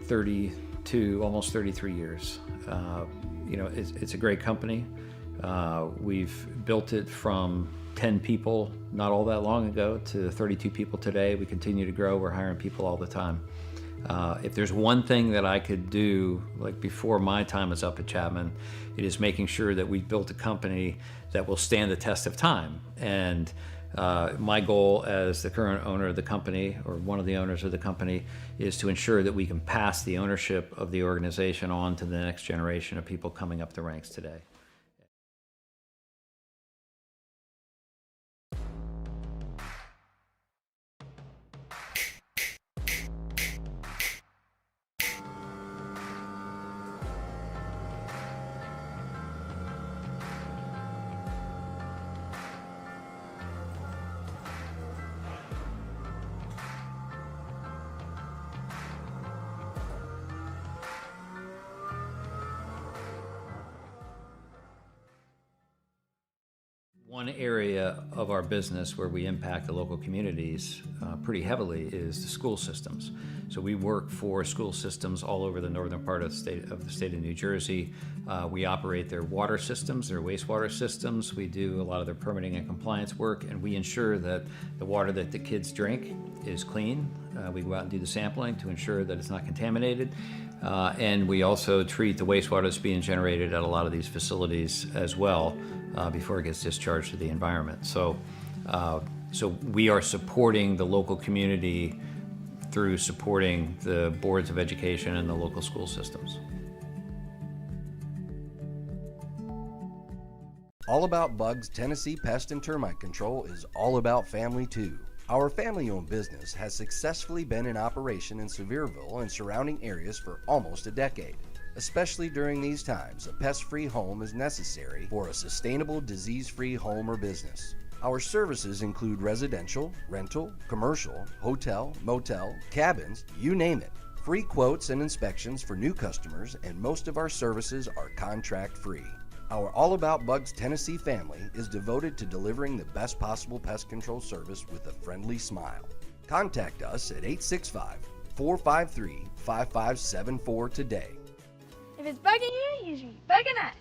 32, almost 33 years. It's a great company. We've built it from 10 people not all that long ago to 32 people today. We continue to grow. We're hiring people all the time. If there's one thing that I could do, like before my time is up at Chapman, it is making sure that we've built a company that will stand the test of time. And my goal as the current owner of the company, or one of the owners of the company, is to ensure that we can pass the ownership of the organization on to the next generation of people coming up the ranks today. One area of our business where we impact the local communities pretty heavily is the school systems. So we work for school systems all over the northern part of the state of New Jersey. We operate their water systems, their wastewater systems. We do a lot of their permitting and compliance work, and we ensure that the water that the kids drink is clean. We go out and do the sampling to ensure that it's not contaminated. And we also treat the wastewater that's being generated at a lot of these facilities as well before it gets discharged to the environment. So we are supporting the local community through supporting the boards of education and the local school systems. All About Bugs Tennessee Pest and Termite Control is all about family too. Our family-owned business has successfully been in operation in Sevierville and surrounding areas for almost a decade. Especially during these times, a pest-free home is necessary for a sustainable, disease-free home or business. Our services include residential, rental, commercial, hotel, motel, cabins, you name it. Free quotes and inspections for new customers, and most of our services are contract-free. Our All About Bugs Tennessee family is devoted to delivering the best possible pest control service with a friendly smile. Contact us at 865-453-5574 today. If it's bugging you, you should be bugging us.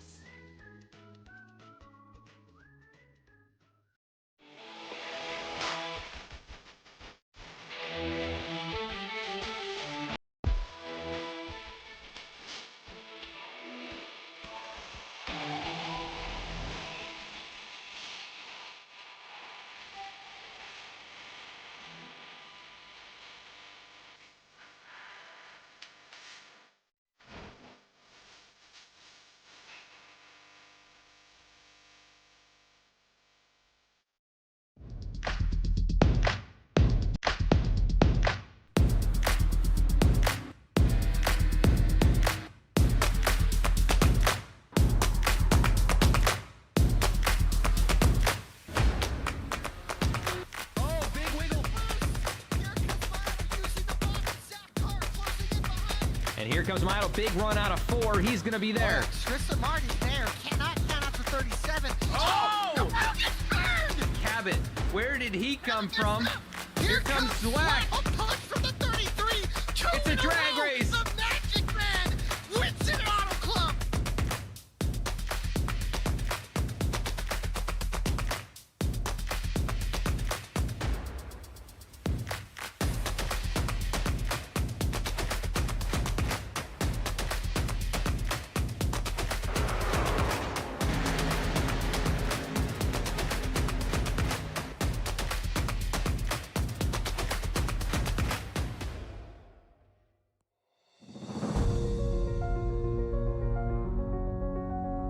And here comes Milo, big run out of 4. He's going to be there. Tristan Martin's there. Cannot count out to 37. Oh! No, gets burned! Cabot, where did he come from? Here comes Zwack. A punch from the 33. It's a drag race. The Magic Man wins it Auto Club.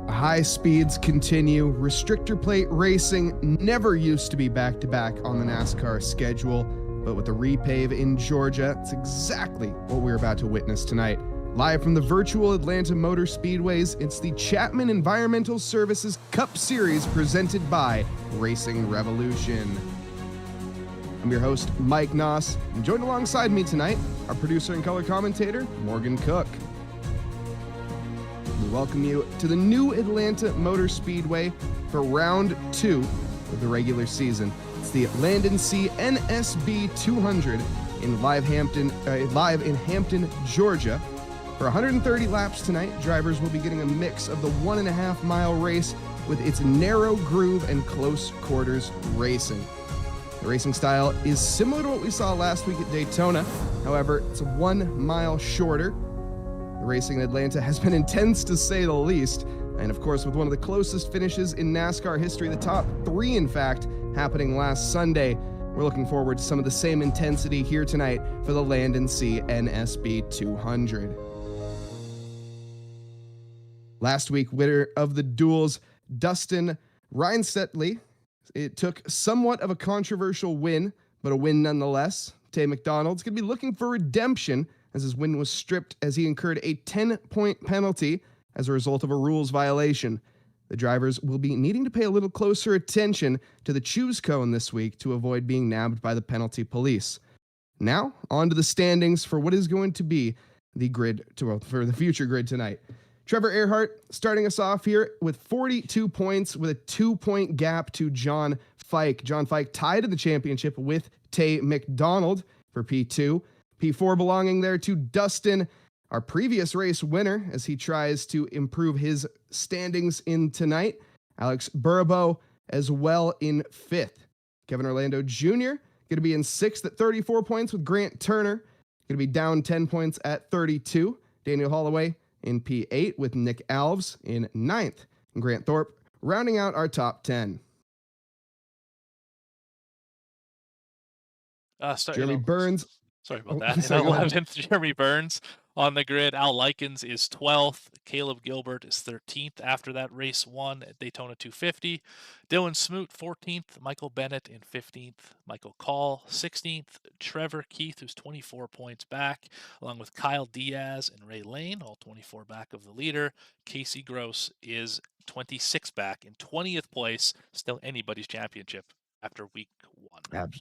High speeds continue. Restrictor plate racing never used to be back-to-back on the NASCAR schedule, but with the repave in Georgia, it's exactly what we're about to witness tonight. Live from the virtual Atlanta Motor Speedways, it's the Chapman Environmental Services Cup Series presented by Racing Revolution. I'm your host, Mike Noss, and joined alongside me tonight, our producer and color commentator, Morgan Cook. We welcome you to the new Atlanta Motor Speedway for round 2 of the regular season. It's the Land & Sea NSB 200 live in Hampton, Georgia. For 130 laps tonight, drivers will be getting a mix of the 1.5 mile race with its narrow groove and close quarters racing. The racing style is similar to what we saw last week at Daytona. However, it's 1 mile shorter. The racing in Atlanta has been intense to say the least. And of course, with one of the closest finishes in NASCAR history, the top 3, in fact, happening last Sunday. We're looking forward to some of the same intensity here tonight for the Land & Sea NSB 200. Last week, winner of the duels, Dustin Reinstetley. It took somewhat of a controversial win, but a win nonetheless. Tay McDonald's going to be looking for redemption as his win was stripped as he incurred a 10-point penalty as a result of a rules violation. The drivers will be needing to pay a little closer attention to the choose cone this week to avoid being nabbed by the penalty police. Now, on to the standings for what is going to be the grid for the future grid tonight. Trevor Erhardt starting us off here with 42 points with a 2-point gap to John Fike. John Fike tied in the championship with Tay McDonald for P2. P4 belonging there to Dustin, our previous race winner, as he tries to improve his standings in tonight. Alex Burabo as well in 5th. Kevin Orlando Jr. going to be in 6th at 34 points with Grant Turner. Going to be down 10 points at 32. Daniel Holloway in P8 with Nick Alves in 9th. And Grant Thorpe rounding out our top 10. Jeremy Burns. Sorry about that. In 11th, Jeremy Burns on the grid. Al Likens is 12th. Caleb Gilbert is 13th after that race won at Daytona 250. Dylan Smoot, 14th. Michael Bennett in 15th. Michael Call, 16th. Trevor Keith, who's 24 points back, along with Kyle Diaz and Ray Lane, all 24 back of the leader. Casey Gross is 26 back in 20th place. Still anybody's championship after week 1.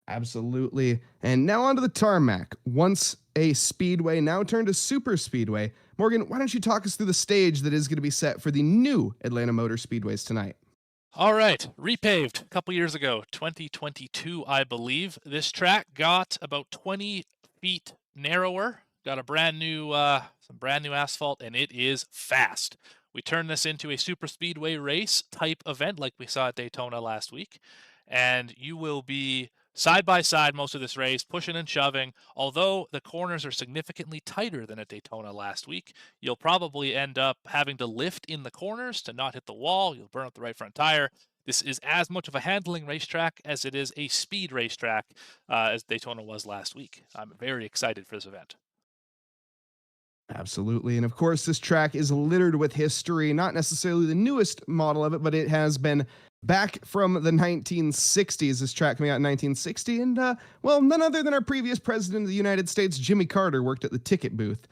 Absolutely. And now onto the tarmac. Once a speedway, now turned to super speedway. Morgan, why don't you talk us through the stage that is going to be set for the new Atlanta Motor Speedways tonight? All right, repaved a couple years ago, 2022, I believe. This track got about 20 feet narrower, got a brand new, some brand new asphalt, and it is fast. We turned this into a super speedway race type event like we saw at Daytona last week, and you will be side by side most of this race, pushing and shoving. Although the corners are significantly tighter than at Daytona last week, you'll probably end up having to lift in the corners to not hit the wall. You'll burn up the right front tire. This is as much of a handling racetrack as it is a speed racetrack, as Daytona was last week. I'm very excited for this event. Absolutely. And of course, this track is littered with history, not necessarily the newest model of it, but it has been back from the 1960s. This track coming out in 1960. And, well, none other than our previous president of the United States, Jimmy Carter, worked at the ticket booth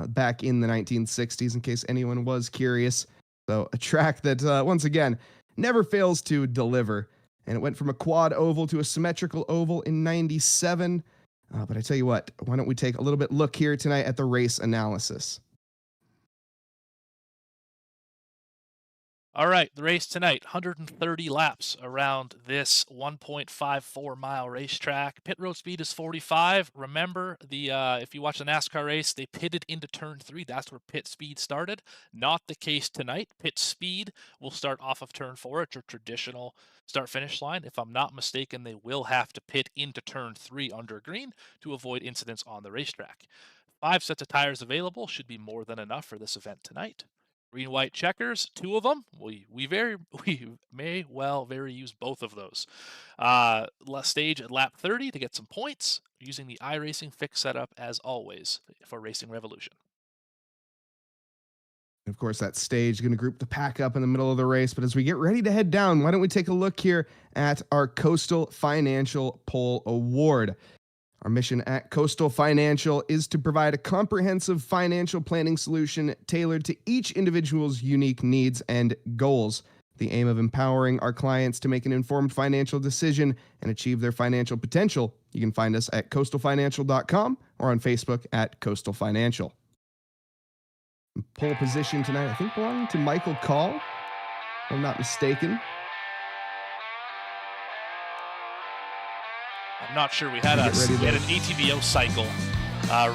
back in the 1960s, in case anyone was curious. So a track that, once again, never fails to deliver. And it went from a quad oval to a symmetrical oval in 97. But I tell you what, why don't we take a little bit look here tonight at the race analysis. All right, the race tonight, 130 laps around this 1.54 mile racetrack. Pit road speed is 45. Remember, if you watch the NASCAR race, they pitted into turn 3. That's where pit speed started. Not the case tonight. Pit speed will start off of turn 4 at your traditional start-finish line. If I'm not mistaken, they will have to pit into turn 3 under green to avoid incidents on the racetrack. 5 sets of tires available should be more than enough for this event tonight. Green, white checkers, 2 of them. We may well use both of those. Last stage at lap 30 to get some points, using the iRacing fix setup as always for Racing Revolution. Of course, that stage is going to group the pack up in the middle of the race. But as we get ready to head down, why don't we take a look here at our Coastal Financial Pole Award. Our mission at Coastal Financial is to provide a comprehensive financial planning solution tailored to each individual's unique needs and goals. The aim of empowering our clients to make an informed financial decision and achieve their financial potential. You can find us at coastalfinancial.com or on Facebook at Coastal Financial. Pole position tonight, I think, belonging to Michael Call, if I'm not mistaken. I'm not sure. We had an ATVO cycle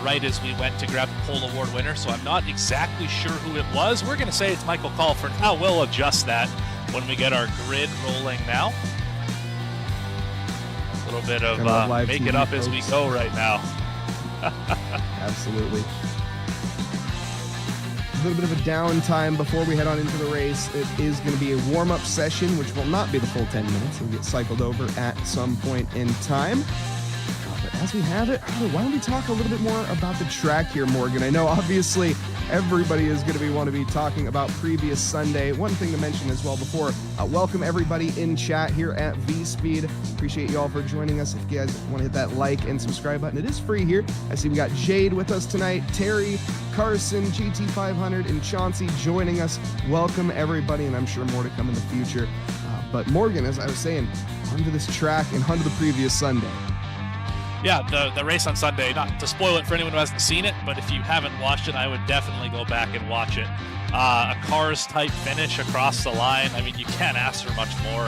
right as we went to grab the Pole Award winner, so I'm not exactly sure who it was. We're going to say it's Michael Call for now. We'll adjust that when we get our grid rolling now. A little bit of make it up as we go right now. Absolutely. A little bit of a downtime before we head on into the race. It is going to be a warm-up session, which will not be the full 10 minutes. It'll get cycled over at some point in time. But as we have it, why don't we talk a little bit more about the track here, Morgan? I know, obviously, everybody is going to want to be talking about previous Sunday. One thing to mention as well before, welcome everybody in chat here at V-Speed. Appreciate you all for joining us. If you guys want to hit that like and subscribe button, it is free here. I see we got Jade with us tonight, Terry, Carson, GT500, and Chauncey joining us. Welcome everybody, and I'm sure more to come in the future. But Morgan, as I was saying, onto this track and onto the previous Sunday. Yeah, the race on Sunday, not to spoil it for anyone who hasn't seen it, but if you haven't watched it, I would definitely go back and watch it. A cars-type finish across the line. I mean, you can't ask for much more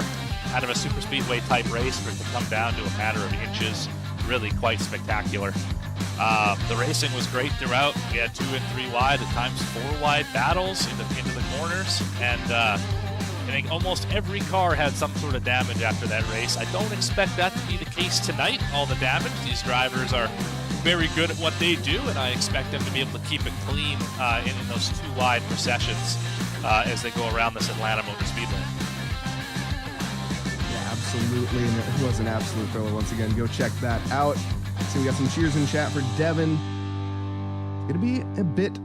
out of a super speedway type race for it to come down to a matter of inches. Really quite spectacular. The racing was great throughout. We had 2 and 3 wide, at times 4 wide battles into the corners, and I think almost every car had some sort of damage after that race. I don't expect that to be the case tonight, all the damage. These drivers are very good at what they do, and I expect them to be able to keep it clean in those 2 wide processions as they go around this Atlanta Motor Speedway. Yeah, absolutely, and it was an absolute thriller once again. Go check that out. So we got some cheers in chat for Devin. It's gonna be a bit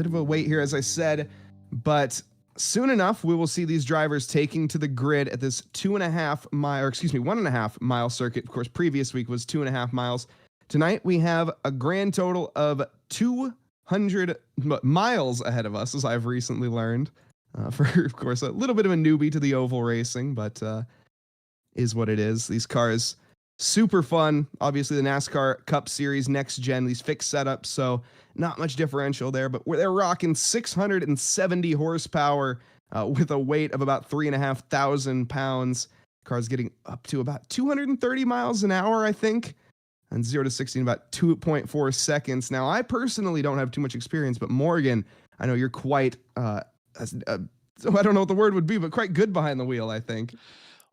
of a wait here, as I said, but soon enough, we will see these drivers taking to the grid at this 1.5 mile circuit. Of course, previous week was 2.5 miles. Tonight, we have a grand total of 200 miles ahead of us, as I've recently learned. For, of course, a little bit of a newbie to the oval racing, but is what it is. These cars, super fun. Obviously, the NASCAR Cup Series Next Gen, these fixed setups, so not much differential there, but they're rocking 670 horsepower with a weight of about 3,500 pounds. Car's getting up to about 230 miles an hour, I think, and 0 to 60 in about 2.4 seconds. Now, I personally don't have too much experience, but Morgan, I know you're quite, I don't know what the word would be, but quite good behind the wheel, I think.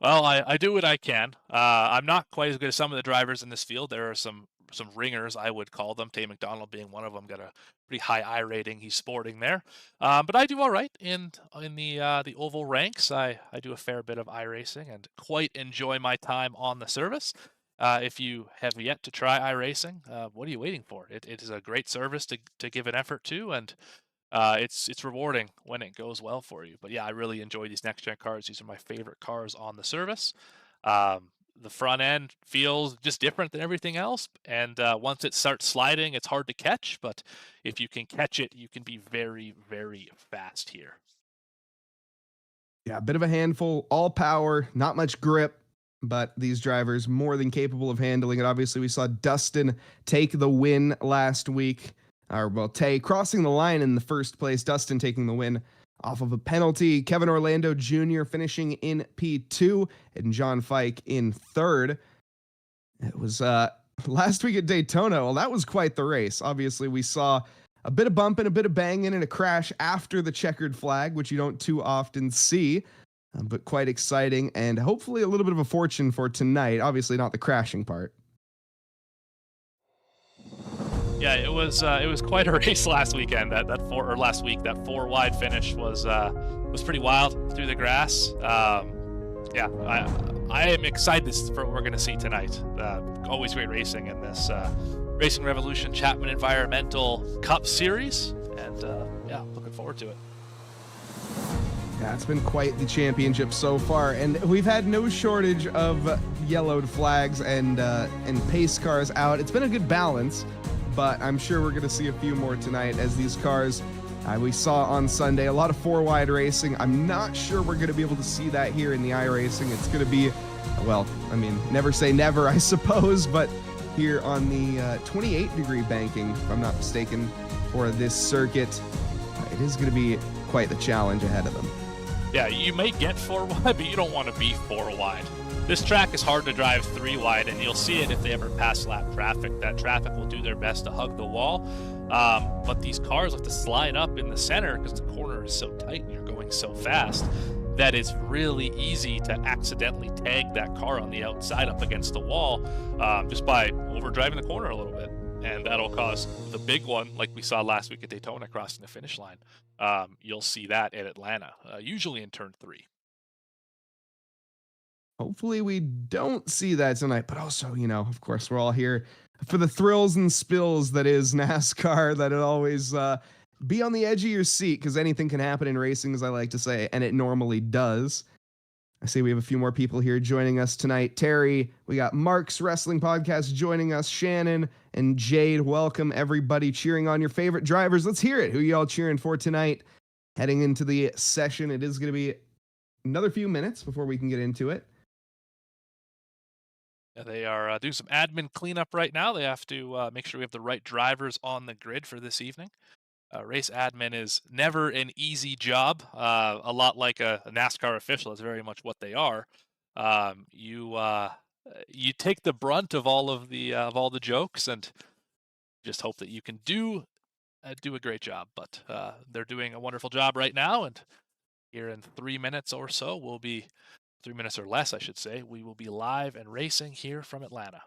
Well, I do what I can. I'm not quite as good as some of the drivers in this field. There are some ringers, I would call them. Tay McDonald being one of them, got a pretty high I rating he's sporting there. But I do all right in the oval ranks. I do a fair bit of I racing and quite enjoy my time on the service. If you have yet to try I racing, what are you waiting for? It is a great service to give an effort to, and it's rewarding when it goes well for you. But yeah, I really enjoy these next gen cars. These are my favorite cars on the service. The front end feels just different than everything else, and once it starts sliding, it's hard to catch, but if you can catch it, you can be very, very fast here. Yeah, a bit of a handful, all power, not much grip, but these drivers more than capable of handling it. Obviously, we saw Dustin take the win last week, Tay crossing the line in the first place, Dustin taking the win off of a penalty. Kevin Orlando Jr. finishing in P2 and John Fike in 3rd. It was last week at Daytona. Well, that was quite the race. Obviously, we saw a bit of bumping, a bit of banging, and a crash after the checkered flag, which you don't too often see, but quite exciting and hopefully a little bit of a fortune for tonight. Obviously, not the crashing part. Yeah, it was quite a race last weekend. That 4 wide finish was pretty wild through the grass. Yeah, I am excited for what we're going to see tonight. Always great racing in this Racing Revolution Chapman Environmental Cup Series, and yeah, looking forward to it. Yeah, it's been quite the championship so far, and we've had no shortage of yellowed flags and pace cars out. It's been a good balance, but I'm sure we're going to see a few more tonight as these cars we saw on Sunday. A lot of 4-wide racing. I'm not sure we're going to be able to see that here in the iRacing. It's going to be, well, I mean, never say never, I suppose, but here on the 28-degree banking, if I'm not mistaken, for this circuit, it is going to be quite the challenge ahead of them. Yeah, you may get 4 wide, but you don't want to be 4 wide. This track is hard to drive 3 wide, and you'll see it if they ever pass lap traffic. That traffic will do their best to hug the wall. But these cars like to slide up in the center because the corner is so tight and you're going so fast that it's really easy to accidentally tag that car on the outside up against the wall just by overdriving the corner a little bit. And that'll cause the big one, like we saw last week at Daytona crossing the finish line. You'll see that at Atlanta, usually in turn 3. Hopefully we don't see that tonight, but also, of course, we're all here for the thrills and spills that is NASCAR, that it always be on the edge of your seat because anything can happen in racing, as I like to say, and it normally does. I see we have a few more people here joining us tonight. Terry, we got Mark's Wrestling Podcast joining us, Shannon and Jade. Welcome, everybody, cheering on your favorite drivers. Let's hear it. Who y'all cheering for tonight? Heading into the session, it is going to be another few minutes before we can get into it. They are doing some admin cleanup right now. They have to make sure we have the right drivers on the grid for this evening. Race admin is never an easy job. A lot like a NASCAR official is very much what they are. You take the brunt of all of the jokes and just hope that you can do a great job. But they're doing a wonderful job right now. And here in 3 minutes or so, we'll be 3 minutes or less, I should say, we will be live and racing here from Atlanta.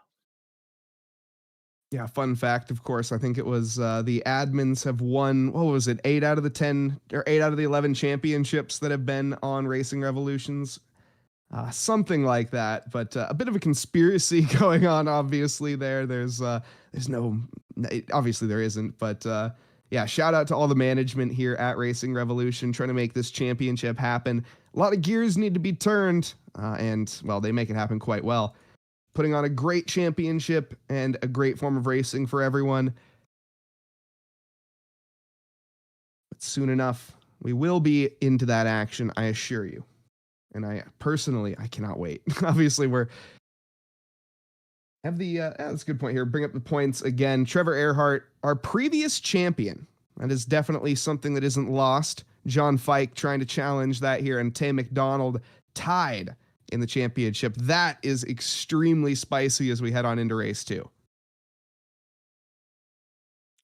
Yeah, fun fact, of course, I think it was the admins have won, 8 out of the 10 or 8 out of the 11 championships that have been on Racing Revolutions. Something like that, but a bit of a conspiracy going on, obviously, there. There's no, obviously there isn't, but yeah, shout out to all the management here at Racing Revolution trying to make this championship happen. A lot of gears need to be turned, and, well, they make it happen quite well. Putting on a great championship and a great form of racing for everyone. But soon enough, we will be into that action, I assure you. And I cannot wait. Obviously, that's a good point here. Bring up the points again. Trevor Erhardt, our previous champion. That is definitely something that isn't lost. John Fike trying to challenge that here, and Tay McDonald tied in the championship. That is extremely spicy as we head on into race 2.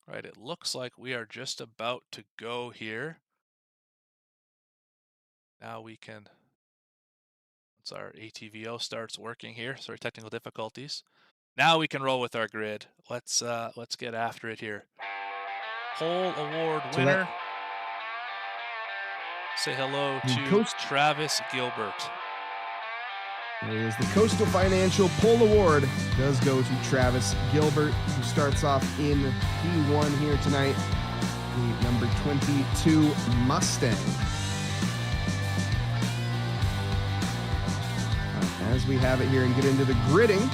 Right, it looks like we are just about to go here. Now we can, once our ATVO starts working here, sorry, technical difficulties. Now we can roll with our grid. Let's get after it here. Pole Award winner. Say hello to Travis Gilbert. There he is. The Coastal Financial Pole Award does go to Travis Gilbert, who starts off in P1 here tonight. The number 22 Mustang. As we have it here and get into the gridding,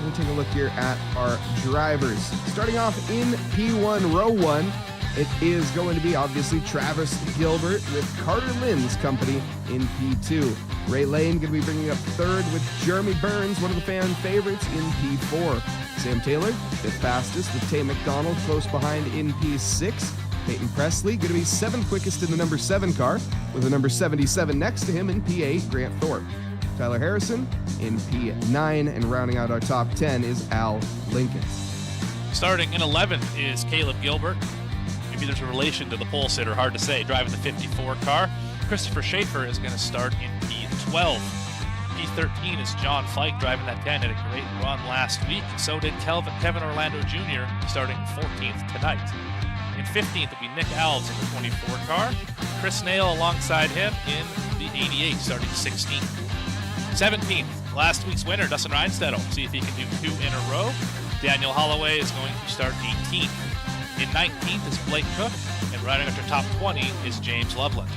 we'll take a look here at our drivers. Starting off in P1, row 1, it is going to be obviously Travis Gilbert with Carter Lynn's company in P2. Ray Lane going to be bringing up third with Jeremy Burns, one of the fan favorites, in P4. Sam Taylor, fifth fastest with Tay McDonald close behind in P6. Peyton Presley going to be 7th quickest in the number 7 car with the number 77 next to him in P8, Grant Thorpe. Tyler Harrison in P9, and rounding out our top 10 is Al Lincoln. Starting in 11th is Caleb Gilbert. Maybe there's a relation to the pole sitter, hard to say, driving the 54 car. Christopher Schaefer is going to start in P12. P13 is John Fike driving that 10, had a great run last week. So did Kevin Orlando Jr. starting 14th tonight. In 15th will be Nick Alves in the 24 car. Chris Nail alongside him in the 88, starting 16th. 17th, last week's winner, Dustin Reinstedt. See if he can do 2 in a row. Daniel Holloway is going to start 18th. In 19th is Blake Cook, and riding up to top 20 is James Loveland.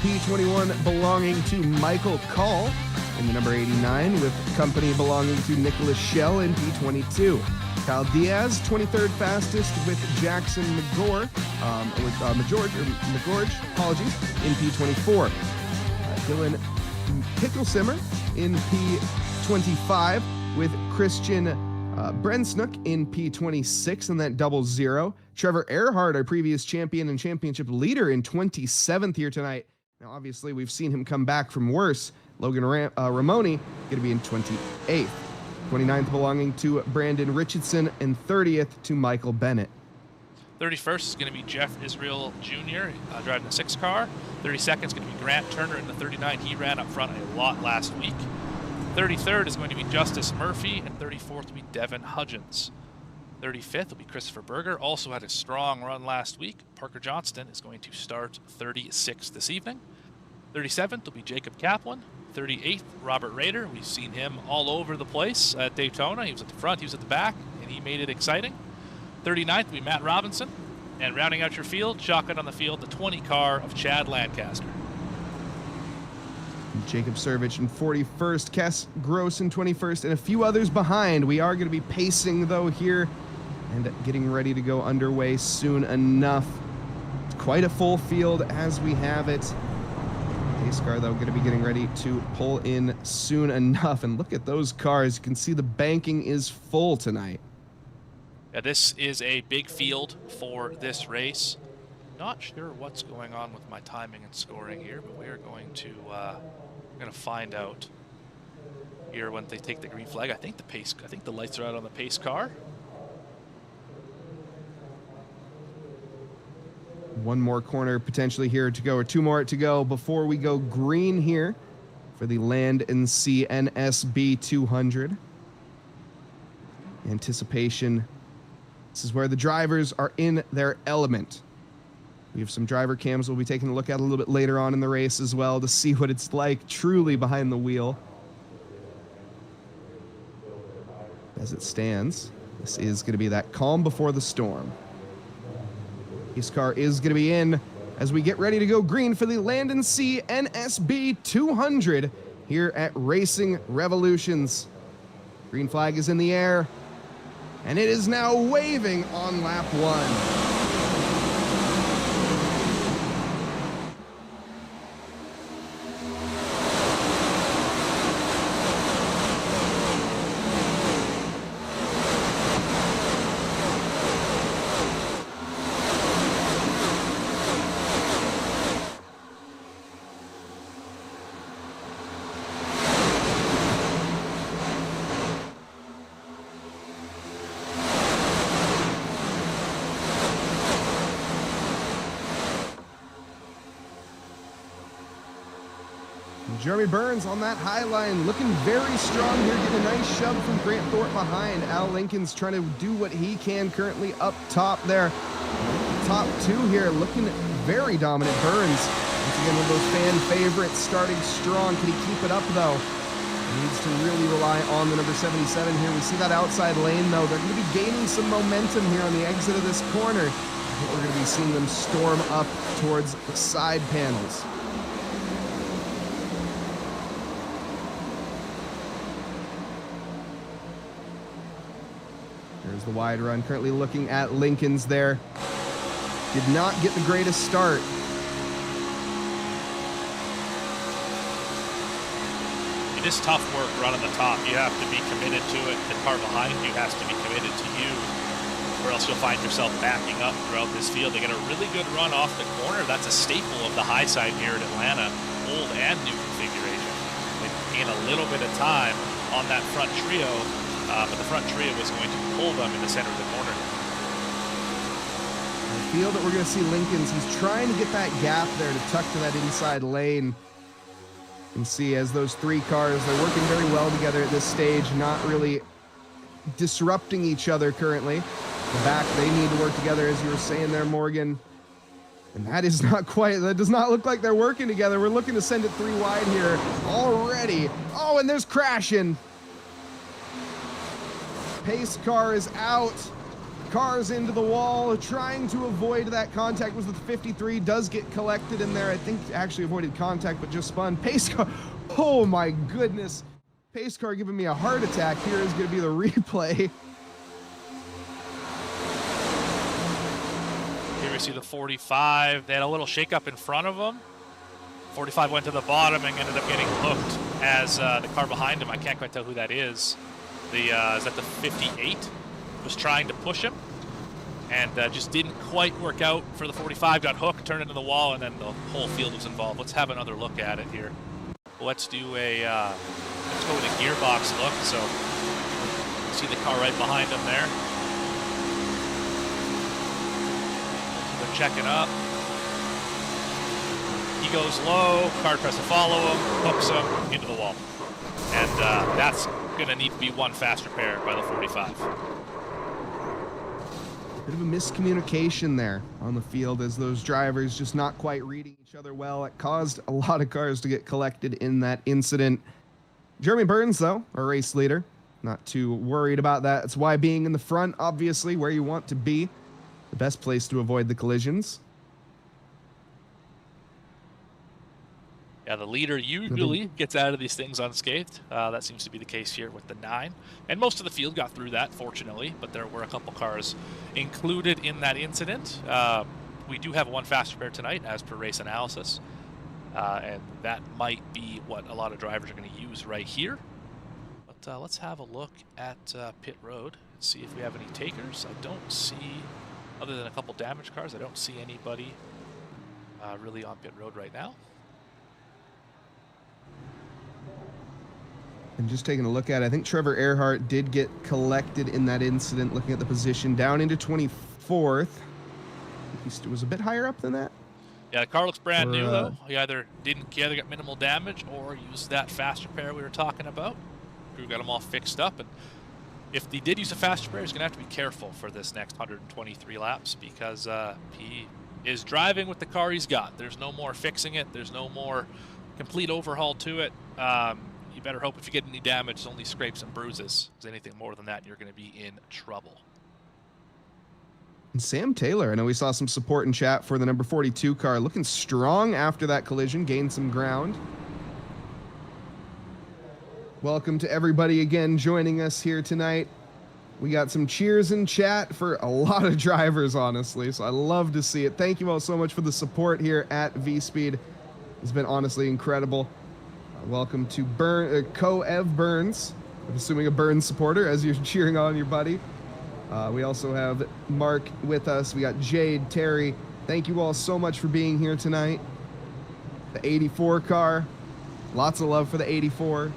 P21 belonging to Michael Call in the number 89, with company belonging to Nicholas Schell in P22. Kyle Diaz, 23rd fastest with Jackson McGorge, in P24. Dylan Picklesimmer in P25 with Christian Bren Snook in P26 in that 00. Trevor Erhardt, our previous champion and championship leader, in 27th here tonight. Now, obviously, we've seen him come back from worse. Logan Ramoni going to be in 28th. 29th belonging to Brandon Richardson, and 30th to Michael Bennett. 31st is going to be Jeff Israel Jr. Driving the 6 car. 32nd is going to be Grant Turner in the 39. He ran up front a lot last week. 33rd is going to be Justice Murphy, and 34th will be Devin Hudgens. 35th will be Christopher Berger, also had a strong run last week. Parker Johnston is going to start 36th this evening. 37th will be Jacob Kaplan. 38th, Robert Rader. We've seen him all over the place at Daytona. He was at the front, he was at the back, and he made it exciting. 39th will be Matt Robinson. And rounding out your field, shotgun on the field, the 20 car of Chad Lancaster. Jacob Servich in 41st, Kess Gross in 21st, and a few others behind. We are going to be pacing, though, here and getting ready to go underway soon enough. It's quite a full field as we have it. Pace car, though, going to be getting ready to pull in soon enough. And look at those cars. You can see the banking is full tonight. Yeah, this is a big field for this race. Not sure what's going on with my timing and scoring here, but we are going to find out here when they take the green flag. I think the lights are out on the pace car. One more corner potentially here to go, or two more to go before we go green here for the Land and Sea NSB 200. Anticipation. This is where the drivers are in their element. We have some driver cams we'll be taking a look at a little bit later on in the race as well to see what it's like truly behind the wheel. As it stands, this is going to be that calm before the storm. This car is going to be in as we get ready to go green for the Land and Sea NSB 200 here at Racing Revolutions. Green flag is in the air, and it is now waving on lap 1. Jeremy Burns on that high line, looking very strong here, getting a nice shove from Grant Thorpe behind. Al Lincoln's trying to do what he can currently up top there. Top 2 here, looking very dominant. Burns, once again, one of those fan favorites, starting strong. Can he keep it up, though? He needs to really rely on the number 77 here. We see that outside lane, though. They're going to be gaining some momentum here on the exit of this corner. I think we're going to be seeing them storm up towards the side panels. There's the wide run. Currently looking at Lincoln's there. Did not get the greatest start. It is tough work running the top. You have to be committed to it. The car behind you has to be committed to you, or else you'll find yourself backing up throughout this field. They get a really good run off the corner. That's a staple of the high side here at Atlanta, old and new configuration. They gain a little bit of time on that front trio, but the front trio was going to pull them in the center of the corner. I feel that we're going to see Lincoln's. He's trying to get that gap there to tuck to that inside lane. And see, as those 3 cars, they're working very well together at this stage, not really disrupting each other currently. The back, they need to work together, as you were saying there, Morgan. And that is not quite, that does not look like they're working together. We're looking to send it 3 wide here already. Oh, and there's crashing. Pace car is out. Cars into the wall, trying to avoid that contact. Was the 53, does get collected in there. I think actually avoided contact, but just spun. Pace car, oh my goodness. Pace car giving me a heart attack. Here is going to be the replay. Here we see the 45. They had a little shakeup in front of them. 45 went to the bottom and ended up getting hooked as the car behind him, I can't quite tell who that is, is that the 58, was trying to push him, and just didn't quite work out for the 45. Got hooked, turned into the wall, and then the whole field was involved. Let's have another look at it here. Let's do a let's go with a gearbox look. So see the car right behind him there. So they're checking up. He goes low, car tries to follow him, hooks him into the wall. And that's going to need to be one fast repair by the 45. Bit of a miscommunication there on the field as those drivers just not quite reading each other well. It caused a lot of cars to get collected in that incident. Jeremy Burns, though, our race leader, not too worried about that. That's why being in the front, obviously, where you want to be, the best place to avoid the collisions. Yeah, the leader usually gets out of these things unscathed. That seems to be the case here with the 9. And most of the field got through that, fortunately, but there were a couple cars included in that incident. We do have one fast repair tonight, as per race analysis. And that might be what a lot of drivers are going to use right here. But let's have a look at pit road and see if we have any takers. I don't see, other than a couple damaged cars, I don't see anybody really on pit road right now. And just taking a look at it, I think Trevor Erhardt did get collected in that incident, looking at the position, down into 24th. He was a bit higher up than that. Yeah, the car looks brand new, though. He either got minimal damage or used that fast repair we were talking about. We got them all fixed up. And if he did use a fast repair, he's going to have to be careful for this next 123 laps because he is driving with the car he's got. There's no more fixing it. There's no more complete overhaul to it. You better hope if you get any damage, it's only scrapes and bruises. Because anything more than that, you're going to be in trouble. And Sam Taylor, I know we saw some support in chat for the number 42 car, looking strong after that collision, gained some ground. Welcome to everybody again joining us here tonight. We got some cheers in chat for a lot of drivers, honestly, so I love to see it. Thank you all so much for the support here at V-Speed. It's been honestly incredible. Welcome to Co-Ev Burns. I'm assuming a Burns supporter as you're cheering on your buddy. We also have Mark with us. We got Jade, Terry. Thank you all so much for being here tonight. The 84 car. Lots of love for the 84.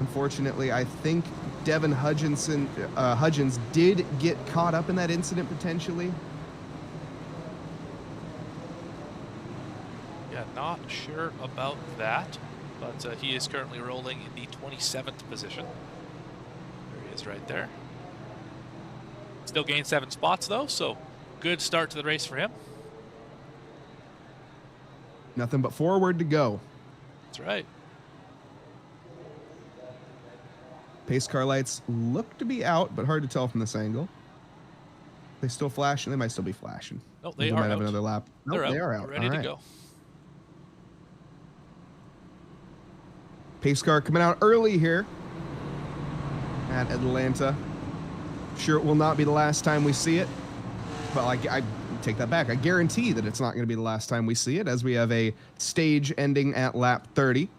Unfortunately, I think Devin Hudgens did get caught up in that incident potentially. Not sure about that, but he is currently rolling in the 27th position. There he is right there. Still gained 7 spots though, so good start to the race for him. Nothing but forward to go. That's right. Pace car lights look to be out, but hard to tell from this angle. They still flashing? They might still be flashing. No, they might are have out. another lap. They're Nope, out. they are out. Ready All to right. go. Pace car coming out early here at Atlanta. Sure, it will not be the last time we see it. Well, I take that back. I guarantee that it's not going to be the last time we see it, as we have a stage ending at lap 30.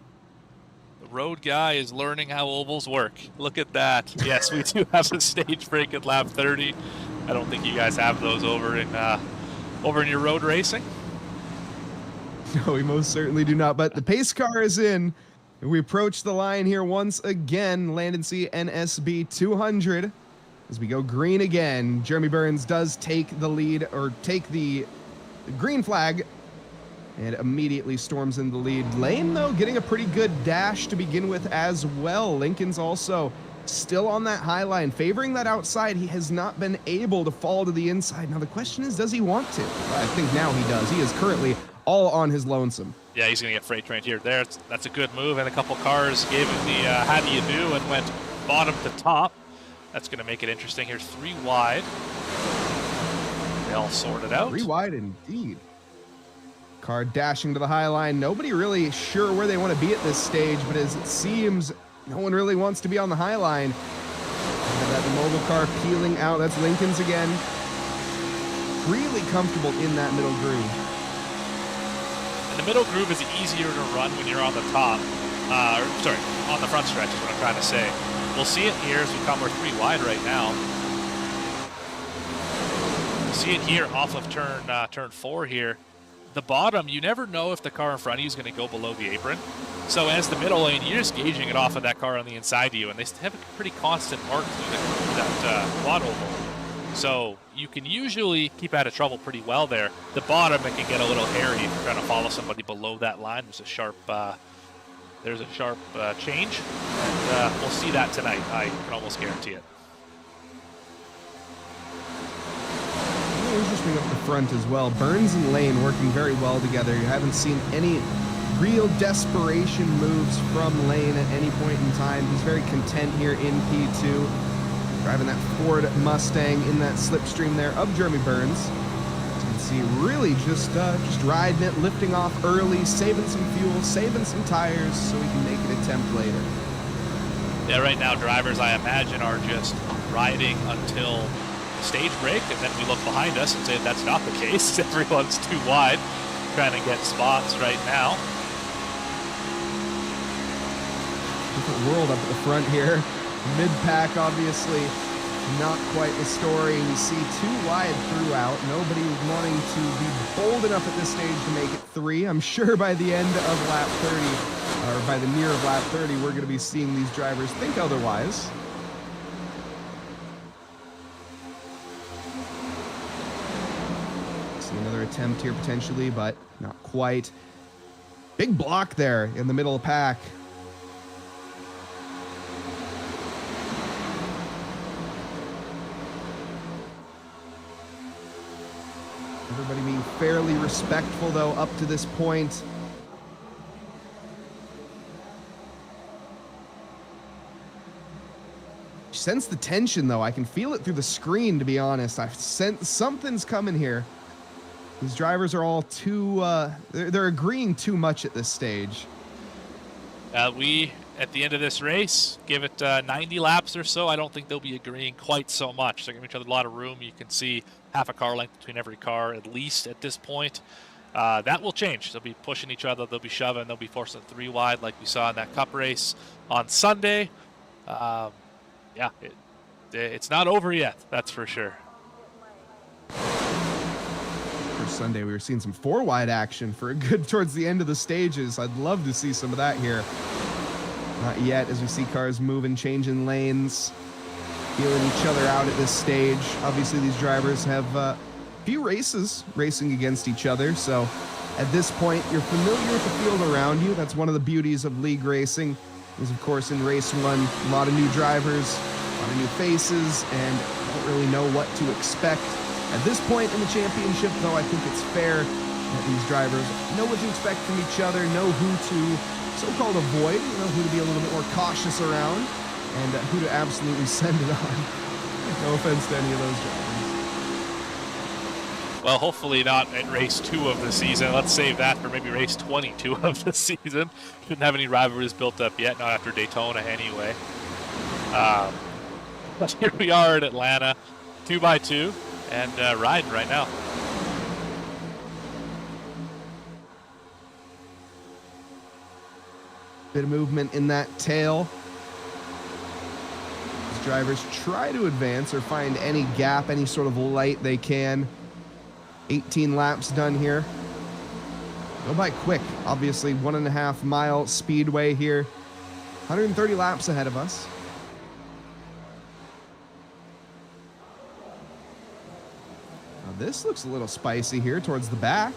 The road guy is learning how ovals work. Look at that. Yes, we do have a stage break at lap 30. I don't think you guys have those over in your road racing. No, we most certainly do not. But the pace car is in. We approach the line here once again. Landon C. NSB 200. As we go green again, Jeremy Burns does take the lead, or take the green flag, and immediately storms in the lead lane, though, getting a pretty good dash to begin with as well. Lincoln's also still on that high line, favoring that outside. He has not been able to fall to the inside. Now, the question is, does he want to? I think now he does. He is currently all on his lonesome. Yeah, he's going to get freight trained here. That's a good move, and a couple cars gave him the how do you do and went bottom to top. That's going to make it interesting here. 3 wide. They all sorted out. 3 wide indeed. Car dashing to the high line. Nobody really sure where they want to be at this stage, but as it seems, no one really wants to be on the high line. That mobile car peeling out. That's Lincoln's again. Really comfortable in that middle groove. And the middle groove is easier to run when you're on the top. Sorry, on the front stretch is what I'm trying to say. We'll see it here as we come. We're 3 wide right now. We'll see it here off of turn 4 here. The bottom, you never know if the car in front of you is going to go below the apron. So as the middle lane, you're just gauging it off of that car on the inside of you, and they have a pretty constant mark through that quad oval. So you can usually keep out of trouble pretty well there. The bottom, it can get a little hairy if you're trying to follow somebody below that line. There's a sharp change, and we'll see that tonight. I can almost guarantee it. Interesting up the front as well. Burns and Lane working very well together. You haven't seen any real desperation moves from Lane at any point in time. He's very content here in P2, driving that Ford Mustang in that slipstream there of Jeremy Burns. As you can see, really just riding it, lifting off early, saving some fuel, saving some tires so he can make an attempt later. Yeah, right now drivers, I imagine, are just riding until stage break, and then we look behind us and say that's not the case. Everyone's too wide, trying to get spots right now. Different world up at the front here. Mid-pack, obviously, not quite the story. We see 2 wide throughout. Nobody wanting to be bold enough at this stage to make it 3. I'm sure by the end of lap 30, or by the near of lap 30, we're going to be seeing these drivers think otherwise. Another attempt here potentially, but not quite. Big block there in the middle of the pack. Everybody being fairly respectful though up to this point. Sense the tension though. I can feel it through the screen, to be honest. I sense something's coming here. These drivers are all too, they're agreeing too much at this stage. We, at the end of this race, give it 90 laps or so. I don't think they'll be agreeing quite so much. They're giving each other a lot of room. You can see half a car length between every car, at least at this point. That will change. They'll be pushing each other. They'll be shoving. They'll be forcing 3 wide like we saw in that Cup race on Sunday. Yeah, it's not over yet, that's for sure. Sunday we were seeing some 4 wide action for a good towards the end of the stages. I'd love to see some of that here. Not yet, as we see cars moving, changing lanes, feeling each other out at this stage. Obviously these drivers have a few races racing against each other, so at this point you're familiar with the field around you. That's one of the beauties of league racing, is of course in race 1 a lot of new drivers, a lot of new faces, and don't really know what to expect. At this point in the championship, though, I think it's fair that these drivers know what to expect from each other, know who to so-called avoid, know who to be a little bit more cautious around, and who to absolutely send it on. No offense to any of those drivers. Well, hopefully not at race 2 of the season. Let's save that for maybe race 22 of the season. Shouldn't have any rivalries built up yet, not after Daytona anyway. But here we are in Atlanta, 2x2. And riding right now. Bit of movement in that tail. These drivers try to advance or find any gap, any sort of light they can. 18 laps done here. Go by quick. Obviously, 1.5 mile speedway here. 130 laps ahead of us. This looks a little spicy here towards the back.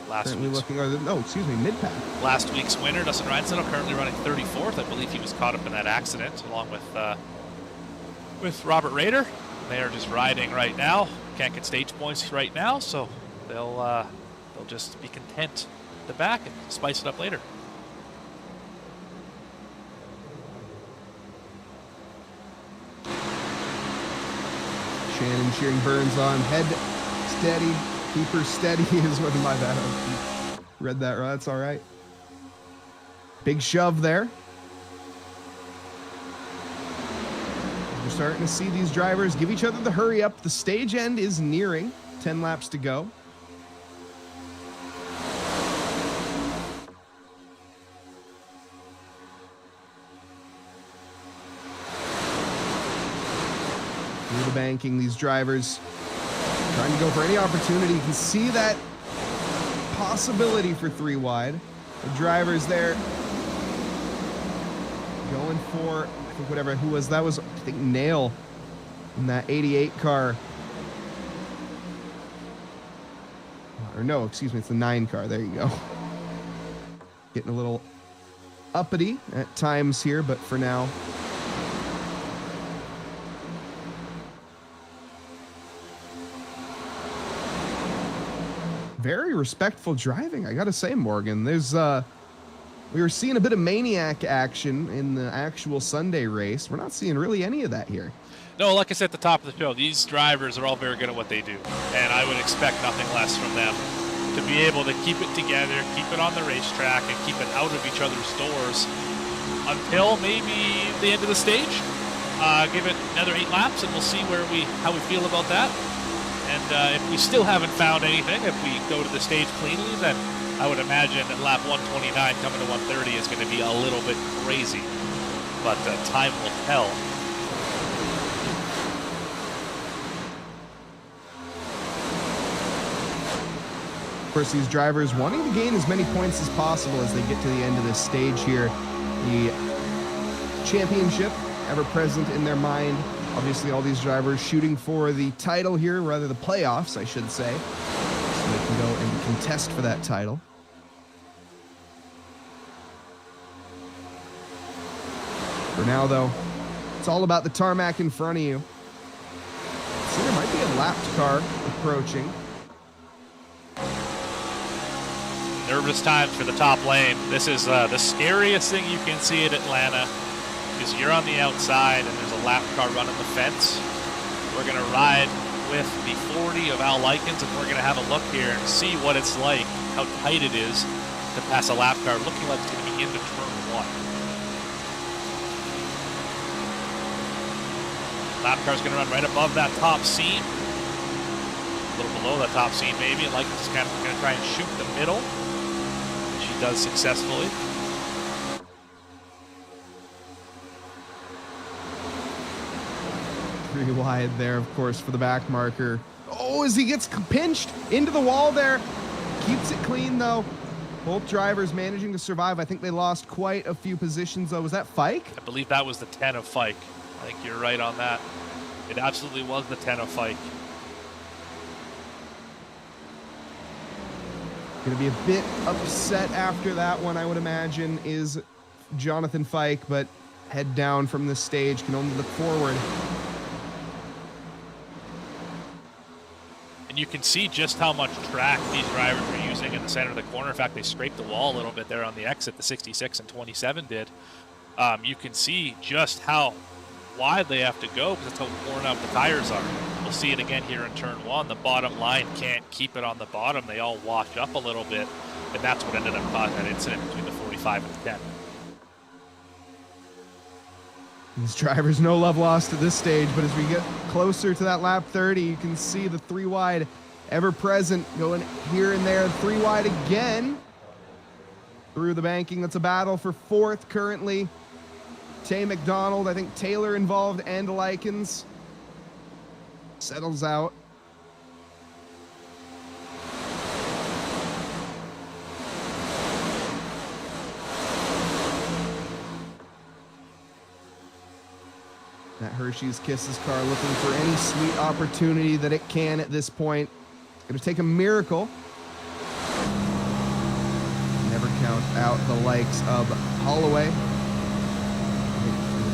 Mid-pack. Last week's winner, Dustin Reinsettle, currently running 34th. I believe he was caught up in that accident along with Robert Rader. They are just riding right now. Can't get stage points right now, so they'll just be content at the back and spice it up later. Shannon cheering Burns on. Head steady, keep her steady is what my bad. Read that right, that's all right. Big shove there. We're starting to see these drivers give each other the hurry up. The stage end is nearing. 10 laps to go. banking. These drivers trying to go for any opportunity. You can see that possibility for 3 wide. The drivers there going for, I think whatever, who was, that was, I think, Nail in that 88 car. Or no, excuse me, it's the 9 car. There you go. Getting a little uppity at times here, but for now, very respectful driving, I gotta say, Morgan. There's we were seeing a bit of maniac action in the actual Sunday race. We're not seeing really any of that here. No, like I said at the top of the show, these drivers are all very good at what they do, and I would expect nothing less from them. To be able to keep it together, keep it on the racetrack, and keep it out of each other's doors until maybe the end of the stage. Give it another 8 laps, and we'll see how we feel about that. And if we still haven't found anything, if we go to the stage cleanly, then I would imagine that lap 129 coming to 130 is going to be a little bit crazy. But time will tell. Of course, these drivers wanting to gain as many points as possible as they get to the end of this stage here. The championship ever present in their mind. Obviously, all these drivers shooting for the title here, rather the playoffs, I should say. So they can go and contest for that title. For now, though, it's all about the tarmac in front of you. See, there might be a lapped car approaching. Nervous times for the top lane. This is the scariest thing you can see at Atlanta, is you're on the outside and there's a lap car running the fence. We're going to ride with the 40 of Al Likens, and we're going to have a look here and see what it's like, how tight it is to pass a lap car, looking like it's going to be into turn 1. Lap car's going to run right above that top seam, a little below that top seam maybe, and Likens is kind of going to try and shoot the middle. She does successfully. Pretty wide there, of course, for the back marker. Oh, as he gets pinched into the wall there. Keeps it clean, though. Both drivers managing to survive. I think they lost quite a few positions, though. Was that Fike? I believe that was the 10 of Fike. I think you're right on that. It absolutely was the 10 of Fike. Going to be a bit upset after that one, I would imagine, is Jonathan Fike, but head down from this stage, can only look forward. And you can see just how much track these drivers are using in the center of the corner. In fact, they scraped the wall a little bit there on the exit, the 66 and 27 did. You can see just how wide they have to go because that's how worn out the tires are. We'll see it again here in turn 1. The bottom line can't keep it on the bottom. They all wash up a little bit, and that's what ended up causing that incident between the 45 and the 10. These drivers, no love lost at this stage, but as we get closer to that lap 30, you can see the 3 wide ever present going here and there. 3 wide again through the banking. That's a battle for 4th currently. Tay McDonald, I think Taylor involved, and Likens settles out. That Hershey's Kisses car looking for any sweet opportunity that it can at this point. It's going to take a miracle. Never count out the likes of Holloway.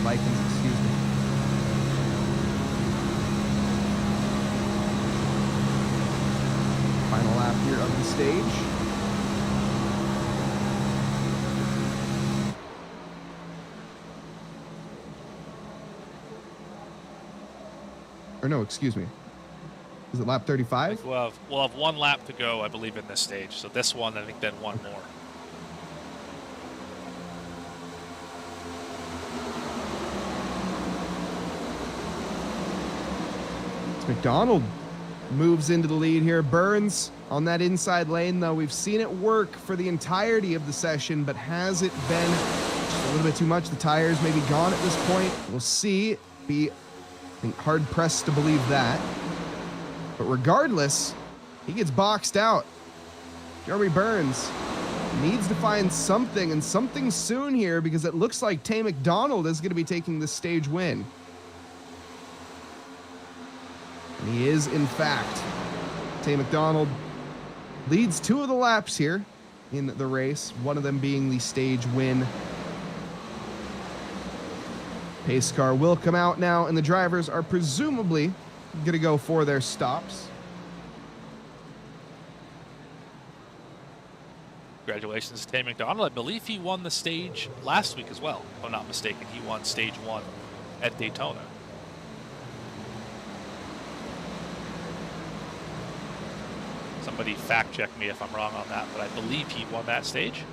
Likens, excuse me. Final lap here of the stage. Or no, excuse me. Is it lap 35? We'll have 1 lap to go, I believe, in this stage. So this one, I think, then 1 more. McDonald moves into the lead here. Burns on that inside lane, though. We've seen it work for the entirety of the session, but has it been just a little bit too much? The tires may be gone at this point. We'll see. Be think hard pressed to believe that. But regardless, he gets boxed out. Jeremy Burns needs to find something, and something soon here, because it looks like Tay McDonald is going to be taking the stage win. And he is, in fact. Tay McDonald leads 2 of the laps here in the race, one of them being the stage win. Pace car will come out now, and the drivers are presumably going to go for their stops. Congratulations to Tay McDonald. I believe he won the stage last week as well, if I'm not mistaken. He won stage 1 at Daytona. Somebody fact check me if I'm wrong on that, but I believe he won that stage.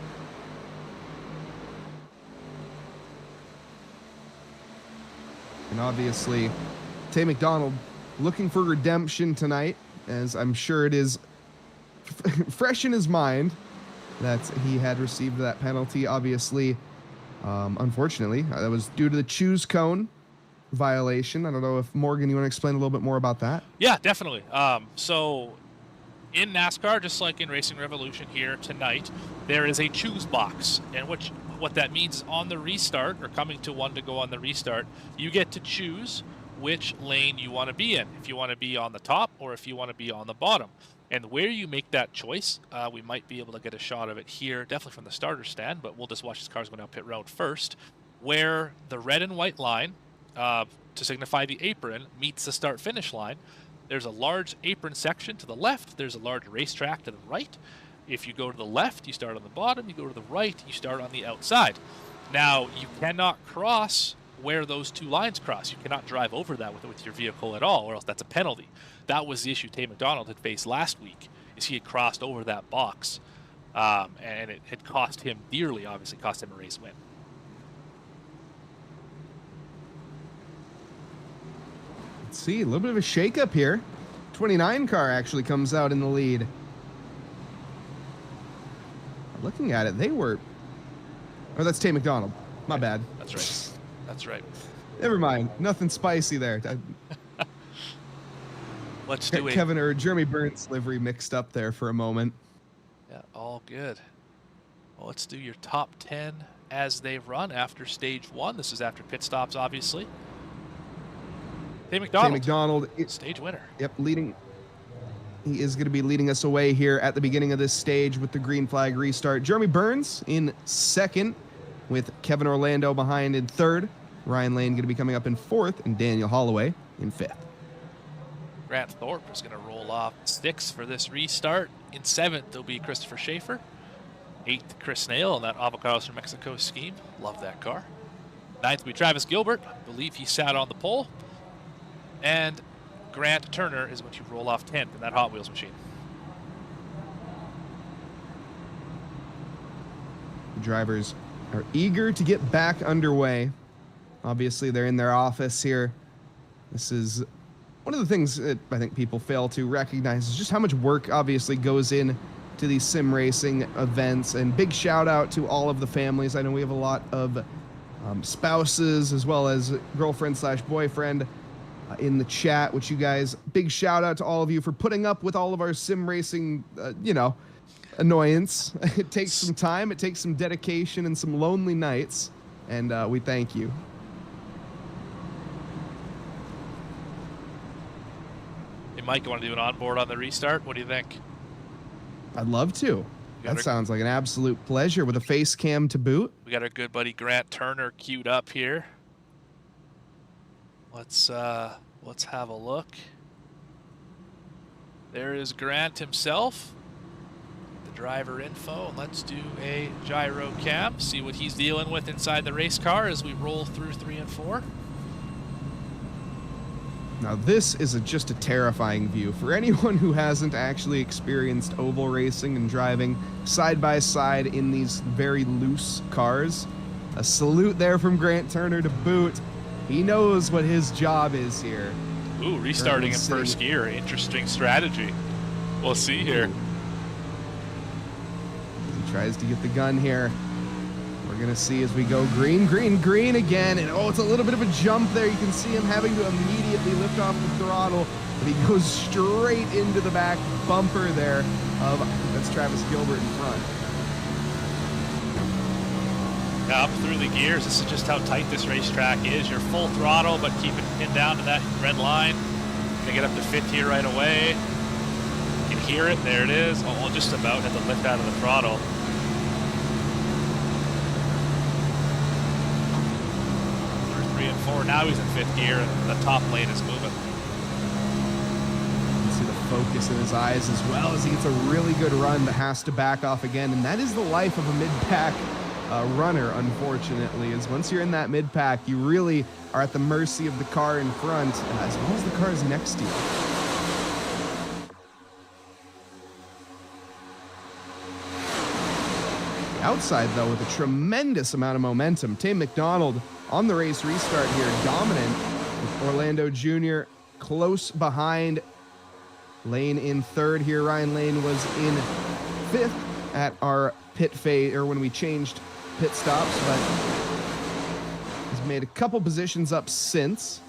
And obviously, Tay McDonald looking for redemption tonight, as I'm sure it is fresh in his mind that he had received that penalty. Obviously, unfortunately, that was due to the choose cone violation. I don't know if, Morgan, you want to explain a little bit more about that? Yeah, definitely. So in NASCAR, just like in Racing Revolution here tonight, there is a choose box. And what that means is on the restart, or coming to one to go on the restart, you get to choose which lane you want to be in. If you want to be on the top or if you want to be on the bottom. And where you make that choice, we might be able to get a shot of it here, definitely from the starter stand, but we'll just watch these cars go down pit road first, where the red and white line, to signify the apron, meets the start-finish line. There's a large apron section to the left. There's a large racetrack to the right. If you go to the left, you start on the bottom. You go to the right, you start on the outside. Now, you cannot cross where those 2 lines cross. You cannot drive over that with your vehicle at all, or else that's a penalty. That was the issue Tay McDonald had faced last week, is he had crossed over that box, and it had cost him dearly, obviously cost him a race win. Let's see, a little bit of a shakeup here. 29 car actually comes out in the lead. Looking at it, they were... Oh, that's Tay McDonald. My bad. That's right. That's right. Never mind. Nothing spicy there. Let's do it. Kevin or Jeremy Burns livery mixed up there for a moment. Yeah, all good. Well, let's do your top 10 as they run after stage 1. This is after pit stops, obviously. Tay McDonald, stage winner. Yep, leading. He is going to be leading us away here at the beginning of this stage with the green flag restart. Jeremy Burns in second, with Kevin Orlando behind in third. Ryan Lane going to be coming up in fourth, and Daniel Holloway in fifth. Grant Thorpe is going to roll off 6th for this restart. In 7th, there'll be Christopher Schaefer. 8th, Chris Nail in that Avocados from Mexico scheme. Love that car. 9th will be Travis Gilbert. I believe he sat on the pole. And Grant Turner is what you roll off 10th in that Hot Wheels machine. The drivers are eager to get back underway. Obviously, they're in their office here. This is one of the things that I think people fail to recognize is just how much work obviously goes in to these sim racing events. And big shout out to all of the families. I know we have a lot of spouses as well as girlfriend/boyfriend in the chat, which you guys, big shout out to all of you for putting up with all of our sim racing, annoyance. It takes some time, it takes some dedication and some lonely nights, and we thank you. Hey, Mike, you want to do an onboard on the restart? What do you think? I'd love to. That sounds like an absolute pleasure with a face cam to boot. We got our good buddy Grant Turner queued up here. Let's have a look. There is Grant himself. The driver info. Let's do a gyro cam. See what he's dealing with inside the race car as we roll through 3 and 4. Now this is just a terrifying view. For anyone who hasn't actually experienced oval racing and driving side by side in these very loose cars, a salute there from Grant Turner to boot. He knows what his job is here. Ooh, restarting in first gear. Interesting strategy. We'll see here. He tries to get the gun here. We're We're going to see as we go green, green, green again. And oh, it's a little bit of a jump there. You can see him having to immediately lift off the throttle. But he goes straight into the back bumper there that's Travis Gilbert in front. Up through the gears. This is just how tight this racetrack is. You're full throttle, but keep it pinned down to that red line. Gonna get up to fifth here right away. You can hear it. There it is. Oh, just about at the lift out of the throttle. Through 3 and 4. Now he's in fifth gear, and the top lane is moving. You can see the focus in his eyes as well as he gets a really good run, but has to back off again. And that is the life of a mid-pack runner, unfortunately, is once you're in that mid-pack, you really are at the mercy of the car in front, as well as the cars next to you. The outside, though, with a tremendous amount of momentum. Tame McDonald on the race restart here, dominant, with Orlando Jr. close behind. Lane in third here. Ryan Lane was in fifth at our pit phase, or when we changed pit stops, but he's made a couple positions up since.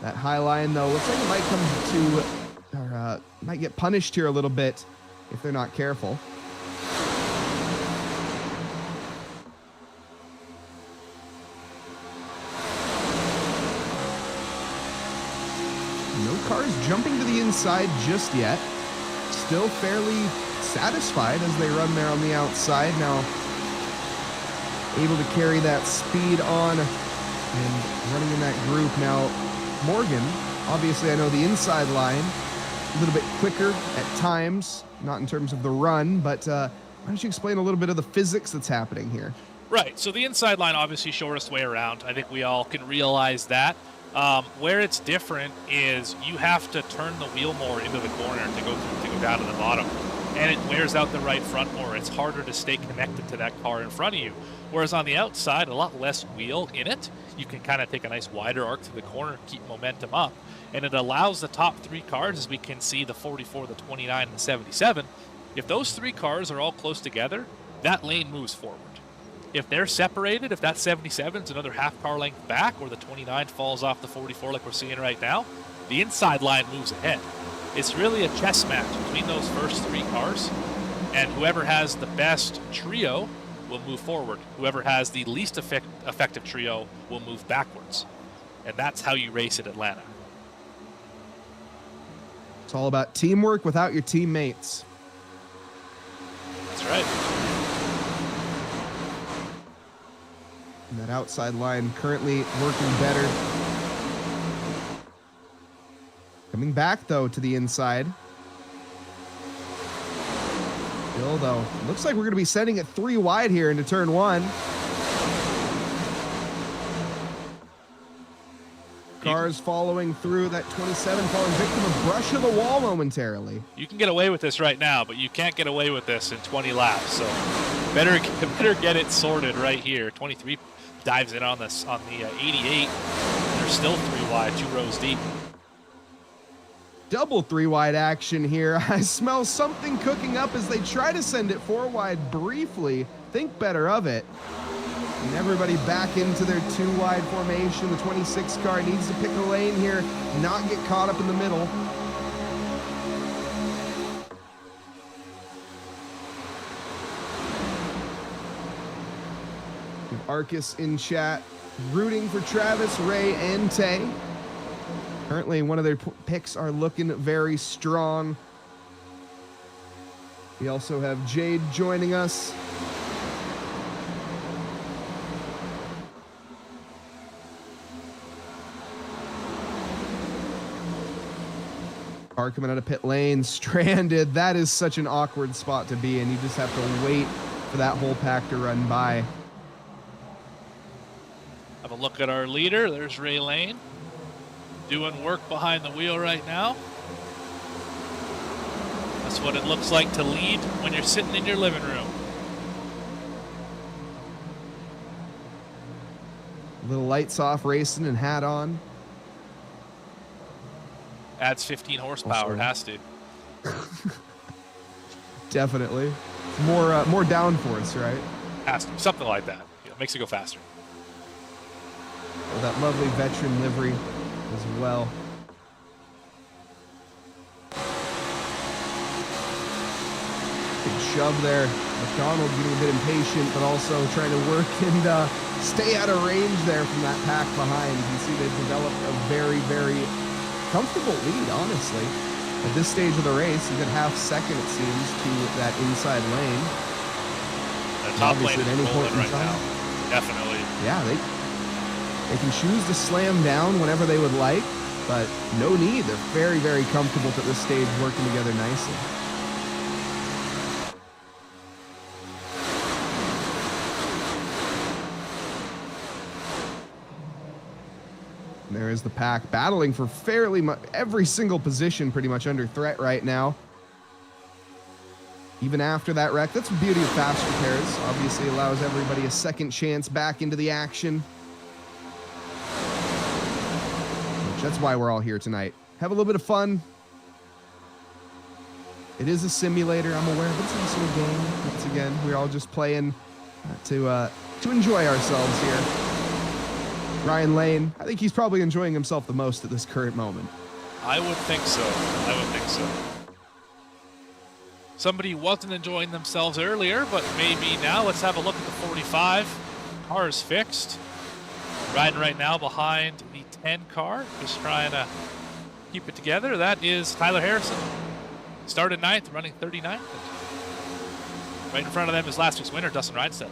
That high line, though, looks like it might come to, or might get punished here a little bit if they're not careful. No cars jumping to the inside just yet. Still fairly satisfied as they run there on the outside. Now able to carry that speed on and running in that group. Now Morgan, obviously I know the inside line, a little bit quicker at times, not in terms of the run, but why don't you explain a little bit of the physics that's happening here? Right, so the inside line obviously shortest way around. I think we all can realize that. Where it's different is you have to turn the wheel more into the corner to go down to the bottom. And it wears out the right front more. It's harder to stay connected to that car in front of you. Whereas on the outside, a lot less wheel in it. You can kind of take a nice wider arc through the corner, keep momentum up. And it allows the top three cars, as we can see, the 44, the 29, and the 77. If those three cars are all close together, that lane moves forward. If they're separated, if that 77 is another half car length back, or the 29 falls off the 44 like we're seeing right now, the inside line moves ahead. It's really a chess match between those first three cars, and whoever has the best trio will move forward. Whoever has the least effective trio will move backwards. And that's how you race at Atlanta. It's all about teamwork without your teammates. That's right. And that outside line currently working better. Coming back, though, to the inside. Still, though, looks like we're going to be sending it 3 wide here into turn 1. Cars following through, that 27 falling victim of brush of the wall momentarily. You can get away with this right now, but you can't get away with this in 20 laps. So better get it sorted right here. 23 dives in on the 88. They're still 3 wide, 2 rows deep. Double 3 wide action here. I smell something cooking up as they try to send it 4 wide briefly. Think better of it. And everybody back into their 2 wide formation. The 26 car needs to pick a lane here, not get caught up in the middle. Arcus in chat, rooting for Travis, Ray, and Tay. Currently, one of their picks are looking very strong. We also have Jade joining us. Car coming out of pit lane, stranded. That is such an awkward spot to be in. You just have to wait for that whole pack to run by. Have a look at our leader. There's Ray Lane doing work behind the wheel right now. That's what it looks like to lead when you're sitting in your living room. Little lights off racing and hat on. Adds 15 horsepower. It has to. Definitely. More downforce, right? Has to. Something like that. makes it go faster. With that lovely veteran livery as well. Big shove there. McDonald getting a bit impatient, but also trying to work and stay out of range there from that pack behind. You can see they've developed a very, very comfortable lead, honestly. At this stage of the race, a good half second, it seems, to that inside lane. The top lane Obviously, is at any point rolling in right time. now. Definitely. Yeah, they can choose to slam down whenever they would like, but no need. They're very, very comfortable at this stage, working together nicely. And there is the pack battling for fairly much every single position pretty much under threat right now. Even after that wreck, that's the beauty of fast repairs. Obviously allows everybody a second chance back into the action. Which that's why we're all here tonight. Have a little bit of fun. It is a simulator, I'm aware, but it's also a game. Once again, we're all just playing to enjoy ourselves here. Ryan Lane, I think he's probably enjoying himself the most at this current moment. I would think so. I would think so. Somebody wasn't enjoying themselves earlier, but maybe now. Let's have a look at the 45. Car is fixed. Riding right now behind the 10 car, just trying to keep it together. That is Tyler Harrison. Started 9th, running 39th. Right in front of them is last week's winner, Dustin Reinstedt.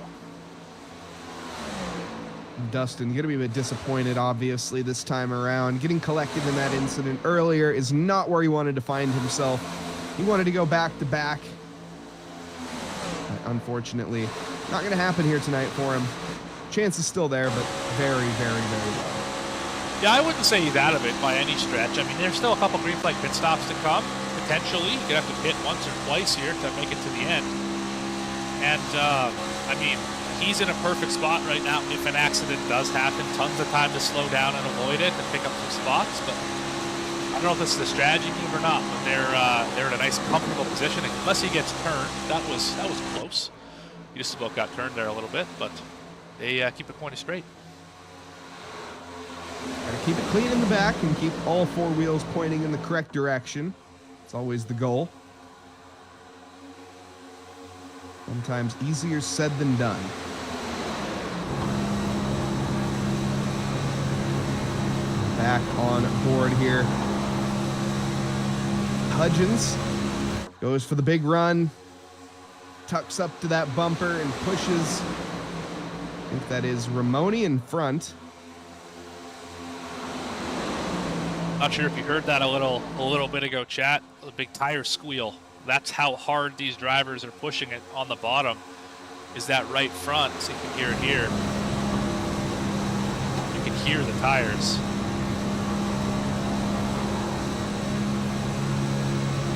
Dustin, going to be a bit disappointed, obviously, this time around. Getting collected in that incident earlier is not where he wanted to find himself. He wanted to go back-to-back. Unfortunately, not going to happen here tonight for him. Chance is still there, but very, very, very low. Yeah, I wouldn't say he's out of it by any stretch. I mean, there's still a couple green flag pit stops to come, potentially. You're going to have to pit once or twice here to make it to the end. And, I mean, he's in a perfect spot right now. If an accident does happen, tons of time to slow down and avoid it and pick up some spots. But I don't know if this is a strategy move or not, but they're in a nice, comfortable position. Unless he gets turned, that was close. He just about got turned there a little bit, but they keep it pointed straight. Gotta keep it clean in the back and keep all four wheels pointing in the correct direction. It's always the goal. Sometimes easier said than done. Back on board here. Hudgens goes for the big run. Tucks up to that bumper and pushes. I think that is Ramoni in front. Not sure if you heard that a little bit ago, chat. The big tire squeal. That's how hard these drivers are pushing it on the bottom. Is that right front? So you can hear it here. You can hear the tires.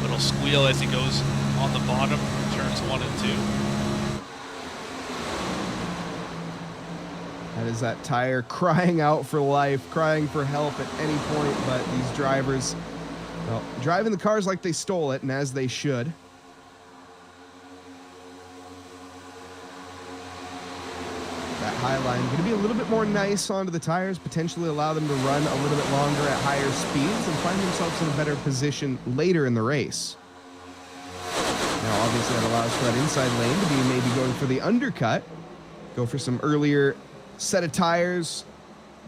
Little squeal as he goes on the bottom, turns 1 and 2. That is that tire crying out for life, crying for help at any point, but these drivers, well, driving the cars like they stole it, and as they should. That high line going to be a little bit more nice onto the tires, potentially allow them to run a little bit longer at higher speeds and find themselves in a better position later in the race. Now, obviously, that allows for that inside lane to be maybe going for the undercut, go for some earlier set of tires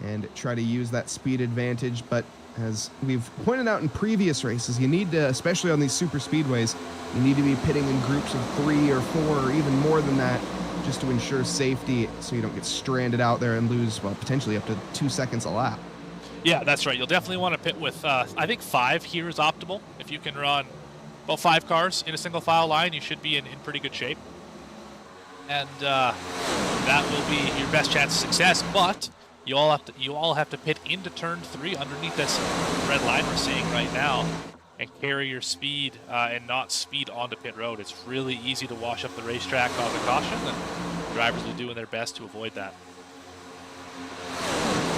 and try to use that speed advantage. But as we've pointed out in previous races, you need to, especially on these super speedways, you need to be pitting in groups of 3 or 4 or even more than that just to ensure safety so you don't get stranded out there and lose, well, potentially up to 2 seconds a lap. Yeah, that's right. You'll definitely want to pit with, I think 5 here is optimal. If you can run about 5 cars in a single file line, you should be in pretty good shape. And that will be your best chance of success. But you all have to pit into turn 3 underneath this red line we're seeing right now, and carry your speed and not speed onto pit road. It's really easy to wash up the racetrack on the caution, and drivers will be doing their best to avoid that.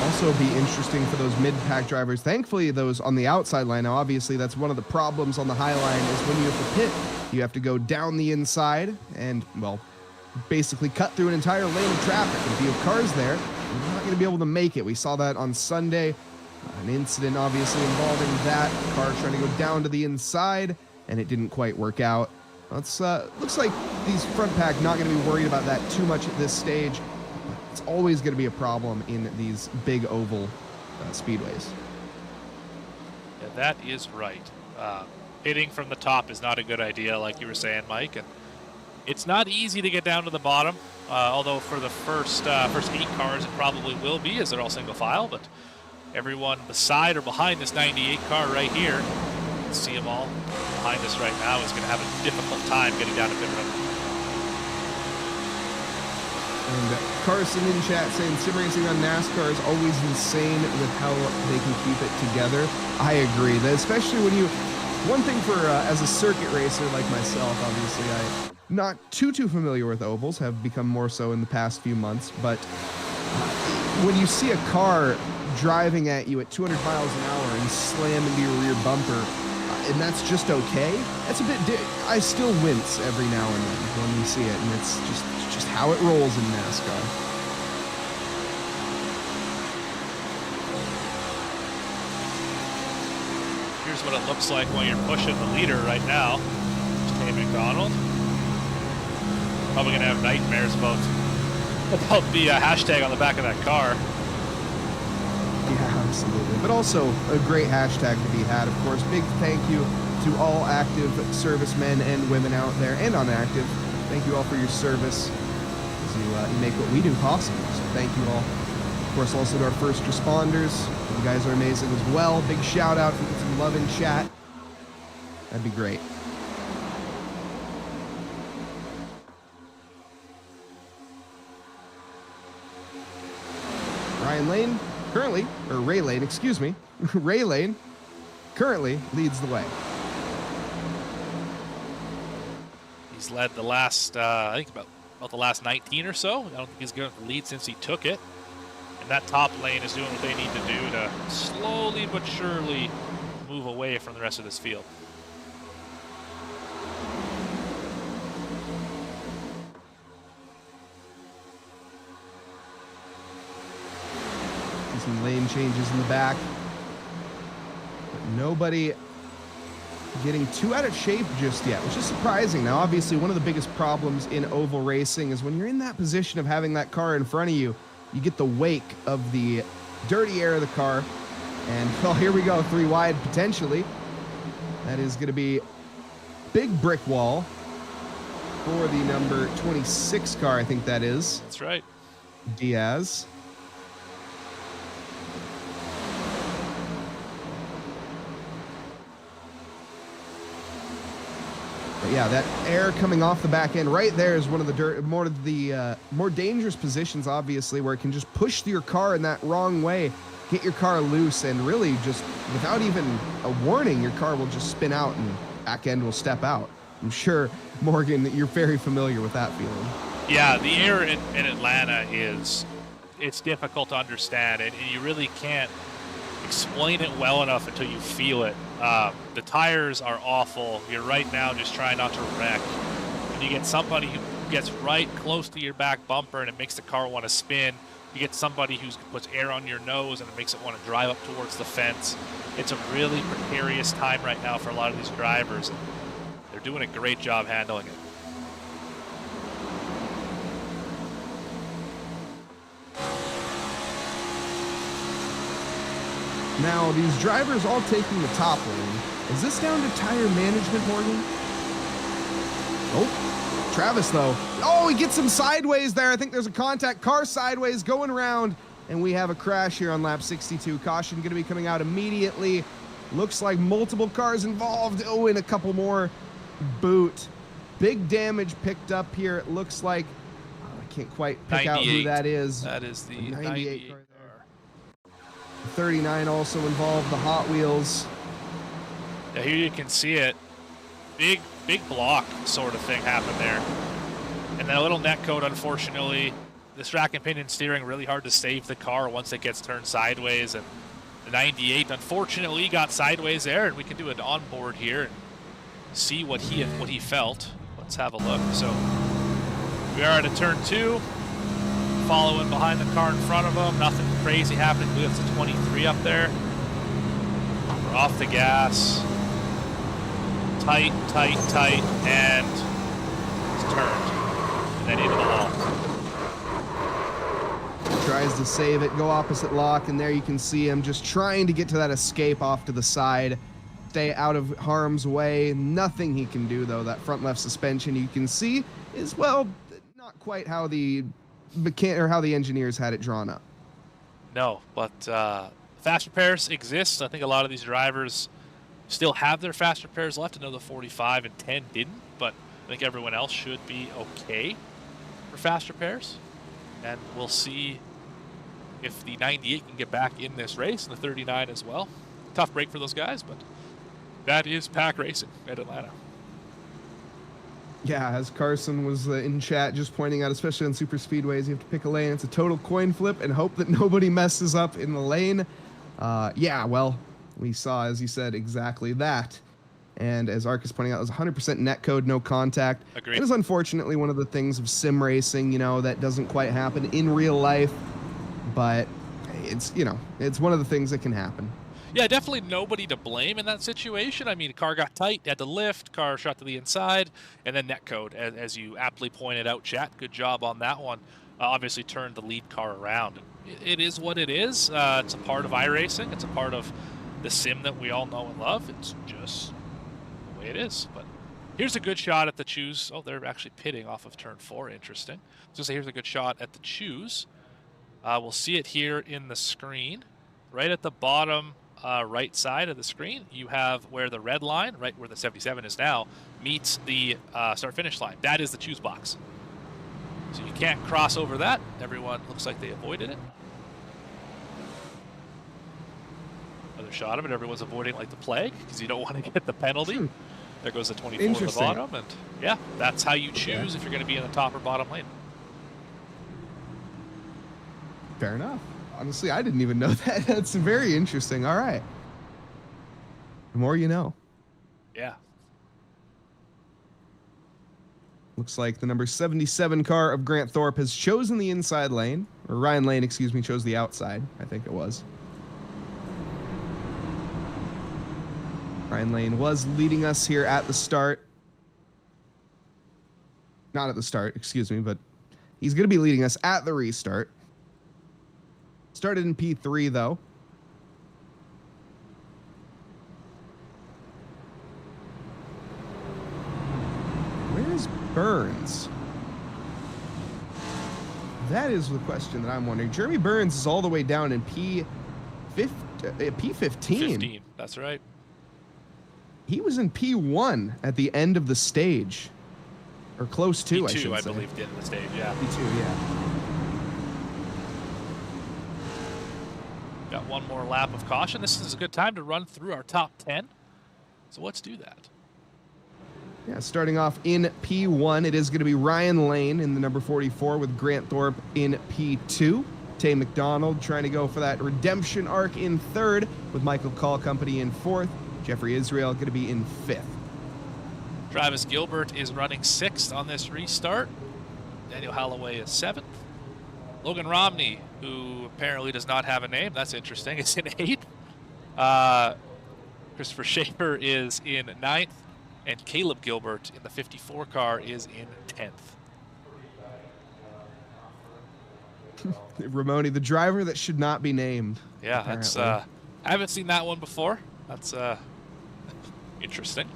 Also be interesting for those mid-pack drivers. Thankfully, those on the outside line, now obviously that's one of the problems on the high line is when you have to pit, you have to go down the inside and, well, basically cut through an entire lane of traffic. And if you have cars there, you're not going to be able to make it. We saw that on Sunday. An incident obviously involving that car trying to go down to the inside, and it didn't quite work out. Looks like these front pack not going to be worried about that too much at this stage. It's always going to be a problem in these big oval speedways. Yeah, that is right. Hitting from the top is not a good idea, like you were saying, Mike. And it's not easy to get down to the bottom, although for the first 8 cars it probably will be, as they're all single file. But everyone beside or behind this 98 car right here, you can see them all behind us right now, is going to have a difficult time getting down to pit road. And Carson in chat saying sim racing on NASCAR is always insane with how they can keep it together. I agree, that especially when you, one thing for as a circuit racer like myself, obviously I'm not too familiar with ovals, have become more so in the past few months, but when you see a car driving at you at 200 miles an hour and slam into your rear bumper, and that's just okay, that's a bit, I still wince every now and then when we see it, and it's just how it rolls in NASCAR. Here's what it looks like when you're pushing the leader right now. Hey, McDonald. Probably gonna have nightmares about the hashtag on the back of that car. Yeah, absolutely. But also a great hashtag to be had, of course. Big thank you to all active servicemen and women out there, and unactive. Thank you all for your service as you make what we do possible. So thank you all. Of course, also to our first responders. You guys are amazing as well. Big shout out if you get some love in chat. That'd be great. Ryan Lane currently, or Ray Lane, excuse me. Ray Lane currently leads the way. He's led the last, I think about the last 19 or so. I don't think he's given the lead since he took it. And that top lane is doing what they need to do to slowly but surely move away from the rest of this field. Some lane changes in the back. But nobody getting too out of shape just yet, which is surprising. Now, obviously, one of the biggest problems in oval racing is when you're in that position of having that car in front of you, you get the wake of the dirty air of the car. And, well, here we go, 3 wide potentially. That is going to be big brick wall for the number 26 car, I think that is. That's right. Diaz. But yeah, that air coming off the back end right there is one of the more dangerous positions, obviously, where it can just push your car in that wrong way, get your car loose, and really just without even a warning, your car will just spin out and back end will step out. I'm sure, Morgan, that you're very familiar with that feeling. Yeah, the air in Atlanta it's difficult to understand, and you really can't explain it well enough until you feel it. The tires are awful. You're right now just trying not to wreck. When you get somebody who gets right close to your back bumper and it makes the car want to spin, you get somebody who puts air on your nose and it makes it want to drive up towards the fence. It's a really precarious time right now for a lot of these drivers. They're doing a great job handling it. Now, these drivers all taking the top lane. Is this down to tire management, Morgan? Oh, Travis, though. Oh, he gets him sideways there. I think there's a contact. Car sideways, going around. And we have a crash here on lap 62. Caution going to be coming out immediately. Looks like multiple cars involved. Oh, and a couple more. Boot. Big damage picked up here. It looks like, I can't quite pick out who that is. That is the 98 car. 39 also involved, the Hot Wheels. Yeah, here you can see it. Big block sort of thing happened there. And that little net code, unfortunately, this rack and pinion steering really hard to save the car once it gets turned sideways. And the 98, unfortunately, got sideways there, and we can do an onboard here and see what he felt. Let's have a look. So We are at a turn 2. Following behind the car in front of him. Nothing crazy happening. I believe it's a 23 up there. We're off the gas. Tight, and it's turned. And then into the wall. Tries to save it, go opposite lock, and there you can see him just trying to get to that escape off to the side. Stay out of harm's way. Nothing he can do, though. That front left suspension you can see is, well, not quite how the engineers had it drawn up. No, but fast repairs exist. I think a lot of these drivers still have their fast repairs left. I know the 45 and 10 didn't, but I think everyone else should be okay for fast repairs. And we'll see if the 98 can get back in this race, and the 39 as well. Tough break for those guys, but that is pack racing at Atlanta. Yeah, as Carson was in chat just pointing out, especially on super speedways, you have to pick a lane. It's a total coin flip and hope that nobody messes up in the lane. Yeah, well, we saw, as you said, exactly that. And as Ark is pointing out, it was 100% net code, no contact. Agreed. It is unfortunately one of the things of sim racing, you know, that doesn't quite happen in real life. But it's, you know, it's one of the things that can happen. Yeah, definitely nobody to blame in that situation. I mean, car got tight, had to lift, car shot to the inside, and then netcode, as you aptly pointed out, chat. Good job on that one. Obviously turned the lead car around. It is what it is. It's a part of iRacing. It's a part of the sim that we all know and love. It's just the way it is. But here's a good shot at the choose. Oh, they're actually pitting off of turn 4. Interesting. So here's a good shot at the choose. We'll see it here in the screen. Right at the bottom right side of the screen, you have where the red line, right where the 77 is now, meets the start-finish line. That is the choose box. So you can't cross over that. Everyone looks like they avoided it. Another shot of it. Everyone's avoiding like the plague because you don't want to get the penalty. There goes the 24 at the bottom. And yeah, that's how you choose if you're going to be in the top or bottom lane. Fair enough. Honestly, I didn't even know that. That's very interesting. All right. The more you know. Yeah. Looks like the number 77 car of Grant Thorpe has chosen the inside lane. Or Ryan Lane, excuse me, chose the outside. I think it was. Ryan Lane was leading us here at the start. Not at the start, excuse me, but he's going to be leading us at the restart. Started in P3, though. Where's Burns? That is the question that I'm wondering. Jeremy Burns is all the way down in P15. 15, that's right. He was in P1 at the end of the stage. Or close to, P2, I should say. I believe, did in the stage, yeah. P2, yeah. Got one more lap of caution. This is a good time to run through our top 10. So let's do that. Yeah, starting off in P1, it is going to be Ryan Lane in the number 44 with Grant Thorpe in P2. Tay McDonald trying to go for that redemption arc in third with Michael Call Company in fourth. Jeffrey Israel going to be in fifth. Travis Gilbert is running sixth on this restart. Daniel Holloway is seventh. Logan Romney, who apparently does not have a name, that's interesting, is in eighth. Christopher Schaefer is in ninth. And Caleb Gilbert in the 54 car is in 10th. Ramoni, the driver that should not be named. Yeah, apparently. that's I haven't seen that one before. That's interesting.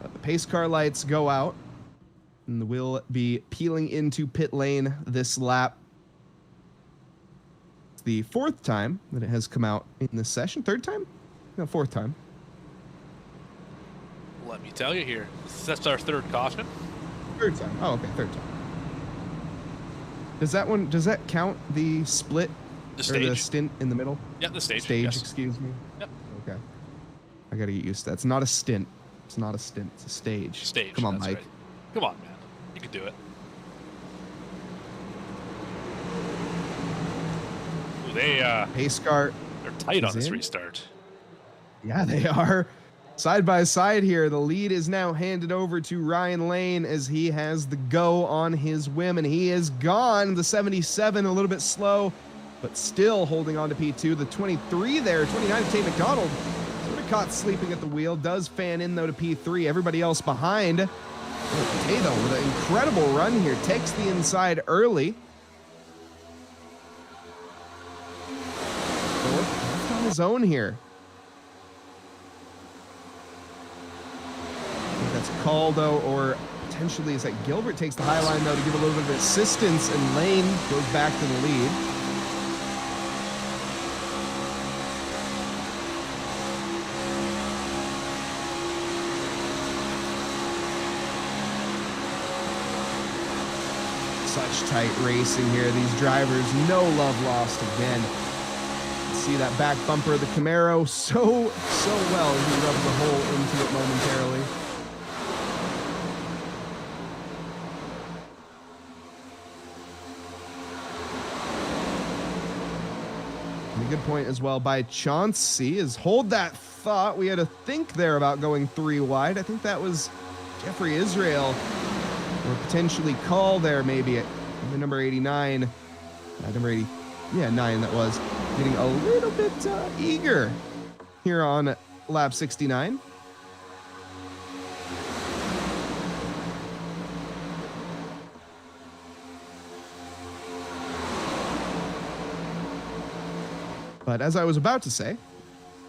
The pace car lights go out, and we'll be peeling into pit lane this lap. It's the fourth time that it has come out in this session. Third time? No, fourth time. Let me tell you here. That's our third caution. Third time. Oh, okay, third time. Does that count the split? The or stage. the stint in the middle? Yeah, the stage. Stage, yes. excuse me. Yep. Okay. I gotta get used to that. It's not a stint. It's not a stint. It's a stage. Stage. Come on, that's Mike. right. Come on, man. You can do it. Ooh, Pace car. they're tight on is this in. restart. Yeah, they are. Side by side here, the lead is now handed over to Ryan Lane as he has the go on his whim, and he is gone. The 77 a little bit slow, but still holding on to P2. The 23 there, 29 Tate McDonald, sort of caught sleeping at the wheel, does fan in though to P3. Everybody else behind. Tate though with an incredible run here, takes the inside early. Left on his own here. That's Caldo, or potentially is that Gilbert takes the high line though to give a little bit of assistance, and Lane goes back to the lead. Such tight racing here. These drivers, no love lost again. See that back bumper of the Camaro so well. He rubbed the hole into it momentarily. And a good point as well by Chauncey is hold that thought. We had a think there about going 3 wide. I think that was Jeffrey Israel, or potentially Call there maybe at number 89. Number 80. Yeah, 9 that was. Getting a little bit eager here on lap 69. But as I was about to say,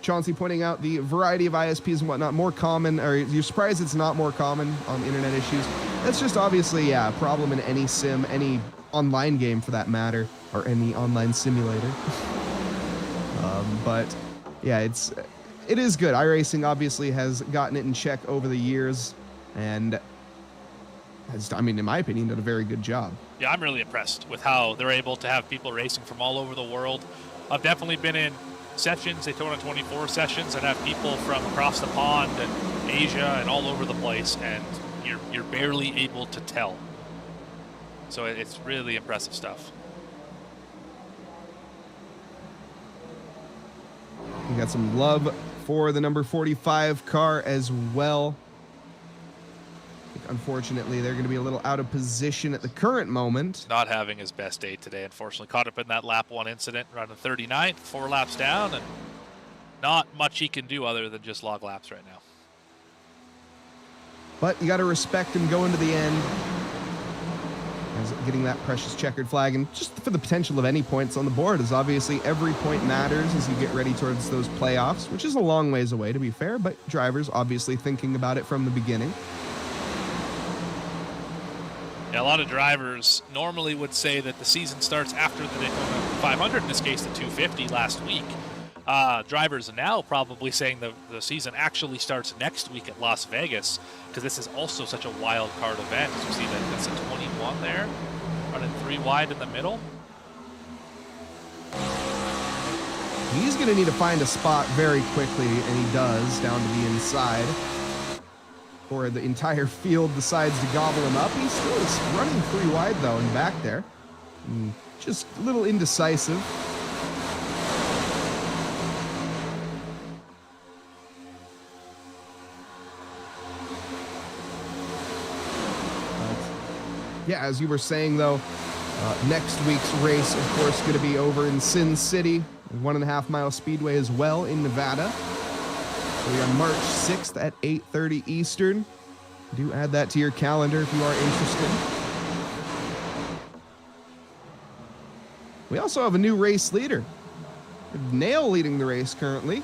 Chauncey pointing out the variety of ISPs and whatnot, more common, or you're surprised it's not more common on internet issues. That's just obviously, yeah, a problem in any sim, any online game for that matter, or any online simulator. But yeah, it is good. iRacing obviously has gotten it in check over the years, and has, I mean, in my opinion, done a very good job. Yeah, I'm really impressed with how they're able to have people racing from all over the world. I've definitely been in sessions, Daytona 24 sessions, that have people from across the pond and Asia and all over the place, and you're barely able to tell. So it's really impressive stuff. We got some love for the number 45 car as well. Unfortunately, they're going to be a little out of position at the current moment. Not having his best day today, unfortunately. Caught up in that lap 1 incident, running 39th, 4 laps down, and not much he can do other than just log laps right now. But you got to respect him going to the end. As getting that precious checkered flag, and just for the potential of any points on the board, is obviously every point matters as you get ready towards those playoffs, which is a long ways away, to be fair, but drivers obviously thinking about it from the beginning. Yeah, a lot of drivers normally would say that the season starts after the Daytona 500, in this case the 250 last week. Drivers are now probably saying the season actually starts next week at Las Vegas, because this is also such a wild card event. As you see that that's a 21 there, running 3 wide in the middle. He's going to need to find a spot very quickly, and he does, down to the inside. Or the entire field decides to gobble him up. He still is running 3 wide, though, and back there. Just a little indecisive. Yeah, as you were saying, though, next week's race, of course, going to be over in Sin City, 1.5 mile speedway as well in Nevada. So we are March 6th at 8:30 Eastern. Do add that to your calendar if you are interested. We also have a new race leader. Nail leading the race currently.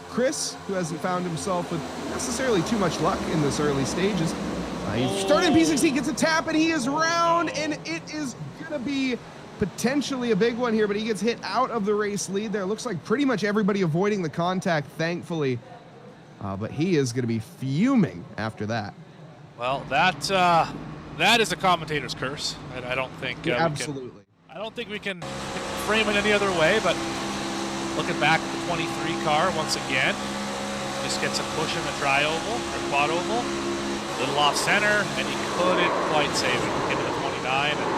Chris, who hasn't found himself with necessarily too much luck in this early stages. He's starting P16, gets a tap, and he is round, and it is going to be potentially a big one here, but he gets hit out of the race lead there. Looks like pretty much everybody avoiding the contact, thankfully. But he is going to be fuming after that. Well, that is a commentator's curse. I don't think absolutely. I don't think we can frame it any other way. But looking back at the 23 car once again, just gets a push in the tri-oval or quad oval, a little off center, and he couldn't quite save it into the 29. And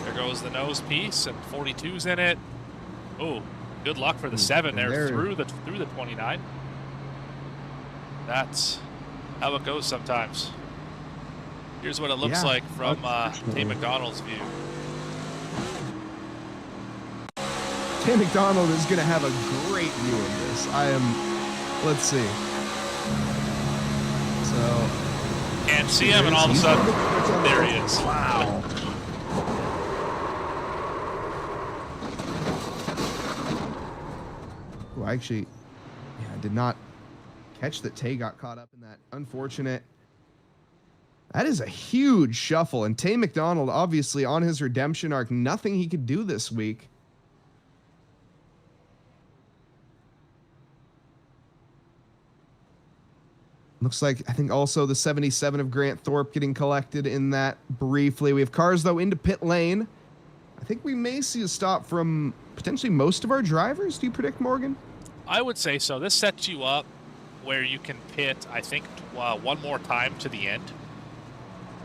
there goes the nose piece, and 42's in it. Oh, Good luck for the 7 And there there- through the 29. That's how it goes sometimes. Here's what it looks Yeah, like from unfortunately. Tay McDonald's view. Tay McDonald is going to have a great view of this. Let's see. So, Can't see him, and all of a sudden, there he is. Wow. Oh, actually, yeah, I did not catch that Tay got caught up in that. Unfortunate. That is a huge shuffle, and Tay McDonald, obviously on his redemption arc, nothing he could do this week. Looks like, I think also the 77 of Grant Thorpe getting collected in that briefly. We have cars, though, into pit lane. I think we may see a stop from potentially most of our drivers. Do you predict, Morgan? I would say so. This sets you up where you can pit, I think, one more time to the end.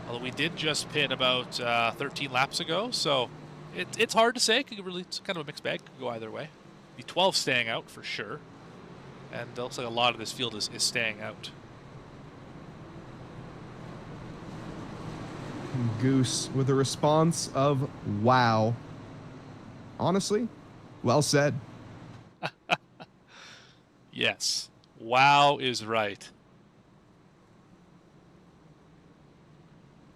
Although we did just pit about 13 laps ago, so it's hard to say. It's kind of a mixed bag. Could go either way. The 12 staying out for sure, and it looks like a lot of this field is staying out. Goose with a response of wow. Honestly, well said. Yes. Wow is right.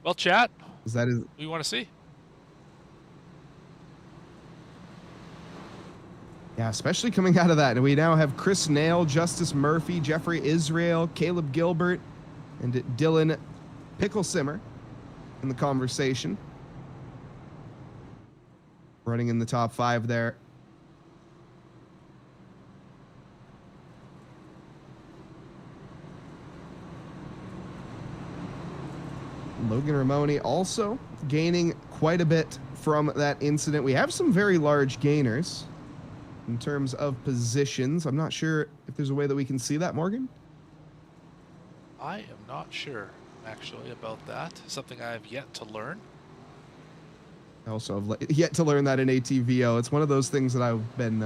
Well, chat, Is that his? we want to see. Yeah, especially coming out of that. And we now have Chris Nail, Justice Murphy, Jeffrey Israel, Caleb Gilbert, and Dylan Picklesimmer in the conversation. Running in the top 5 there. Logan Ramone also gaining quite a bit from that incident. We have some very large gainers in terms of positions. I'm not sure if there's a way that we can see that, Morgan. I am not sure, actually, about that. Something I have yet to learn. I also have yet to learn that in ATVO. It's one of those things that I've been...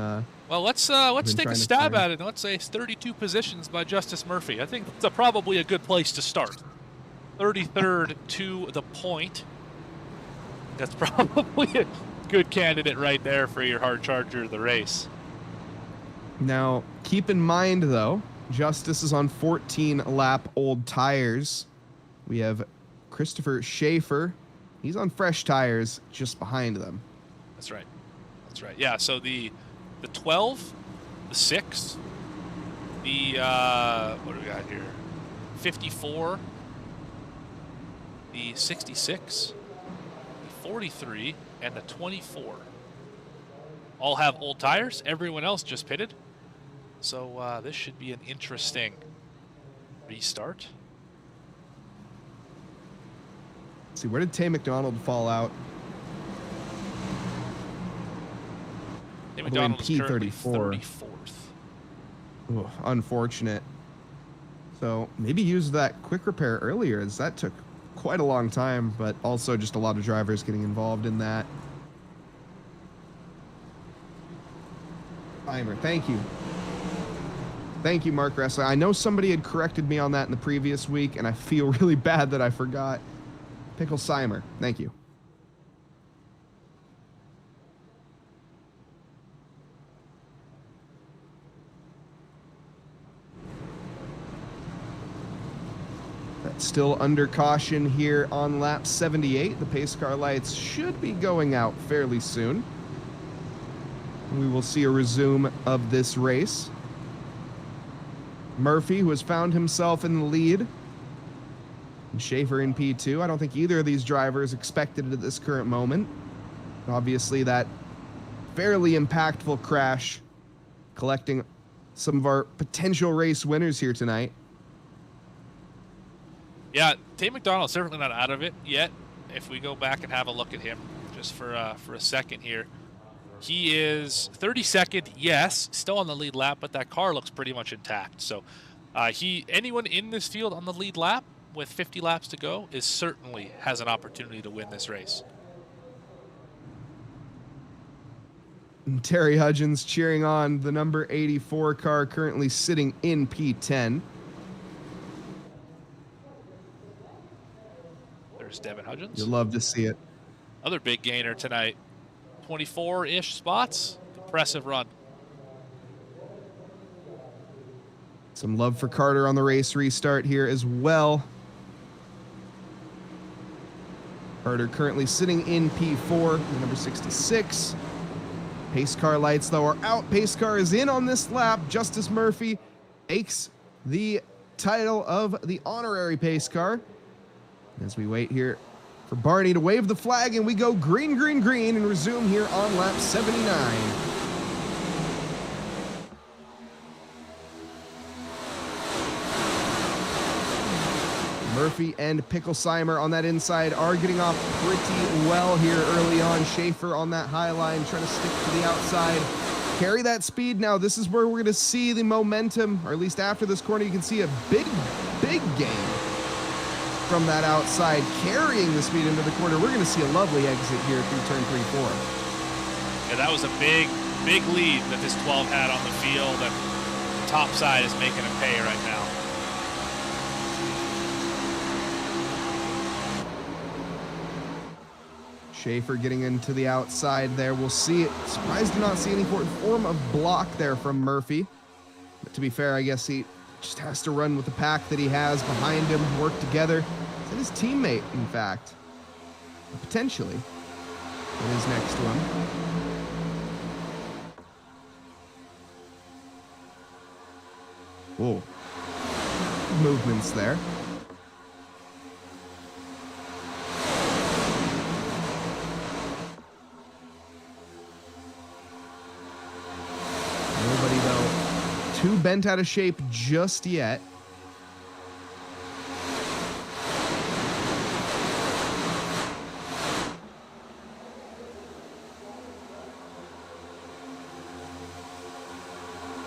Well, let's been take a trying to stab find. at it. Let's say it's 32 positions by Justice Murphy. I think that's probably a good place to start. 33rd to the point. That's probably a good candidate right there for your hard charger of the race. Now, keep in mind, though, Justice is on 14-lap old tires. We have Christopher Schaefer. He's on fresh tires just behind them. That's right. That's right. Yeah, so the 12, the 6, the, what do we got here? 54, the 66, the 43, and the 24. All have old tires. Everyone else just pitted. So this should be an interesting restart. Let's see, where did Tay McDonald fall out? Tay All the way in McDonald is currently P34. 34th. Ooh, unfortunate. So maybe use that quick repair earlier, as that took quite a long time, but also just a lot of drivers getting involved in that. Timer, thank you. Thank you, Mark Ressler. I know somebody had corrected me on that in the previous week, and I feel really bad that I forgot. Pickle Simer, thank you. That's still under caution here on lap 78. The pace car lights should be going out fairly soon. We will see a resume of this race. Murphy, who has found himself in the lead, and Schaefer in P2. I don't think either of these drivers expected it at this current moment. Obviously, that fairly impactful crash, collecting some of our potential race winners here tonight. Yeah, Tay McDonald's certainly not out of it yet. If we go back and have a look at him just for a second here. He is 32nd, yes, still on the lead lap, but that car looks pretty much intact. So anyone in this field on the lead lap with 50 laps to go certainly has an opportunity to win this race. And Terry Hudgens cheering on the number 84 car currently sitting in P10. There's Devin Hudgens. You'll love to see it. Other big gainer tonight. 24-ish spots. Impressive run. Some love for Carter on the race restart here as well. Carter currently sitting in P4, the number 66. Pace car lights, though, are out. Pace car is in on this lap. Justice Murphy takes the title of the honorary pace car. As we wait here for Barney to wave the flag, and we go green, green, green, and resume here on lap 79. Murphy and Picklesheimer on that inside are getting off pretty well here early on. Schaefer on that high line trying to stick to the outside. Carry that speed now. This is where we're going to see the momentum, or at least after this corner, you can see a big, big gain from that outside, carrying the speed into the corner. We're going to see a lovely exit here through turn 3-4. Yeah, that was a big, big lead that this 12 had on the field, and the top side is making it pay right now. Schaefer getting into the outside there. We'll see it. Surprised to not see any form of block there from Murphy. But to be fair, I guess he just has to run with the pack that he has behind him, work together. Is that his teammate, in fact? Potentially. In his next one. Whoa. Movements there. Too bent out of shape just yet.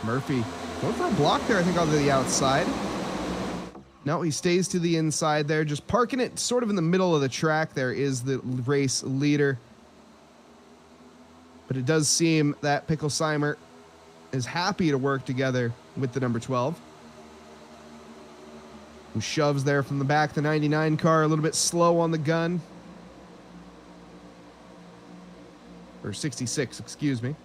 Murphy going for a block there, I think, on the outside. No, he stays to the inside there, just parking it sort of in the middle of the track. There is the race leader. But it does seem that Picklesheimer is happy to work together with the number 12. Who shoves there from the back, the 99 car, a little bit slow on the gun. Or 66, excuse me.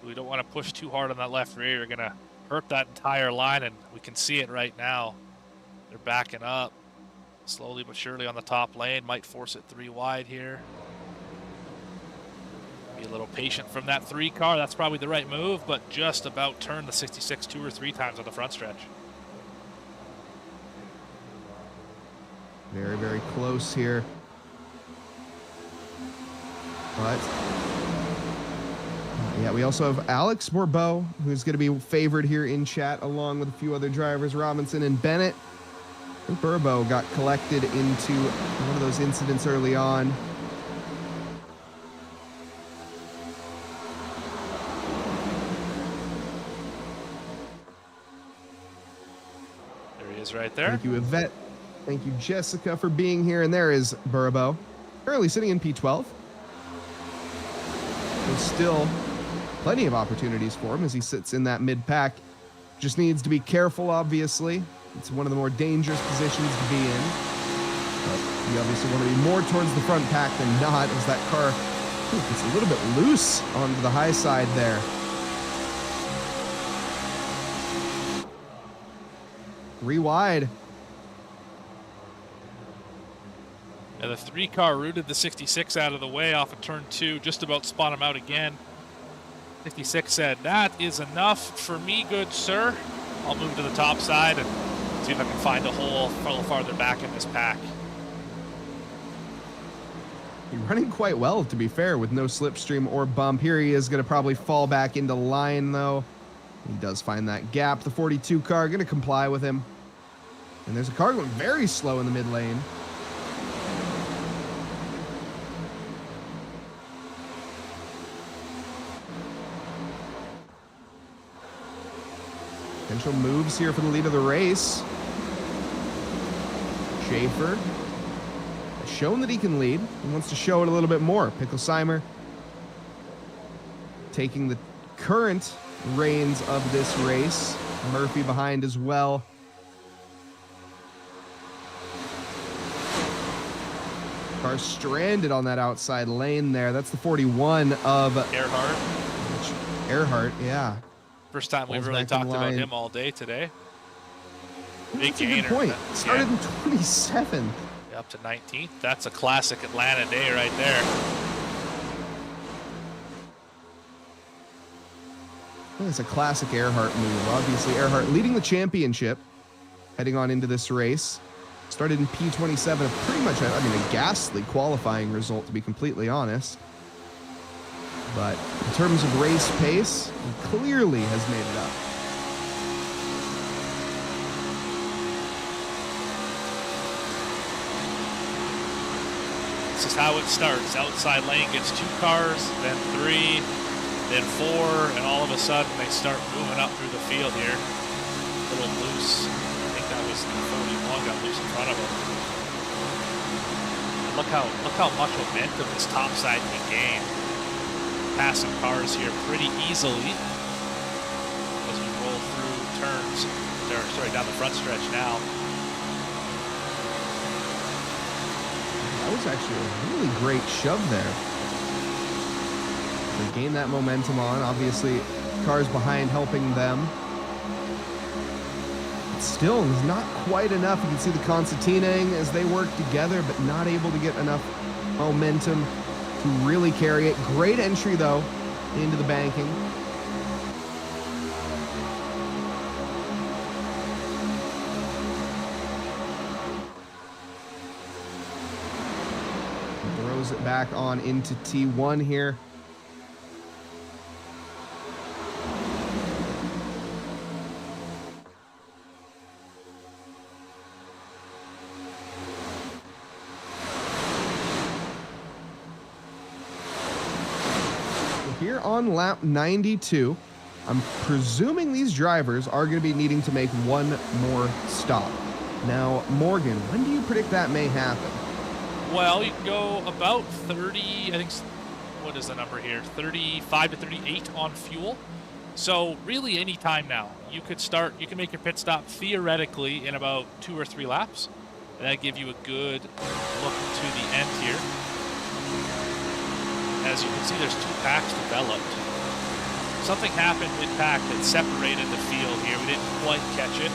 We don't want to push too hard on that left rear. You're going to hurt that entire line, and we can see it right now. They're backing up slowly but surely on the top lane. Might force it 3 wide here. Be a little patient from that 3 car. That's probably the right move, but just about turned the 66 2 or 3 times on the front stretch. Very, very close here. But yeah, we also have Alex Bourbeau, who's going to be favored here in chat, along with a few other drivers, Robinson and Bennett. I think Bourbeau got collected into one of those incidents early on. Right there. Thank you, Yvette. Thank you, Jessica, for being here. And there is Bourbeau, currently sitting in P12. There's still plenty of opportunities for him as he sits in that mid-pack. Just needs to be careful, obviously. It's one of the more dangerous positions to be in. But you obviously want to be more towards the front pack than not, as that car gets a little bit loose onto the high side there. 3 wide. And the 3 car rooted the 66 out of the way off of turn 2, just about spun him out again. 66 said, "That is enough for me, good sir. I'll move to the top side and see if I can find a hole a little farther back in this pack." He's running quite well, to be fair, with no slipstream or bump. Here he is going to probably fall back into line, though. He does find that gap. The 42 car going to comply with him. And there's a car going very slow in the mid lane. Potential moves here for the lead of the race. Schaefer has shown that he can lead. He wants to show it a little bit more. Picklesheimer taking the current reins of this race. Murphy behind as well. Car stranded on that outside lane there. That's the 41 of Erhardt. Erhardt, yeah. First time we've Falls really back in talked about line. him all day today. Big That's a good gainer. point. Yeah. Started in 27th. Up to 19th. That's a classic Atlanta day right there. It's a classic Erhardt move. Obviously, Erhardt leading the championship, heading on into this race. Started in P27, pretty much, a ghastly qualifying result, to be completely honest. But in terms of race pace, he clearly has made it up. This is how it starts. Outside lane gets 2 cars, then 3, then 4, and all of a sudden they start moving up through the field here. A little loose. I think that was the 41 got loose in front of him. And look how much momentum this top side can gain. Passing cars here pretty easily as we roll through turns. Down the front stretch now. That was actually a really great shove there. They gain that momentum on. Obviously, cars behind helping them. But still, it's not quite enough. You can see the concertinaing as they work together, but not able to get enough momentum to really carry it. Great entry, though, into the banking. Throws it back on into T1 here. Here on lap 92, I'm presuming these drivers are going to be needing to make one more stop. Now, Morgan, when do you predict that may happen? Well, you can go about 30, I think, what is the number here? 35 to 38 on fuel. So really any time now. You can make your pit stop theoretically in about 2 or 3 laps. And that give you a good look to the end here. As you can see, there's 2 packs developed. Something happened mid-pack that separated the field here. We didn't quite catch it.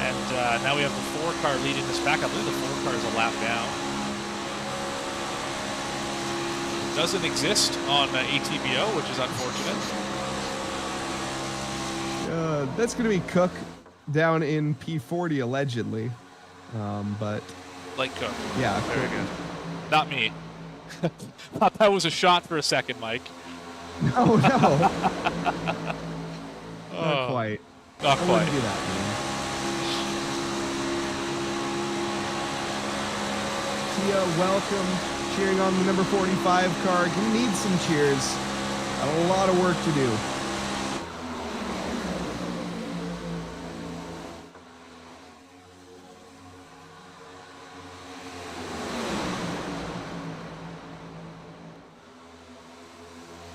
And now we have the 4 car leading this back. I believe the 4 car is a lap down. Doesn't exist on ATBO, which is unfortunate. That's going to be Cook down in P40 allegedly, but Like Cook. yeah, Very good. Not me. Thought that was a shot for a second, Mike. no, not Oh, quite. Not I wouldn't quite. do that, man. Tia, welcome. Cheering on the number 45 car. He needs some cheers. Got a lot of work to do.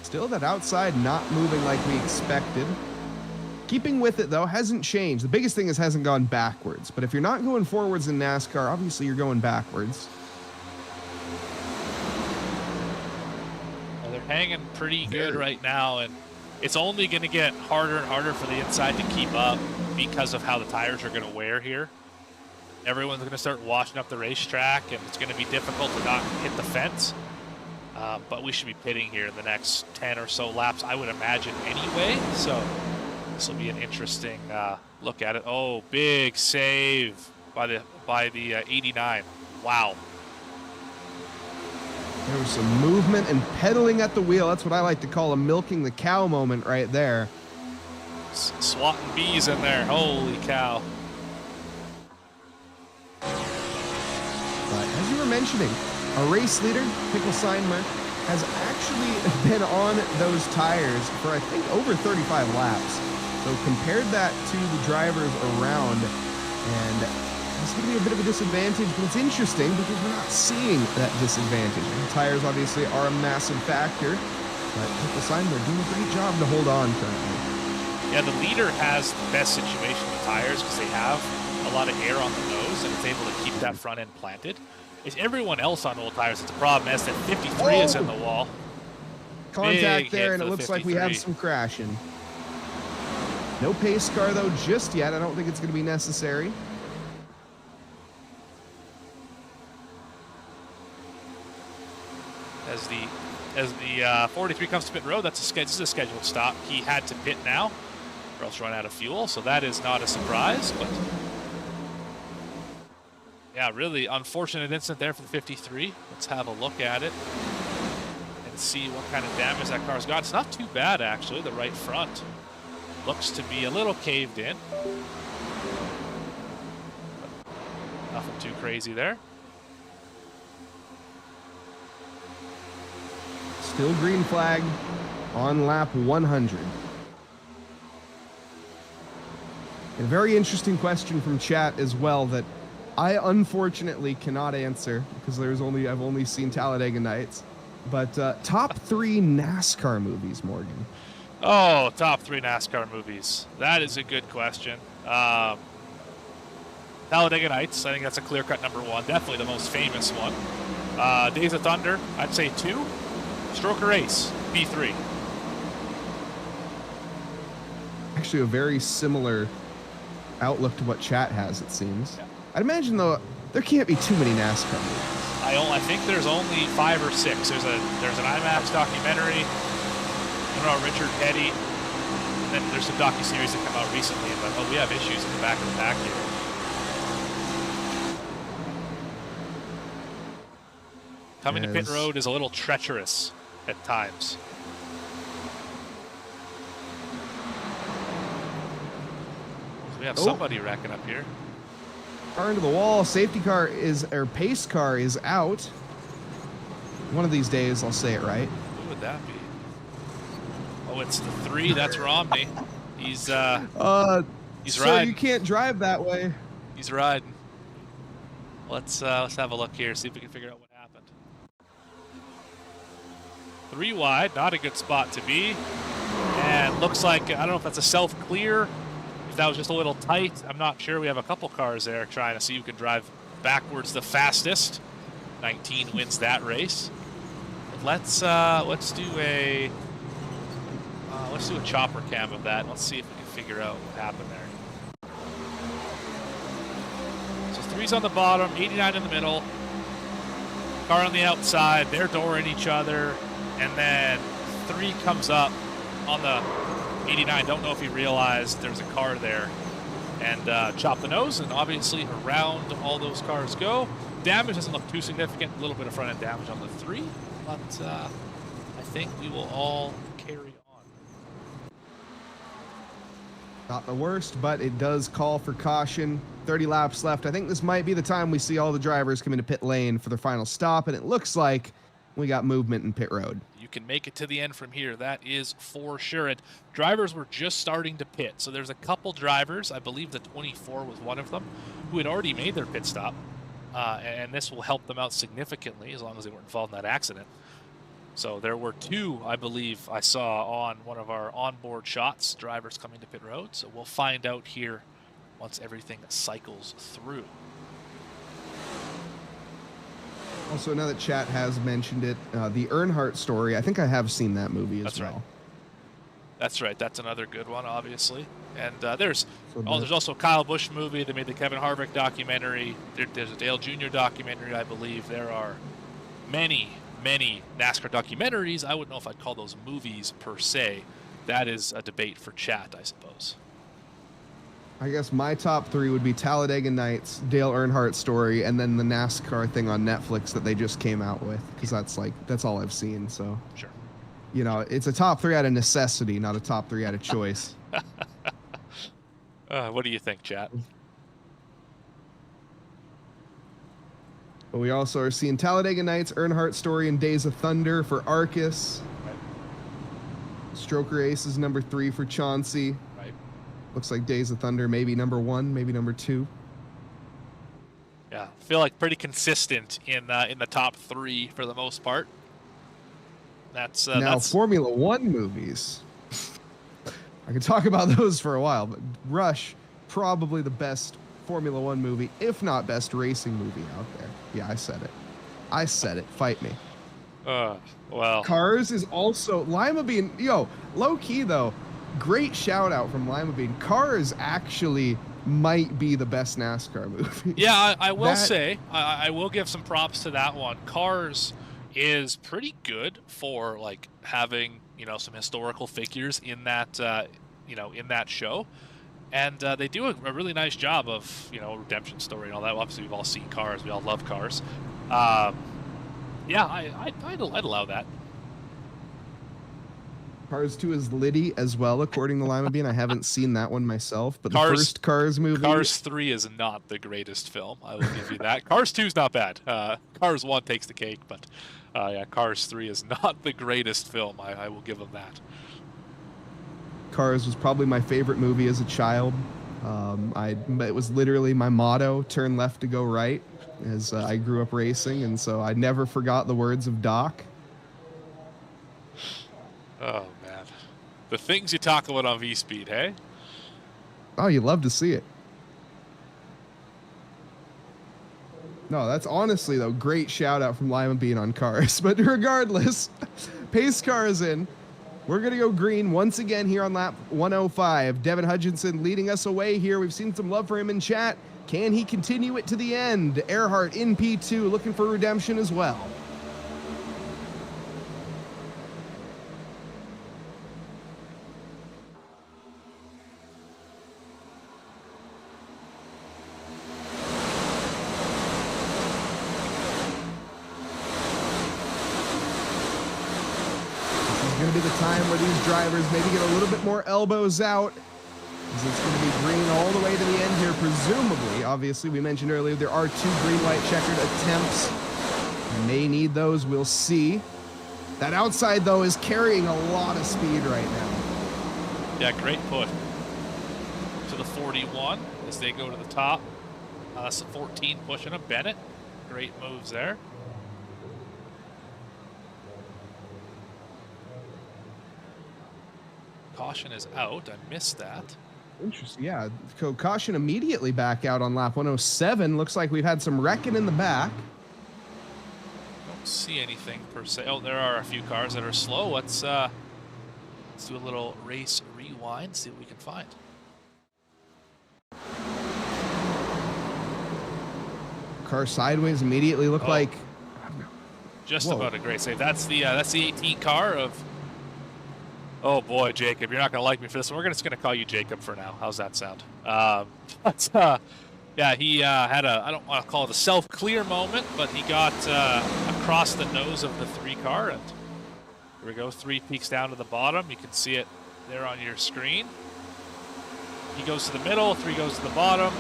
Still that outside not moving like we expected. Keeping with it, though, hasn't changed. The biggest thing is hasn't gone backwards. But if you're not going forwards in NASCAR, obviously you're going backwards. Well, they're hanging pretty good right now, and it's only going to get harder and harder for the inside to keep up because of how the tires are going to wear here. Everyone's going to start washing up the racetrack, and it's going to be difficult to not hit the fence. But we should be pitting here in the next 10 or so laps, I would imagine, anyway. So this will be an interesting look at it. Oh, big save by the 89. Wow. There was some movement and pedaling at the wheel. That's what I like to call a milking the cow moment right there. Swatting bees in there. Holy cow. But as you were mentioning, our race leader, Pickle Seinmer, has actually been on those tires for, I think, over 35 laps. So compared that to the drivers around, and it's going to be a bit of a disadvantage, but it's interesting because we're not seeing that disadvantage. The tires obviously are a massive factor. But Purple Sign, they're doing a great job to hold on currently. Yeah, the leader has the best situation with tires because they have a lot of air on the nose and it's able to keep that front end planted. It's everyone else on old tires. It's a problem as that 53 is in the wall. Contact Big there, hit and it for the looks like we have 53. some crashing. No pace car, though, just yet. I don't think it's going to be necessary. As the 43 comes to pit road, this is a scheduled stop. He had to pit now, or else run out of fuel, so that is not a surprise. But yeah, really unfortunate incident there for the 53. Let's have a look at it and see what kind of damage that car's got. It's not too bad, actually. The right front looks to be a little caved in. Nothing too crazy there. Still green flag on lap 100. A very interesting question from chat as well that I unfortunately cannot answer because I've only seen Talladega Nights. But top 3 NASCAR movies, Morgan. Oh, top 3 NASCAR movies. That is a good question. Talladega Nights, I think that's a clear-cut number 1. Definitely the most famous one. Days of Thunder, I'd say 2. Stroker Ace, B3. Actually, a very similar outlook to what chat has, it seems. Yeah. I'd imagine, though, there can't be too many NASCAR movies. I think there's only 5 or 6. There's an IMAX documentary. I don't know, Richard Petty. And then there's some docuseries that come out recently. But we have issues in the back of the pack here. Coming to pit road is a little treacherous at times. So we have somebody racking up here. Car into the wall. Safety car pace car is out. One of these days, I'll say it right. Who would that be? Oh, it's the 3. That's Romney. He's Sir, riding. you can't drive that way. He's riding. Let's have a look here, see if we can figure out what happened. 3 wide, not a good spot to be. And looks like, I don't know if that's a self-clear, if that was just a little tight. I'm not sure. We have a couple cars there trying to see who can drive backwards the fastest. 19 wins that race. But let's do a chopper cam of that. Let's see if we can figure out what happened there. So 3's on the bottom, 89 in the middle. Car on the outside, they're dooring each other. And then 3 comes up on the 89. Don't know if he realized there was a car there. And chop the nose, and obviously around all those cars go. Damage doesn't look too significant. A little bit of front end damage on the 3. But I think we will all carry on. Not the worst, but it does call for caution. 30 laps left. I think this might be the time we see all the drivers come into pit lane for their final stop, and it looks like we got movement in pit road. You can make it to the end from here. That is for sure. And drivers were just starting to pit. So there's a couple drivers, I believe the 24 was one of them, who had already made their pit stop. And this will help them out significantly as long as they weren't involved in that accident. So there were 2, I believe, I saw on one of our onboard shots, drivers coming to pit road. So we'll find out here once everything cycles through. Also, now that chat has mentioned it, the Erhardt story, I think I have seen that movie as well. Right. That's right. That's another good one, obviously. And there's also a Kyle Busch movie. They made the Kevin Harvick documentary. There's a Dale Jr. documentary, I believe. There are many, many NASCAR documentaries. I wouldn't know if I'd call those movies per se. That is a debate for chat, I suppose. I guess my top 3 would be Talladega Nights, Dale Earnhardt story, and then the NASCAR thing on Netflix that they just came out with, because that's all I've seen. So, sure, you know, it's a top 3 out of necessity, not a top 3 out of choice. What do you think, chat? But we also are seeing Talladega Nights, Earnhardt story, and Days of Thunder for Arcus. Right. Stroker Ace is number 3 for Chauncey. Looks like Days of Thunder, maybe number 1, maybe number 2. Yeah, I feel like pretty consistent in the top 3 for the most part. Now, Formula One movies. I could talk about those for a while, but Rush, probably the best Formula One movie, if not best racing movie out there. Yeah, I said it. I said it. Fight me. Well. Cars is also Lima Bean. Yo, low key though, great shout out from Lima Bean. Cars actually might be the best NASCAR movie. Yeah, I will say I will give some props to that one. Cars is pretty good for like having some historical figures in that in that show, and they do a really nice job of redemption story and all that. Obviously, we've all seen Cars. We all love Cars. Yeah, I'd allow that. Cars 2 is Liddy as well, according to Lima Bean. I haven't seen that one myself, but the first Cars movie... Cars 3 is not the greatest film. I will give you that. Cars 2 is not bad. Cars 1 takes the cake, but yeah, Cars 3 is not the greatest film. I will give them that. Cars was probably my favorite movie as a child. It was literally my motto, turn left to go right, as I grew up racing, and so I never forgot the words of Doc. Oh, man. The things you talk about on V-Speed, hey? Oh, you love to see it. No, that's honestly, though, great shout-out from Lima Bean on Cars. But regardless, pace car is in. We're going to go green once again here on lap 105. Devin Hutchinson leading us away here. We've seen some love for him in chat. Can he continue it to the end? Erhardt in P2 looking for redemption as well. Going to be the time where these drivers maybe get a little bit more elbows out, as it's going to be green all the way to the end here, presumably. Obviously, we mentioned earlier there are 2 green-white checkered attempts. We may need those. We'll see. That outside, though, is carrying a lot of speed right now. Yeah, great put to the 41 as they go to the top. That's the 14 pushing him. Bennett, great moves there. Caution is out. I missed that. Interesting. Yeah, caution immediately back out on lap 107. Looks like we've had some wrecking in the back. Don't see anything per se. Oh, there are a few cars that are slow. Let's do a little race rewind, see what we can find. Car sideways immediately look like just about a great save. That's the 18 car of. Oh boy, Jacob, you're not going to like me for this one. We're just going to call you Jacob for now. How's that sound? Yeah, he had I don't want to call it a self-clear moment, but he got across the nose of the 3 car, and here we go. 3 peaks down to the bottom. You can see it there on your screen. He goes to the middle, 3 goes to the bottom.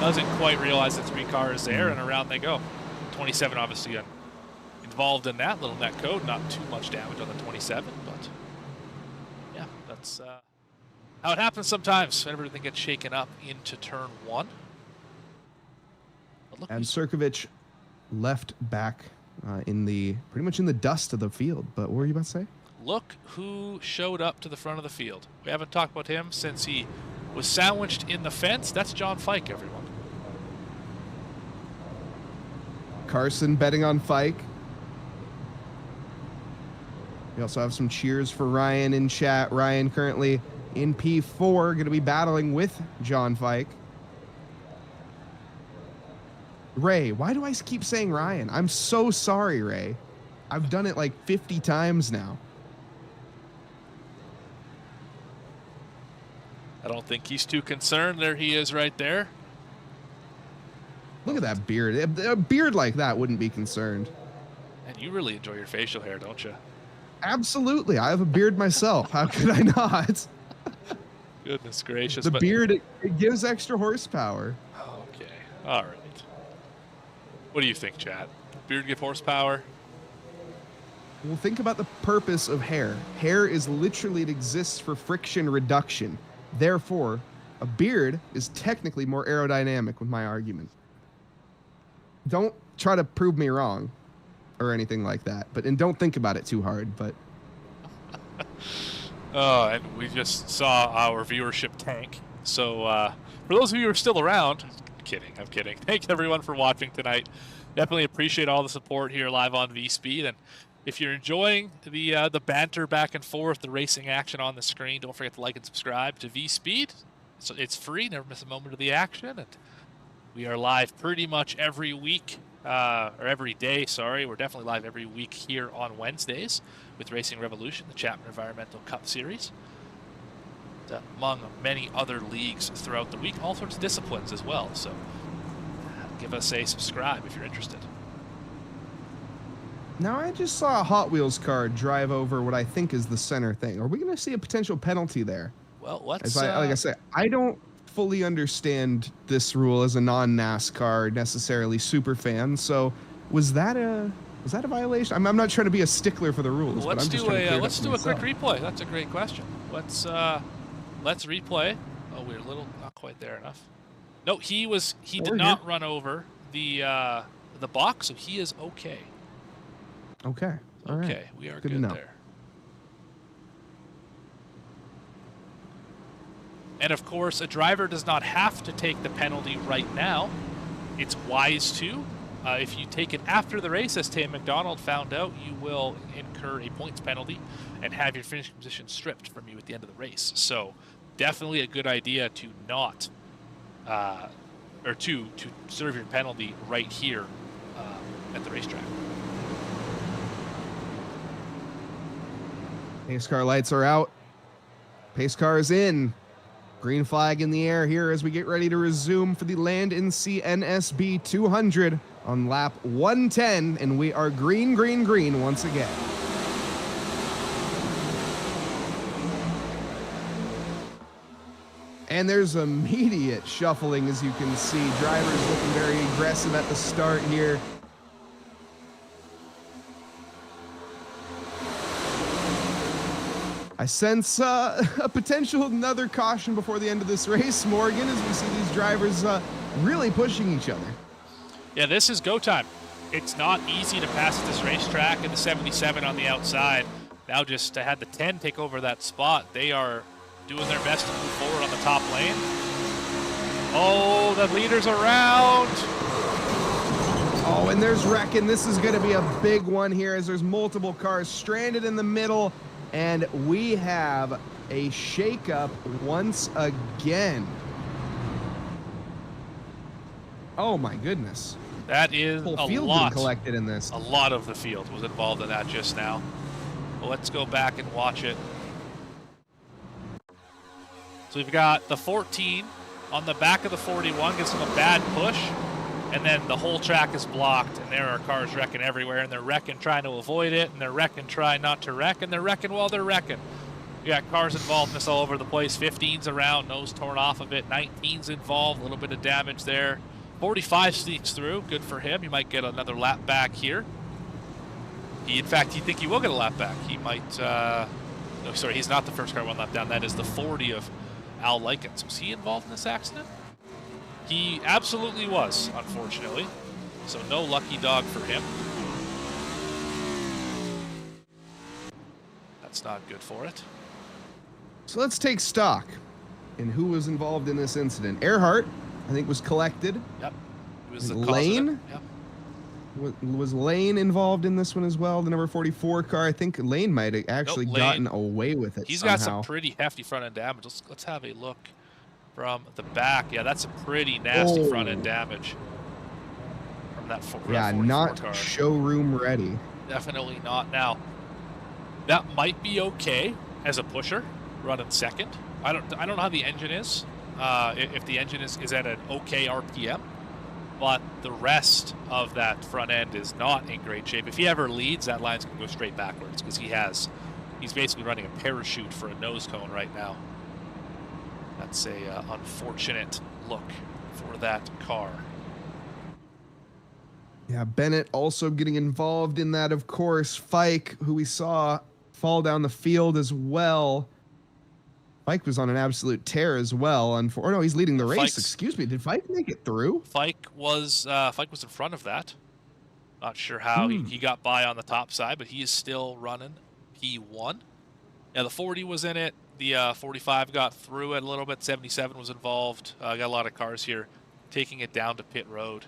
Doesn't quite realize the 3 car is there, and around they go. 27 obviously involved in that little net code. Not too much damage on the 27, but yeah, that's how it happens sometimes. Everything gets shaken up into turn 1. And Sirkovich left back pretty much in the dust of the field. But what were you about to say? Look who showed up to the front of the field. We haven't talked about him since he was sandwiched in the fence. That's John Fike, everyone. Carson betting on Fike. We also have some cheers for Ryan in chat. Ryan currently in P4, going to be battling with John Fike. Ray, why do I keep saying Ryan? I'm so sorry, Ray. I've done it like 50 times now. I don't think he's too concerned. There he is right there. Look at that beard. A beard like that wouldn't be concerned. And you really enjoy your facial hair, don't you? Absolutely. I have a beard myself. How could I not? Goodness gracious. The beard, it gives extra horsepower. Okay. All right. What do you think, Chad? Beard give horsepower? Well, think about the purpose of hair. Hair is literally, it exists for friction reduction. Therefore, a beard is technically more aerodynamic with my argument. Don't try to prove me wrong or anything like that, and don't think about it too hard, but And we just saw our viewership tank. So for those of you who are still around, I'm kidding. Thanks everyone for watching tonight. Definitely appreciate all the support here live on V-Speed. And if you're enjoying the banter back and forth, the racing action on the screen, don't forget to like and subscribe to V-Speed. So it's free, never miss a moment of the action. And we are live pretty much every week, or every day, sorry. We're definitely live every week here on Wednesdays with Racing Revolution, the Chapman Environmental Cup Series, among many other leagues throughout the week, all sorts of disciplines as well. So give us a subscribe if you're interested. Now, I just saw a Hot Wheels car drive over what I think is the center thing. Are we going to see a potential penalty there? Well, let's... like I said, I don't fully understand this rule as a non-NASCAR necessarily super fan. So was that a violation? I'm not trying to be a stickler for the rules. Well, let's but I'm do just trying to clear it up a quick myself. replay. That's a great question. Let's replay. Oh, we're a little not quite there enough. No, he did not run over the box, so he is okay. Okay. All right. Okay, we are Good good to know. there. And of course, a driver does not have to take the penalty right now. It's wise to. If you take it after the race, as Tim McDonald found out, you will incur a points penalty and have your finishing position stripped from you at the end of the race. So definitely a good idea to not, or to serve your penalty right here at the racetrack. Pace car lights are out. Pace car is in. Green flag in the air here as we get ready to resume for the Land and Sea NSB 200 on lap 110, and we are green, green, green once again. And there's immediate shuffling, as you can see. Drivers looking very aggressive at the start here. I sense a potential another caution before the end of this race, Morgan, as we see these drivers really pushing each other. Yeah, this is go time. It's not easy to pass at this racetrack, and the 77 on the outside now just had the 10 take over that spot. They are doing their best to move forward on the top lane. Oh, the leader's around. Oh, and there's wrecking. This is going to be a big one here as there's multiple cars stranded in the middle. And we have a shakeup once again. Oh my goodness. That is Whole a field lot. Collected in this. A lot of the field was involved in that just now. Well, let's go back and watch it. So we've got the 14 on the back of the 41, gives them a bad push. And then the whole track is blocked, and there are cars wrecking everywhere, and they're wrecking trying to avoid it, and they're wrecking trying not to wreck, and they're wrecking while they're wrecking. You got cars involved in this all over the place. 15's around, nose torn off of it. 19's involved, a little bit of damage there. 45 sneaks through, good for him. He might get another lap back here. In fact, you think he will get a lap back. He might, no, sorry, he's not the first car one lap down. That is the 40 of Al Likens. Was he involved in this accident? He absolutely was, unfortunately. So no lucky dog for him. That's not good for it. So let's take stock in who was involved in this incident. Erhardt, I think, was collected. Yep. He was the Lane? Yep. Was Lane involved in this one as well? The number 44 car. I think Lane might have actually gotten away with it. He's somehow. got some pretty hefty front end damage. Let's have a look from the back. Yeah, that's a pretty nasty front end damage from that 44 not car. Showroom ready. Definitely not. Now, that might be okay as a pusher running second. I don't know how the engine is. If the engine is at an okay RPM, but the rest of that front end is not in great shape. If he ever leads, that line's gonna go straight backwards because he's basically running a parachute for a nose cone right now. That's a unfortunate look for that car. Yeah, Bennett also getting involved in that, of course. Fike, who we saw fall down the field as well. Fike was on an absolute tear as well. Or no, he's leading the race. Excuse me. Did Fike make it through? Fike was in front of that. Not sure how he got by on the top side, but he is still running P1. Yeah, the 40 was in it. The 45 got through it a little bit. 77 was involved. Got a lot of cars here taking it down to pit road.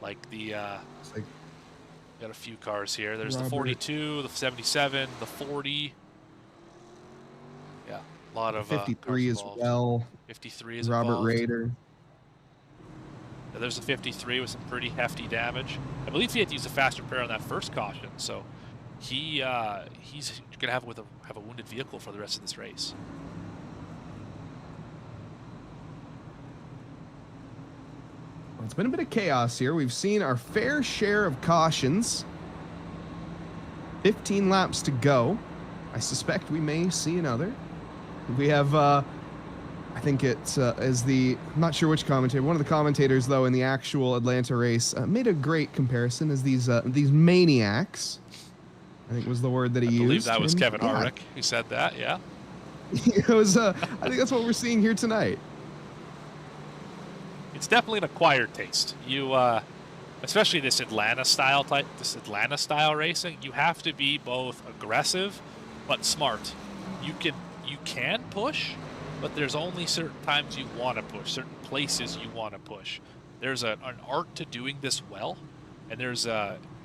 Like the got a few cars here. There's the 42, the 77, the 40. Yeah, a lot of 53 cars as involved. well. 53 is Robert involved. Rader. Yeah, there's a 53 with some pretty hefty damage. I believe he had to use a fast repair on that first caution, so he's gonna have a wounded vehicle for the rest of this race. Well, it's been a bit of chaos here. We've seen our fair share of cautions. 15 laps to go. I suspect we may see another. We have, I think it's I'm not sure which commentator. One of the commentators, though, in the actual Atlanta race made a great comparison as these maniacs. I think was the word that he used. I believe that was And, Kevin yeah, Harvick who said that. Yeah. It was. I think that's what we're seeing here tonight. It's definitely an acquired taste. You, especially this Atlanta style racing, you have to be both aggressive but smart. You can push, but there's only certain times you want to push, certain places you want to push. There's an art to doing this well, and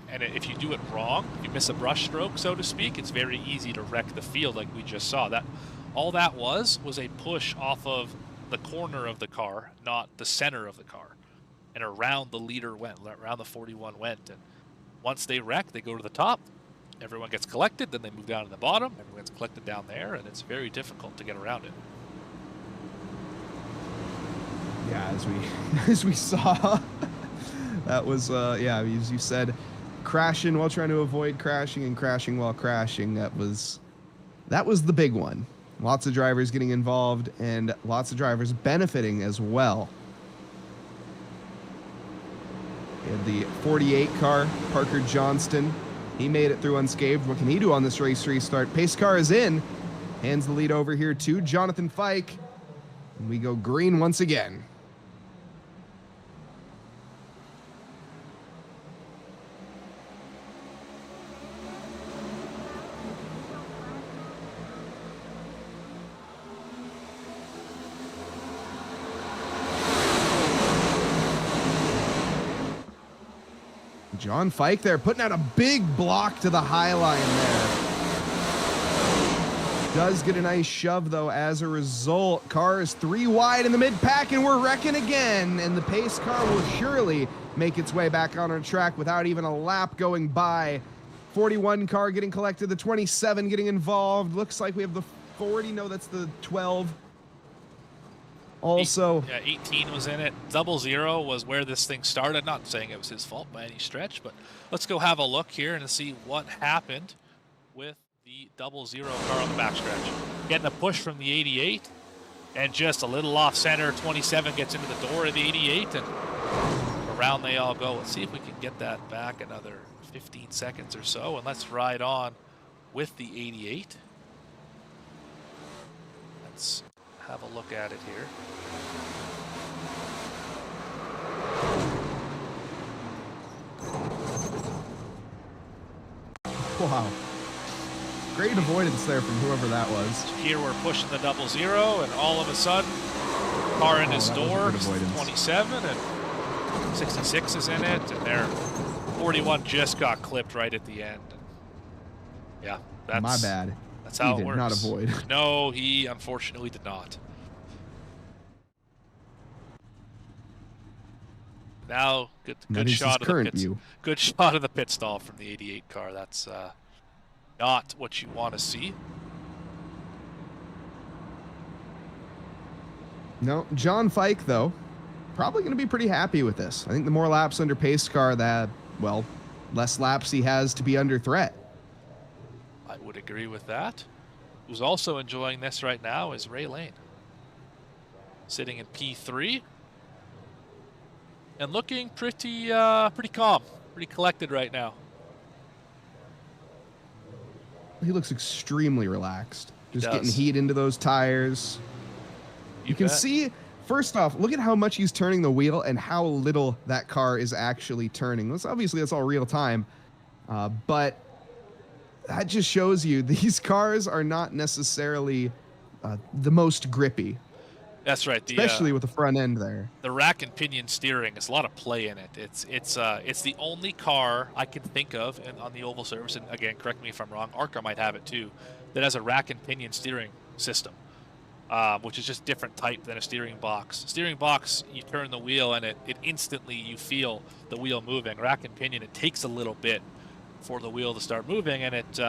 and if you do it wrong, if you miss a brush stroke, so to speak, it's very easy to wreck the field like we just saw. All that was a push off of the corner of the car, not the center of the car. And around the leader went, around the 41 went. And once they wreck, they go to the top. Everyone gets collected, then they move down to the bottom. Everyone gets collected down there, and it's very difficult to get around it. Yeah, as we saw, that was as you said, crashing while trying to avoid crashing and crashing while crashing. That was the big one. Lots of drivers getting involved and lots of drivers benefiting as well. We had the 48 car, Parker Johnston. He made it through unscathed. What can he do on this race restart? Pace car is in. Hands the lead over here to Jonathan Fike. And we go green once again. John Fike there putting out a big block to the high line there. Does get a nice shove though as a result. Car is 3 wide in the mid pack and we're wrecking again. And the pace car will surely make its way back on our track without even a lap going by. 41 car getting collected, the 27 getting involved. Looks like we have the 40. No, that's the 12. Also, 18 was in it. 00 was where this thing started. Not saying it was his fault by any stretch, but let's go have a look here and see what happened with the 00 car on the backstretch. Getting a push from the 88, and just a little off center. 27 gets into the door of the 88, and around they all go. Let's see if we can get that back another 15 seconds or so, and let's ride on with the 88. Let's have a look at it here. wow. Great avoidance there from whoever that was. Here we're pushing the 00, and all of a sudden, car in his door, 27, and 66 is in it, and their 41 just got clipped right at the end. Yeah, that's my bad. That's how he it works. Did not avoid. No, he unfortunately did not. Now, good shot of the pit. Good shot of the pit stall from the 88 car. That's not what you want to see. No, John Fike though, probably going to be pretty happy with this. I think the more laps under pace car, that less laps he has to be under threat. I would agree with that. Who's also enjoying this right now is Ray Lane, sitting in P3 and looking pretty calm, pretty collected right now. He looks extremely relaxed. Just He getting does. heat into those tires. You can bet. see, first off, look at how much he's turning the wheel and how little that car is actually turning. Obviously, that's all real time. But that just shows you these cars are not necessarily the most grippy, That's right. especially with the front end there. The rack and pinion steering, there's a lot of play in it. It's the only car I can think of on the oval surface, and again, correct me if I'm wrong, ARCA might have it too, that has a rack and pinion steering system, which is just different type than a steering box. Steering box, you turn the wheel and it instantly you feel the wheel moving. Rack and pinion, it takes a little bit for the wheel to start moving, and it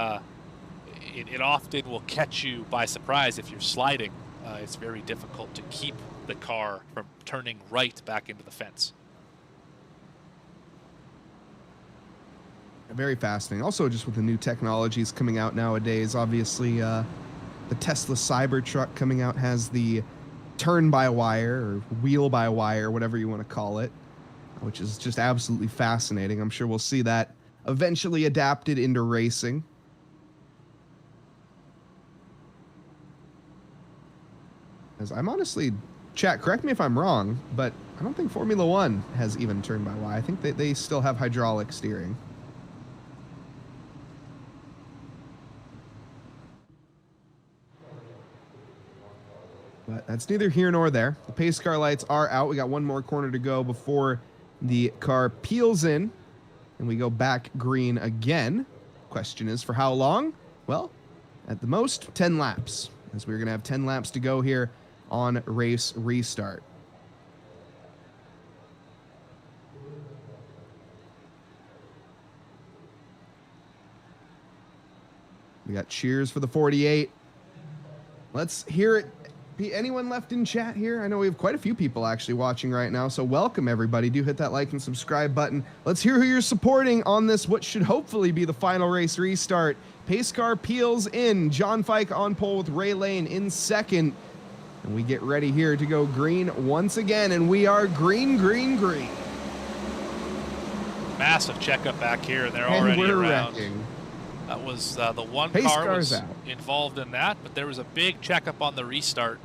often will catch you by surprise if you're sliding. It's very difficult to keep the car from turning right back into the fence. Very fascinating. Also, just with the new technologies coming out nowadays, obviously, the Tesla Cybertruck coming out has the turn-by-wire or wheel-by-wire, whatever you want to call it, which is just absolutely fascinating. I'm sure we'll see that eventually adapted into racing. As I'm honestly, chat, correct me if I'm wrong, but I don't think Formula One has even turn-by-wire. I think they still have hydraulic steering. But that's neither here nor there. The pace car lights are out. We got one more corner to go before the car peels in and we go back green again. Question is, for how long? Well, at the most, 10 laps, as we're going to have 10 laps to go here on race restart. We got cheers for the 48. Let's hear it. Anyone left in chat here? I know we have quite a few people actually watching right now, so welcome everybody. Do hit that like and subscribe button. Let's hear who you're supporting on this, what should hopefully be the final race restart. Pace car peels in. John Fike on pole with Ray Lane in second. And we get ready here to go green once again, and we are green, green, green. Massive checkup back here, and they're already around. Wrecking. That was the one Pace car car's was out. involved in that, but there was a big checkup on the restart.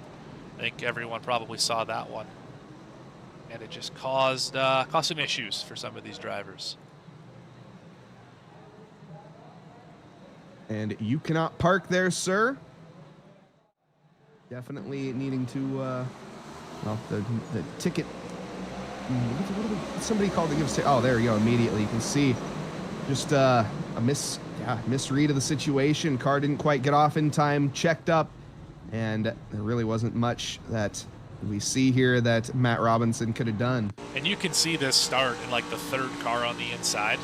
I think everyone probably saw that one, and it just caused some issues for some of these drivers. And you cannot park there, sir. Definitely needing to, well, the ticket. What somebody called to give us. Oh, there you go. Immediately, you can see just a misread of the situation. Car didn't quite get off in time. Checked up, and there really wasn't much that we see here that Matt Robinson could have done. And you can see this start in like the third car on the inside.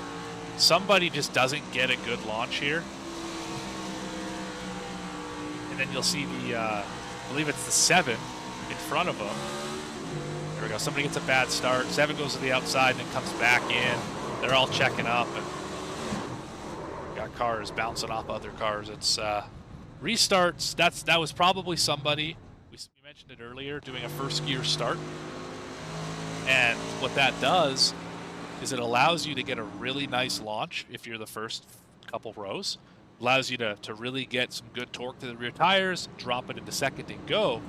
Somebody just doesn't get a good launch here, and then you'll see the. I believe it's the 7 in front of them. There we go. Somebody gets a bad start. 7 goes to the outside and then comes back in. They're all checking up, and got cars bouncing off other cars. It's restarts. That was probably somebody. We mentioned it earlier, doing a first gear start. And what that does is it allows you to get a really nice launch if you're the first couple rows. Allows you to really get some good torque to the rear tires, drop it into second and go.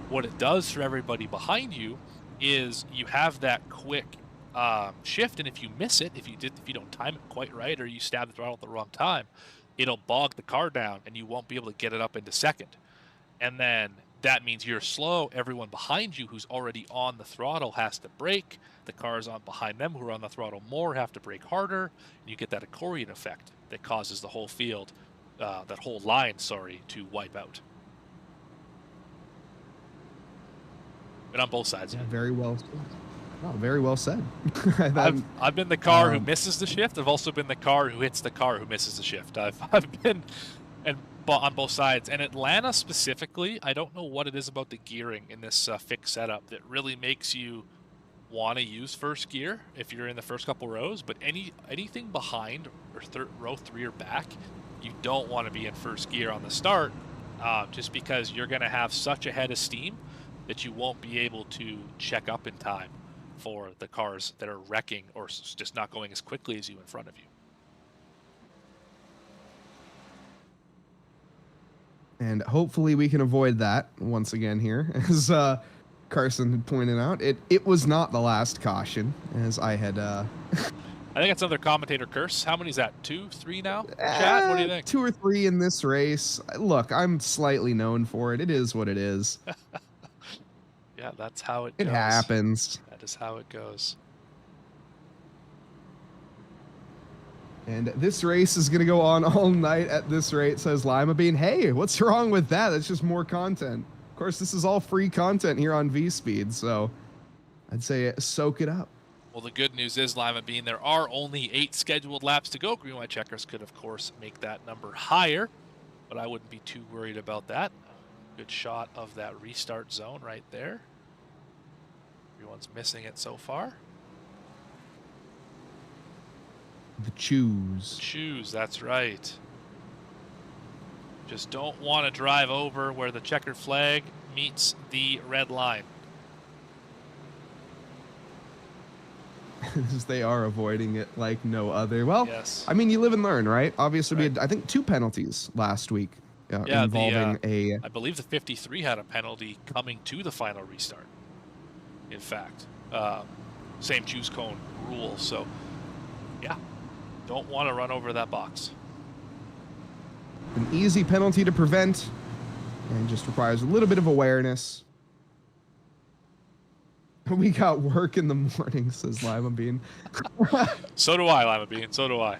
What it does for everybody behind you is you have that quick shift, and if you miss it, if you don't time it quite right, or you stab the throttle at the wrong time, it'll bog the car down and you won't be able to get it up into second. And then that means you're slow. Everyone behind you who's already on the throttle has to brake. The cars on behind them who are on the throttle more have to brake harder, and you get that accordion effect that causes the whole field, that whole line, to wipe out. And on both sides. Yeah, very well. Oh, very well said. I've been the car who misses the shift. I've also been the car who hits the car who misses the shift. I've been on both sides. And Atlanta specifically, I don't know what it is about the gearing in this fixed setup that really makes you want to use first gear if you're in the first couple rows, but anything behind or row 3 or back, you don't want to be in first gear on the start, just because you're going to have such a head of steam that you won't be able to check up in time for the cars that are wrecking or just not going as quickly as you in front of you. And hopefully we can avoid that once again here, as Carson had pointed out. It was not the last caution, as I had I think that's another commentator curse. How many is that? 2, 3 now? Chat, what do you think? 2 or 3 in this race. Look, I'm slightly known for it. It is what it is. Yeah, that's how it It goes. happens. That is how it goes. And this race is going to go on all night at this rate, says Lima Bean. Hey, what's wrong with that? That's just more content. Of course, this is all free content here on V-Speed, so I'd say soak it up. Well, the good news is, Lima Bean, there are only 8 scheduled laps to go. Green White Checkers could, of course, make that number higher, but I wouldn't be too worried about that. Good shot of that restart zone right there. Everyone's missing it so far. The choose. Choose, that's right. Just don't want to drive over where the checkered flag meets the red line. They are avoiding it like no other. Well, Yes. I mean, you live and learn, right? Obviously, we Right. had, I think, 2 penalties last week Yeah, involving I believe the 53 had a penalty coming to the final restart. In fact, same choose cone rule. So, yeah, don't want to run over that box. an easy penalty to prevent and just requires a little bit of awareness. We got work in the morning, says Lima Bean. So do I, Lima Bean. So do I.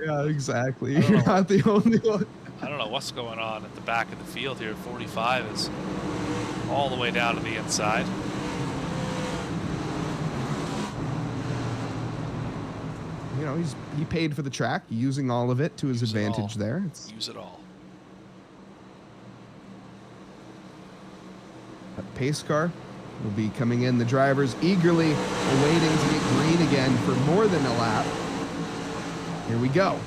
Yeah, exactly. I don't You're know. not the only one. I don't know what's going on at the back of the field here. 45 is all the way down to the inside. You know, he paid for the track, using all of it to his Use it advantage all. there. It's Use it all. a pace car will be coming in. The drivers eagerly awaiting to get green again for more than a lap. Here we go.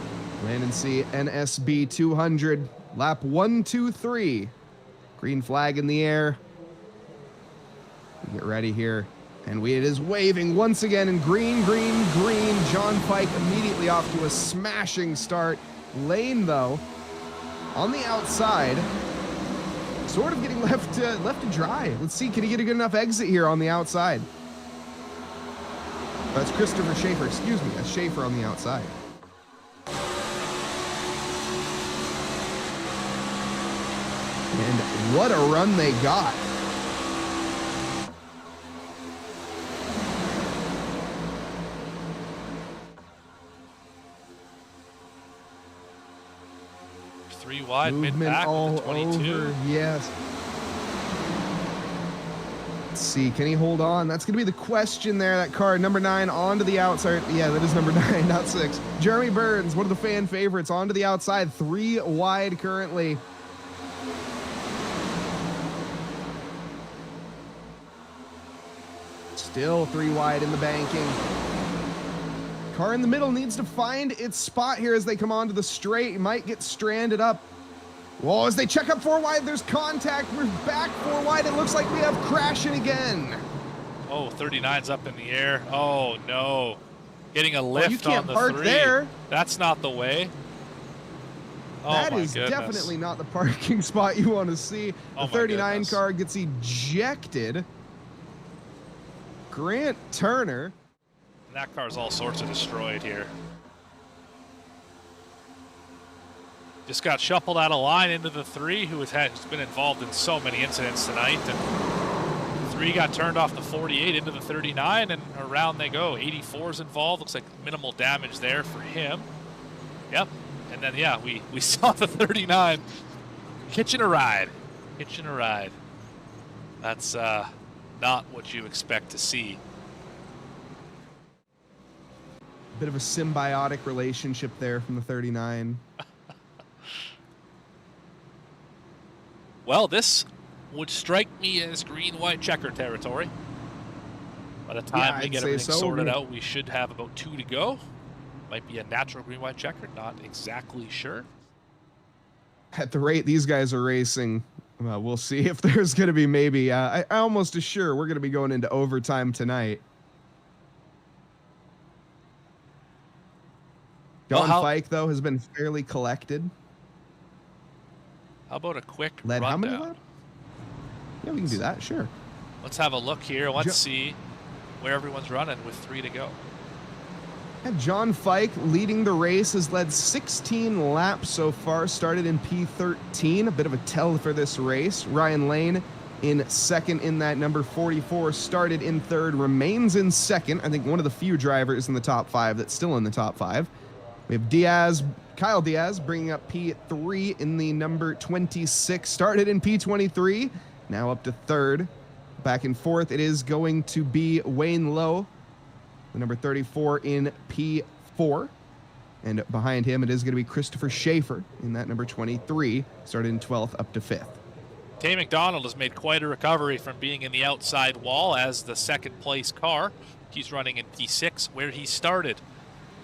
Landon C. NSB 200, lap 1, 2, 3. Green flag in the air. Get ready here. And it is waving once again in green, green, green. John Pike immediately off to a smashing start. Lane, though, on the outside, sort of getting left to dry. Let's see, can he get a good enough exit here on the outside? That's Christopher Schaefer, excuse me. That's Schaefer on the outside. And what a run they got. Three wide, mid Movement back all with the 22. over, yes. Let's see, can he hold on? That's going to be the question there. That car, number 9, onto the outside. Yeah, that is number 9, not 6. Jeremy Burns, one of the fan favorites, onto the outside. 3 wide currently. Still 3 wide in the banking. Car in the middle needs to find its spot here as they come onto the straight. Might get stranded up. Whoa, as they check up 4 wide, there's contact. We're back 4 wide. It looks like we have crashing again. Oh, 39's up in the air. Oh, no. Getting a lift you can't on the park 3. there. That's not the way. Oh, That my is goodness. definitely not the parking spot you want to see. Oh, The my 39 goodness. car gets ejected. Grant Turner. And that car's all sorts of destroyed here. Just got shuffled out of line into the 3, who's been involved in so many incidents tonight. And the 3 got turned off the 48 into the 39, and around they go. 84's involved. Looks like minimal damage there for him. Yep. And then, yeah, we saw the 39 hitching a ride. Hitching a ride. That's not what you expect to see. Bit of a symbiotic relationship there from the 39. Well, this would strike me as green-white checker territory. By the time Yeah, they I'd get say everything so. sorted out, we should have about 2 to go. Might be a natural green-white checker, not exactly sure. At the rate these guys are racing, we'll see if there's going to be maybe, I almost assure we're going to be going into overtime tonight. Well, John Fike, though, has been fairly collected. How about a quick Led how many rundown? laps? Yeah, we can do that, sure. Let's have a look here. Let's see where everyone's running with 3 to go. John Fike leading the race, has led 16 laps so far, started in P13, a bit of a tell for this race. Ryan Lane in second in that number 44, started in third, remains in second. I think one of the few drivers in the top 5 that's still in the top 5. We have Kyle Diaz bringing up P3 in the number 26, started in P23, now up to third. Back and forth, it is going to be Wayne Lowe, the number 34 in P4. And behind him, it is going to be Christopher Schaefer in that number 23, started in 12th up to 5th. Tay McDonald has made quite a recovery from being in the outside wall as the second place car. He's running in P6 where he started.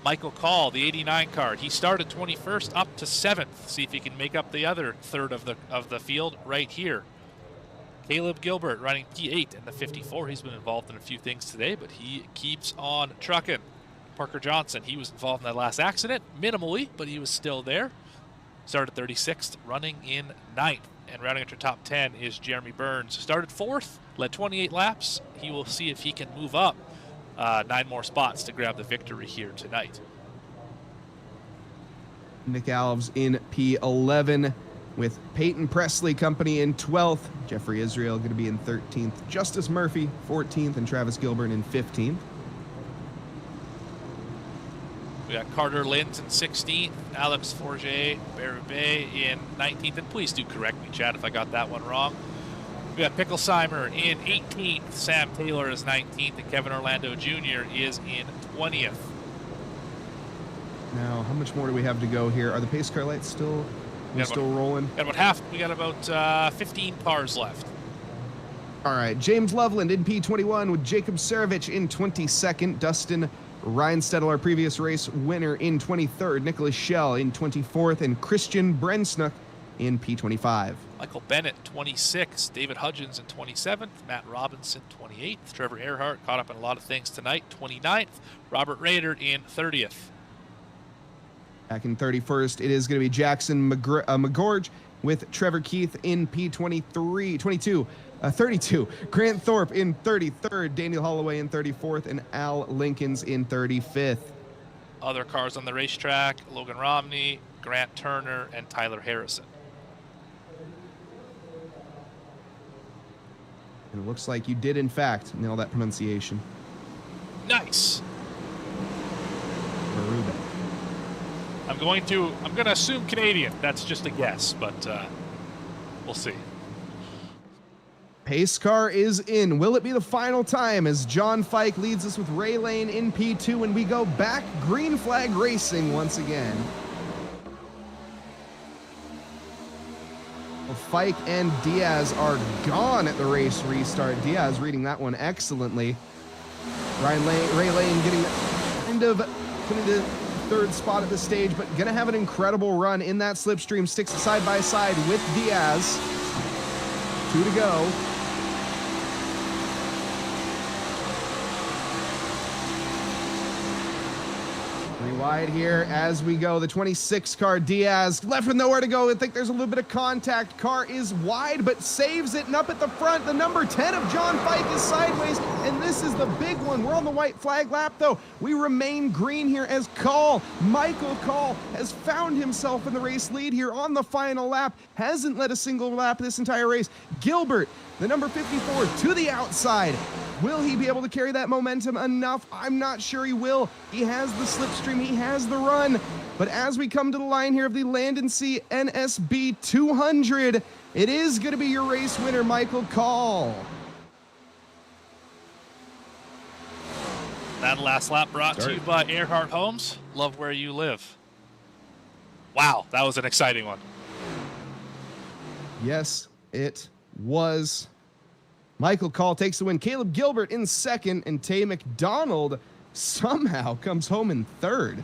Michael Call, the 89 car, he started 21st up to 7th. See if he can make up the other third of the field right here. Caleb Gilbert running P8 in the 54. He's been involved in a few things today, but he keeps on trucking. Parker Johnson, he was involved in that last accident, minimally, but he was still there. Started 36th, running in 9th. And rounding into top 10 is Jeremy Burns. Started 4th, led 28 laps. He will see if he can move up 9 more spots to grab the victory here tonight. Nick Alves in P11 with Peyton Presley company in 12th. Jeffrey Israel going to be in 13th. Justice Murphy 14th and Travis Gilbert in 15th. We got Carter Linz in 16th, Alex Forget Barabé in 19th, and please do correct me, Chad, if I got that one wrong. We got Picklesheimer in 18th, Sam Taylor is 19th, and Kevin Orlando Jr. is in 20th. Now, how much more do we have to go here? Are the pace car lights still rolling? We got about 15 cars left. All right, James Loveland in P21 with Jacob Serevich in 22nd. Dustin Reinstedt, our previous race winner, in 23rd. Nicholas Schell in 24th. And Christian Brensnook in P25. Michael Bennett, 26th. David Hudgens in 27th. Matt Robinson, 28th. Trevor Erhardt caught up in a lot of things tonight, 29th. Robert Rader in 30th. Back in 31st, it is going to be Jackson McGorge with Trevor Keith in P32. Grant Thorpe in 33rd, Daniel Holloway in 34th, and Al Lincolns in 35th. Other cars on the racetrack, Logan Romney, Grant Turner, and Tyler Harrison. And it looks like you did, in fact, nail that pronunciation. Nice. Berube. I'm going to assume Canadian. That's just a guess, but we'll see. Pace car is in. Will it be the final time as John Fike leads us with Ray Lane in P2 and we go back green flag racing once again? Well, Fike and Diaz are gone at the race restart. Diaz reading that one excellently. Ray Lane getting kind of the third spot at the stage, but gonna have an incredible run in that slipstream. Sticks side by side with Diaz. 2 to go. Wide here as we go. The 26 car, Diaz, left with nowhere to go. I think there's a little bit of contact. Car is wide, but saves it. And up at the front, the number 10 of John Fike is sideways. And this is the big one. We're on the white flag lap, though. We remain green here as Michael Call, has found himself in the race lead here on the final lap. Hasn't led a single lap this entire race. Gilbert, the number 54, to the outside. Will he be able to carry that momentum enough? I'm not sure he will. He has the slipstream, he has the run. But as we come to the line here of the Land & Sea NSB 200, it is going to be your race winner, Michael Call. That last lap brought to you by Erhardt Homes. Love where you live. Wow, that was an exciting one. Yes, it was. Michael Call takes the win. Caleb Gilbert in second, and Tay McDonald somehow comes home in third.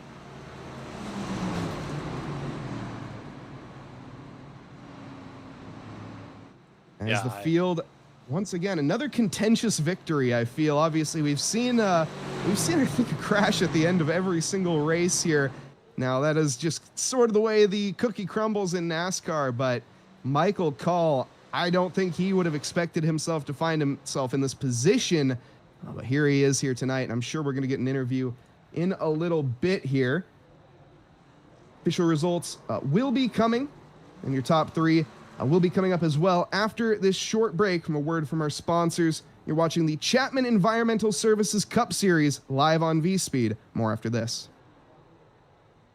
As the field, once again, another contentious victory, I feel. Obviously, we've seen I think, a crash at the end of every single race here. Now, that is just sort of the way the cookie crumbles in NASCAR, but Michael Call, I don't think he would have expected himself to find himself in this position, but here he is here tonight, and I'm sure we're going to get an interview in a little bit here. Official results will be coming, and your top three will be coming up as well after this short break from a word from our sponsors. You're watching the Chapman Environmental Services Cup Series live on V-Speed. More after this.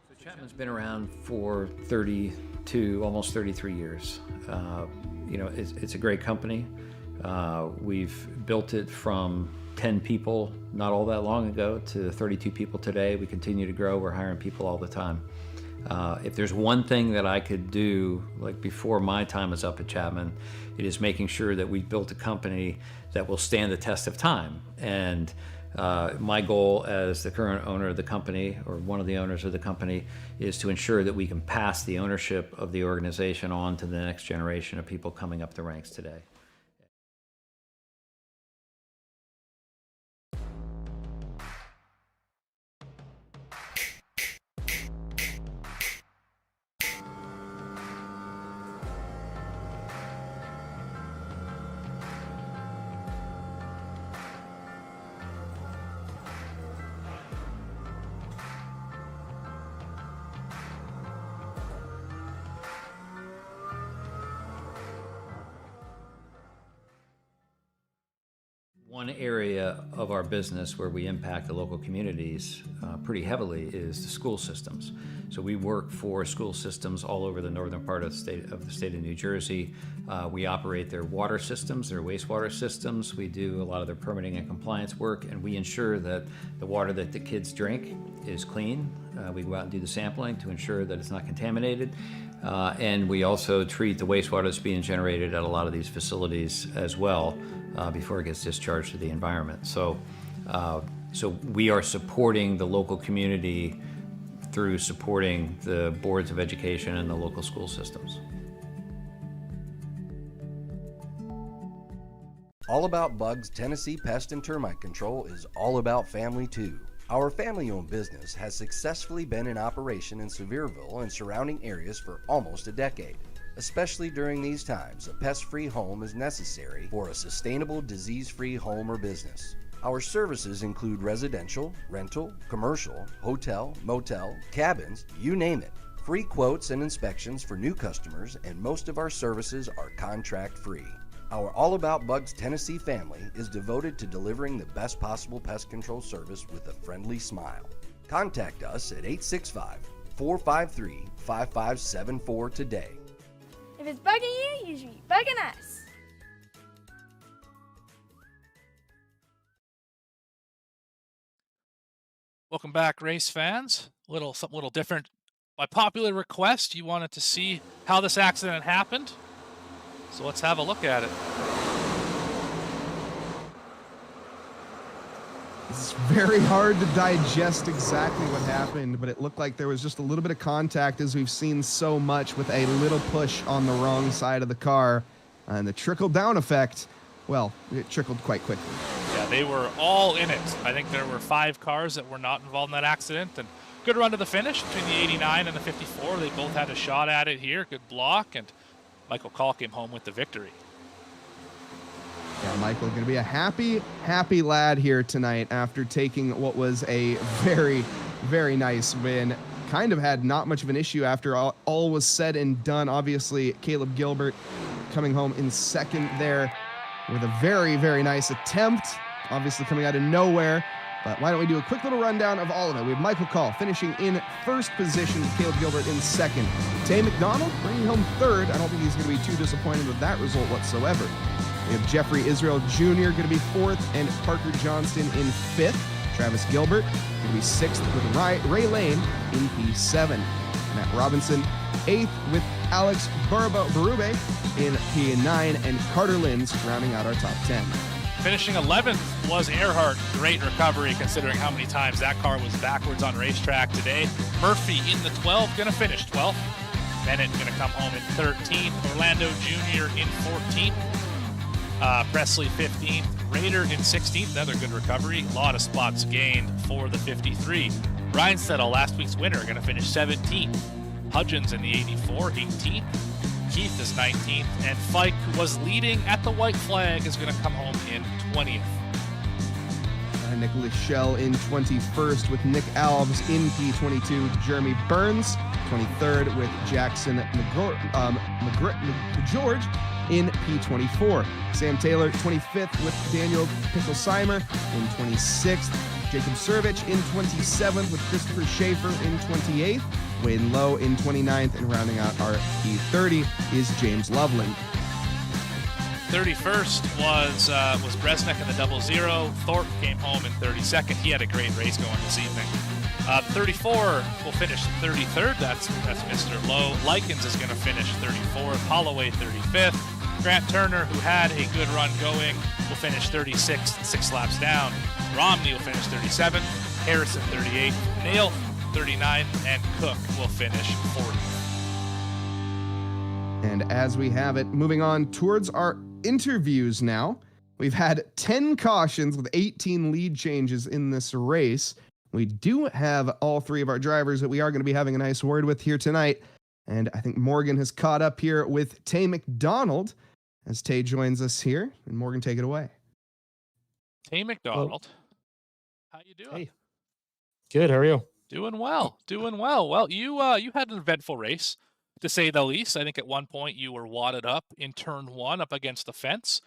So Chapman's been around for 32, almost 33 years. It's a great company. We've built it from 10 people not all that long ago to 32 people today. We continue to grow. We're hiring people all the time. If there's one thing that I could do, like before my time is up at Chapman, it is making sure that we built a company that will stand the test of time. And my goal as the current owner of the company, or one of the owners of the company, is to ensure that we can pass the ownership of the organization on to the next generation of people coming up the ranks today. One area of our business where we impact the local communities pretty heavily is the school systems. So we work for school systems all over the northern part of the state of New Jersey. We operate their water systems, their wastewater systems. We do a lot of their permitting and compliance work, and we ensure that the water that the kids drink is clean. We go out and do the sampling to ensure that it's not contaminated. And we also treat the wastewater that's being generated at a lot of these facilities as well before it gets discharged to the environment. So we are supporting the local community through supporting the boards of education and the local school systems. All About Bugs Tennessee Pest and Termite Control is all about family too. Our family-owned business has successfully been in operation in Sevierville and surrounding areas for almost a decade. Especially during these times, a pest-free home is necessary for a sustainable, disease-free home or business. Our services include residential, rental, commercial, hotel, motel, cabins, you name it. Free quotes and inspections for new customers, and most of our services are contract-free. Our All About Bugs Tennessee family is devoted to delivering the best possible pest control service with a friendly smile. Contact us at 865-453-5574 today. If it's bugging you, you should be bugging us. Welcome back, race fans. Something a little different. By popular request, you wanted to see how this accident happened. So let's have a look at it. It's very hard to digest exactly what happened, but it looked like there was just a little bit of contact, as we've seen so much, with a little push on the wrong side of the car. And the trickle-down effect, well, it trickled quite quickly. Yeah, they were all in it. I think there were 5 cars that were not involved in that accident. And good run to the finish between the 89 and the 54. They both had a shot at it here. Good block, and Michael Call came home with the victory. Yeah, Michael going to be a happy lad here tonight after taking what was a very, very nice win. Kind of had not much of an issue after all was said and done. Obviously, Caleb Gilbert coming home in second there with a very, very nice attempt. Obviously coming out of nowhere. But why don't we do a quick little rundown of all of it. We have Michael Call finishing in first position, Caleb Gilbert in second. Tay McDonald bringing home third. I don't think he's going to be too disappointed with that result whatsoever. We have Jeffrey Israel Jr. going to be fourth, and Parker Johnston in fifth. Travis Gilbert going to be sixth with Ray Lane in P7. Matt Robinson eighth with Alex Barube in P9, and Carter Lins rounding out our top 10. Finishing 11th was Erhardt. Great recovery considering how many times that car was backwards on racetrack today. Murphy in the 12, going to finish 12th. Bennett going to come home in 13th. Orlando Jr. in 14th. Presley 15th. Rader in 16th. Another good recovery. A lot of spots gained for the 53. Ryan Settle, last week's winner, going to finish 17th. Hudgens in the 84, 18th. Keith is 19th, and Fike, who was leading at the white flag, is going to come home in 20th. Nicholas Schell in 21st with Nick Alves in P22. Jeremy Burns, 23rd with Jackson George in P24. Sam Taylor, 25th with Daniel Picklesheimer in 26th. Jacob Servich in 27th with Christopher Schaefer in 28th. Wayne Lowe in 29th, and rounding out our P30 is James Loveland. 31st was Bresnik in the 00. Thorpe came home in 32nd. He had a great race going this evening. 34 will finish 33rd. That's Mr. Lowe. Likens is going to finish 34th. Holloway 35th. Grant Turner, who had a good run going, will finish 36th, 6 laps down. Romney will finish 37th. Harrison 38th. Nail 39th, and Cook will finish 40th. And as we have it, moving on towards our interviews now. We've had 10 cautions with 18 lead changes in this race. We do have all 3 of our drivers that we are going to be having a nice word with here tonight. And I think Morgan has caught up here with Tay McDonald as Tay joins us here. And Morgan, take it away. Tay McDonald, how you doing? Hey. Good, how are you? Doing well. Well, you had an eventful race, to say the least. I think at one point you were wadded up in turn 1 up against the fence.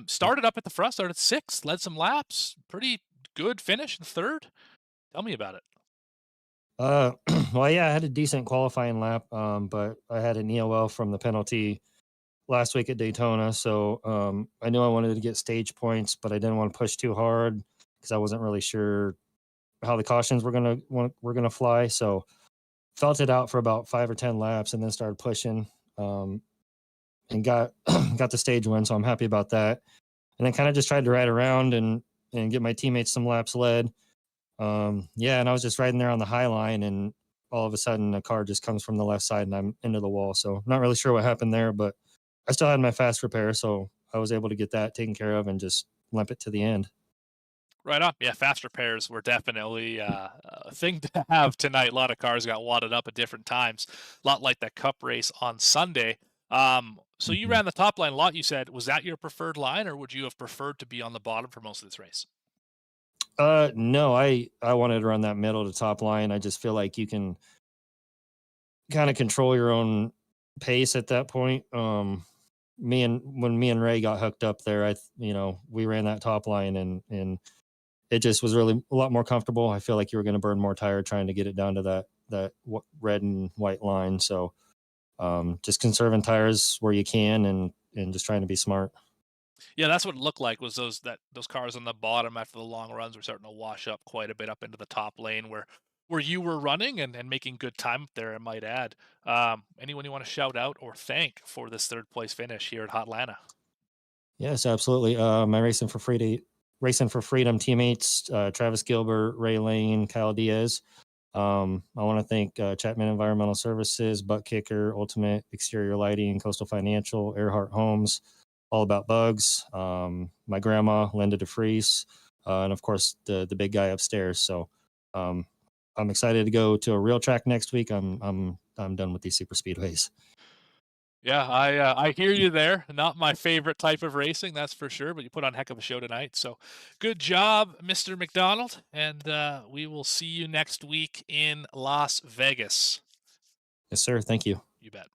Started up at the front, started 6th, led some laps. Pretty good finish in 3rd. Tell me about it. Well, yeah, I had a decent qualifying lap, but I had an EOL from the penalty last week at Daytona, so I knew I wanted to get stage points, but I didn't want to push too hard because I wasn't really sure how the cautions were gonna fly. So felt it out for about 5 or 10 laps, and then started pushing, and got the stage win. So I'm happy about that. And then kind of just tried to ride around and get my teammates some laps led. Yeah, and I was just riding there on the high line, and all of a sudden a car just comes from the left side and I'm into the wall. So not really sure what happened there, but I still had my fast repair, so I was able to get that taken care of and just limp it to the end. Right on. Yeah, fast repairs were definitely a thing to have tonight. A lot of cars got wadded up at different times. A lot like that Cup race on Sunday. So you ran the top line a lot, you said. Was that your preferred line, or would you have preferred to be on the bottom for most of this race? No, I wanted to run that middle to top line. I just feel like you can kind of control your own pace at that point. When me and Ray got hooked up there, we ran that top line and it just was really a lot more comfortable. I feel like you were going to burn more tire trying to get it down to that red and white line. So just conserving tires where you can and just trying to be smart. Yeah, that's what it looked like, was those cars on the bottom after the long runs were starting to wash up quite a bit up into the top lane where you were running and making good time up there, I might add. Anyone you want to shout out or thank for this 3rd place finish here at Hotlanta? Yes, absolutely. My Racing for Freedom teammates, Travis Gilbert, Ray Lane, Kyle Diaz. I want to thank Chapman Environmental Services, Buttkicker, Ultimate Exterior Lighting, Coastal Financial, Erhardt Homes, All About Bugs, my grandma, Linda DeFries, and of course the big guy upstairs. So I'm excited to go to a real track next week. I'm done with these super speedways. Yeah, I hear you there. Not my favorite type of racing, that's for sure, but you put on a heck of a show tonight. So good job, Mr. McDonald, and we will see you next week in Las Vegas. Yes, sir. Thank you. You bet.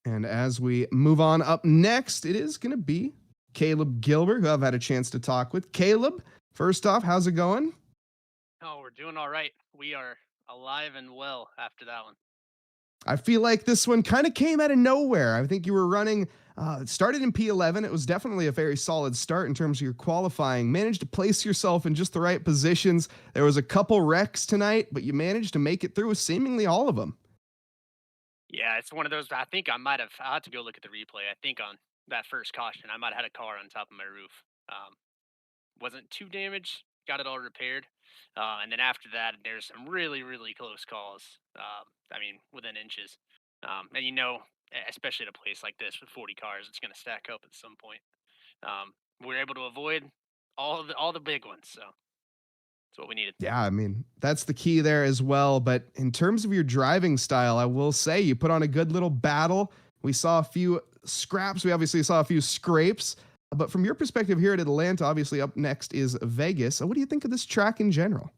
And as we move on up next, it is going to be Caleb Gilbert, who I've had a chance to talk with. Caleb, first off, how's it going? Oh, we're doing all right. We are alive and well after that one. I feel like this one kind of came out of nowhere. I think you were running, started in P11. It was definitely a very solid start in terms of your qualifying. Managed to place yourself in just the right positions. There was a couple wrecks tonight, but you managed to make it through with seemingly all of them. Yeah, it's one of those. I think I had to go look at the replay. I think on that first caution, I might have had a car on top of my roof. Wasn't too damaged. Got it all repaired. And then after that, there's some really, really close calls. Within inches. And especially at a place like this with 40 cars, it's going to stack up at some point. We were able to avoid all the big ones, so that's what we needed. Yeah, that's the key there as well. But in terms of your driving style, I will say you put on a good little battle. We saw a few scraps. We obviously saw a few scrapes. But from your perspective here at Atlanta, obviously up next is Vegas. What do you think of this track in general?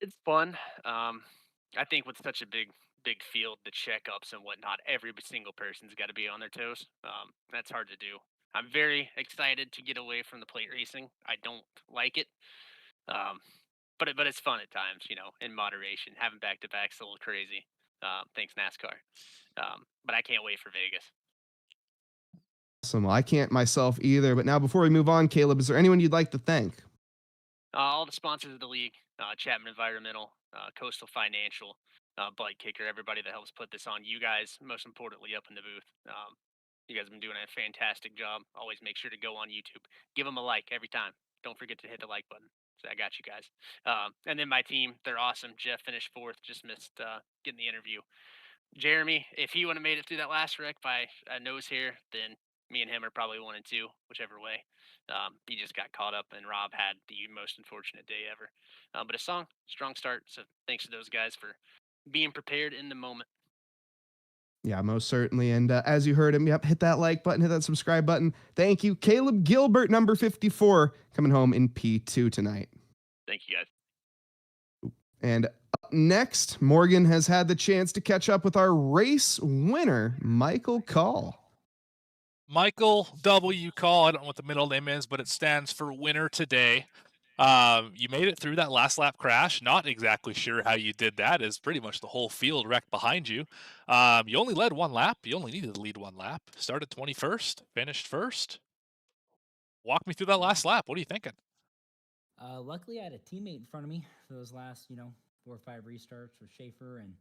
It's fun. Um, I think with such a big field, the checkups and whatnot, every single person's got to be on their toes. That's hard to do. I'm very excited to get away from the plate racing. I don't like it, um, but it's fun at times. In moderation. Having back to backs a little crazy. Thanks NASCAR. But I can't wait for Vegas. Awesome. Well, I can't myself either. But now, before we move on, Caleb, is there anyone you'd like to thank? All the sponsors of the league, Chapman Environmental, Coastal Financial, Buttkicker, everybody that helps put this on. You guys, most importantly, up in the booth. You guys have been doing a fantastic job. Always make sure to go on YouTube. Give them a like every time. Don't forget to hit the like button. So I got you guys. And then my team, they're awesome. Jeff finished fourth, just missed getting the interview. Jeremy, if he would have made it through that last wreck by a nose hair, then me and him are probably 1 and 2, whichever way. He just got caught up, and Rob had the most unfortunate day ever. But a strong start. So thanks to those guys for being prepared in the moment. Yeah, most certainly. And as you heard him, yep, hit that like button, hit that subscribe button. Thank you. Caleb Gilbert, number 54, coming home in P2 tonight. Thank you, guys. And up next, Morgan has had the chance to catch up with our race winner, Michael Call. Michael W. Call. I don't know what the middle name is, but it stands for winner today. You made it through that last lap crash. Not exactly sure how you did that, as pretty much the whole field wrecked behind you. You only led one lap. You only needed to lead one lap. Started 21st, finished first. Walk me through that last lap. What are you thinking? Luckily, I had a teammate in front of me for those last, 4 or 5 restarts with Schaefer, and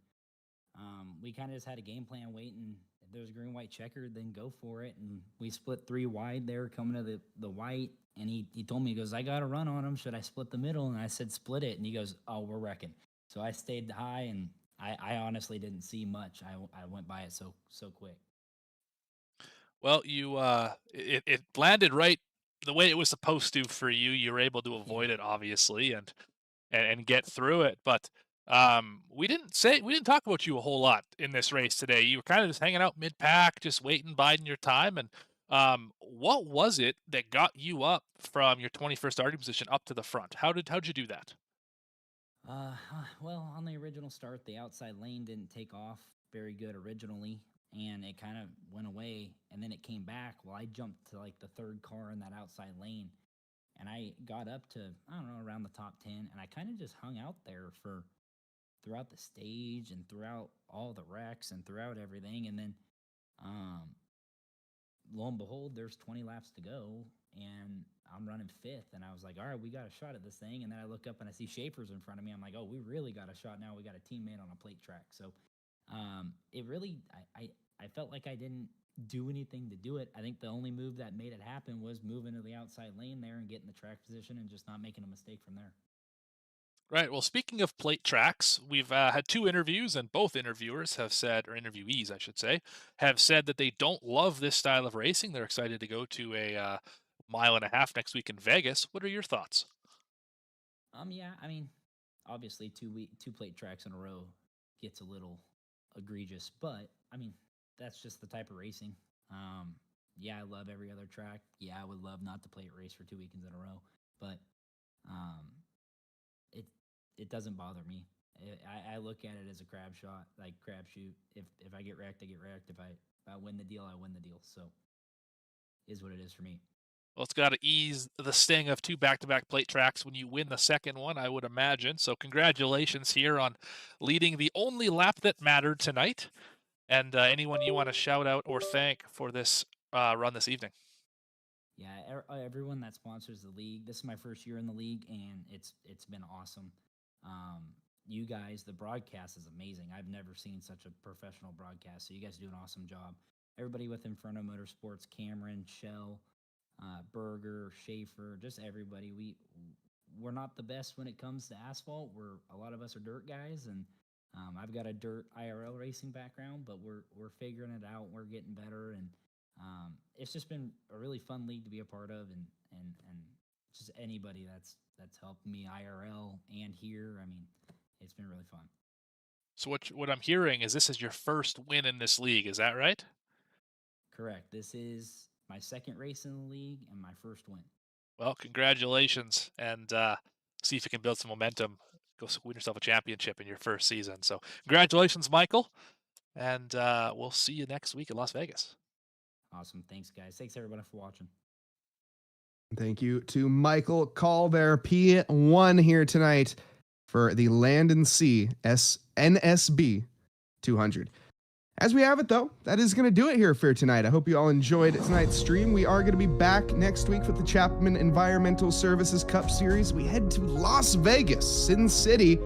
we kind of just had a game plan, waiting. If there was a green-white checker, then go for it. And we split 3 wide there, coming to the white. And he told me, he goes, I got a run on him. Should I split the middle? And I said, split it. And he goes, oh, we're wrecking. So I stayed high, and I honestly didn't see much. I went by it so quick. Well, it landed right the way it was supposed to for you. You were able to avoid it, obviously, and get through it. But we didn't talk about you a whole lot in this race today. You were kind of just hanging out mid-pack, just waiting, biding your time. And what was it that got you up from your 21st starting position up to the front? How'd you do that? Well, on the original start, the outside lane didn't take off very good originally, and it kind of went away, and then it came back. Well, I jumped to like the 3rd car in that outside lane, and I got up to, I don't know, around the top 10, and I kind of just hung out there throughout the stage and throughout all the wrecks and throughout everything. And then lo and behold, there's 20 laps to go, and I'm running 5th, and I was like, all right, we got a shot at this thing. And then I look up and I see Schaefer's in front of me. I'm like, oh, we really got a shot now. We got a teammate on a plate track. So it really, I felt like I didn't do anything to do it. I think the only move that made it happen was moving to the outside lane there and getting the track position and just not making a mistake from there. Right. Well, speaking of plate tracks, we've had 2 interviews, and both interviewers have said, or interviewees, I should say, have said that they don't love this style of racing. They're excited to go to a mile and a half next week in Vegas. What are your thoughts? Yeah, I mean, obviously 2 plate tracks in a row gets a little egregious, but I mean, that's just the type of racing. Yeah, I love every other track. Yeah, I would love not to plate race for 2 weekends in a row, but it doesn't bother me. I look at it as a crapshoot. If I get wrecked, I get wrecked. If I win the deal, I win the deal. So, is what it is for me. Well, it's got to ease the sting of 2 back-to-back plate tracks when you win the second one, I would imagine. So congratulations here on leading the only lap that mattered tonight. And anyone you want to shout out or thank for this run this evening? Yeah, everyone that sponsors the league. This is my first year in the league, and it's been awesome. You guys, the broadcast is amazing. I've never seen such a professional broadcast, so you guys do an awesome job. Everybody with Inferno Motorsports, Cameron, Shell, Berger, Schaefer, just everybody. We're not the best when it comes to asphalt. A lot of us are dirt guys, and I've got a dirt IRL racing background, but we're figuring it out. We're getting better, and it's just been a really fun league to be a part of, and just anybody that's helped me IRL and here. I mean, it's been really fun. So what I'm hearing is this is your first win in this league. Is that right? Correct. This is my second race in the league and my first win. Well, congratulations, and see if you can build some momentum. Go win yourself a championship in your first season. So congratulations, Michael, and we'll see you next week in Las Vegas. Awesome. Thanks, guys. Thanks, everybody, for watching. Thank you to Michael Calder, P1 here tonight for the Land and Sea NSB 200. As we have it, though, that is going to do it here for tonight. I hope you all enjoyed tonight's stream. We are going to be back next week with the Chapman Environmental Services Cup Series. We head to Las Vegas, Sin City,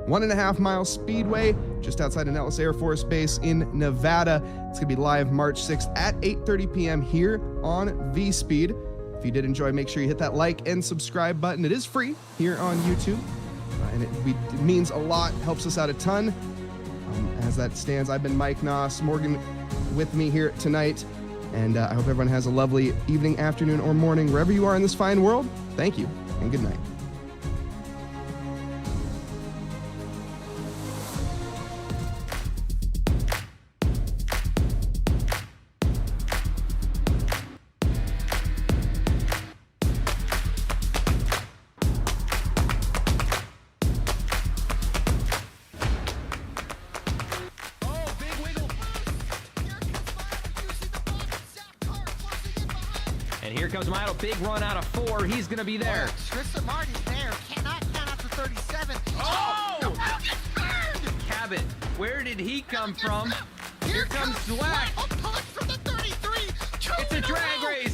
1.5 mile speedway just outside of Nellis Air Force Base in Nevada. It's going to be live March 6th at 8:30 p.m. here on V-Speed. If you did enjoy, make sure you hit that like and subscribe button. It is free here on YouTube, and it means a lot, helps us out a ton. As that stands, I've been Mike Noss, Morgan with me here tonight, and I hope everyone has a lovely evening, afternoon, or morning, wherever you are in this fine world. Thank you, and good night. And here comes Milo. Big run out of 4. He's going to be there. Tristan Marty's there. Cannot count out to 37. Oh! The world gets burned! Cabot, where did he come from? Here comes Dweck. A push from the 33. It's a drag race.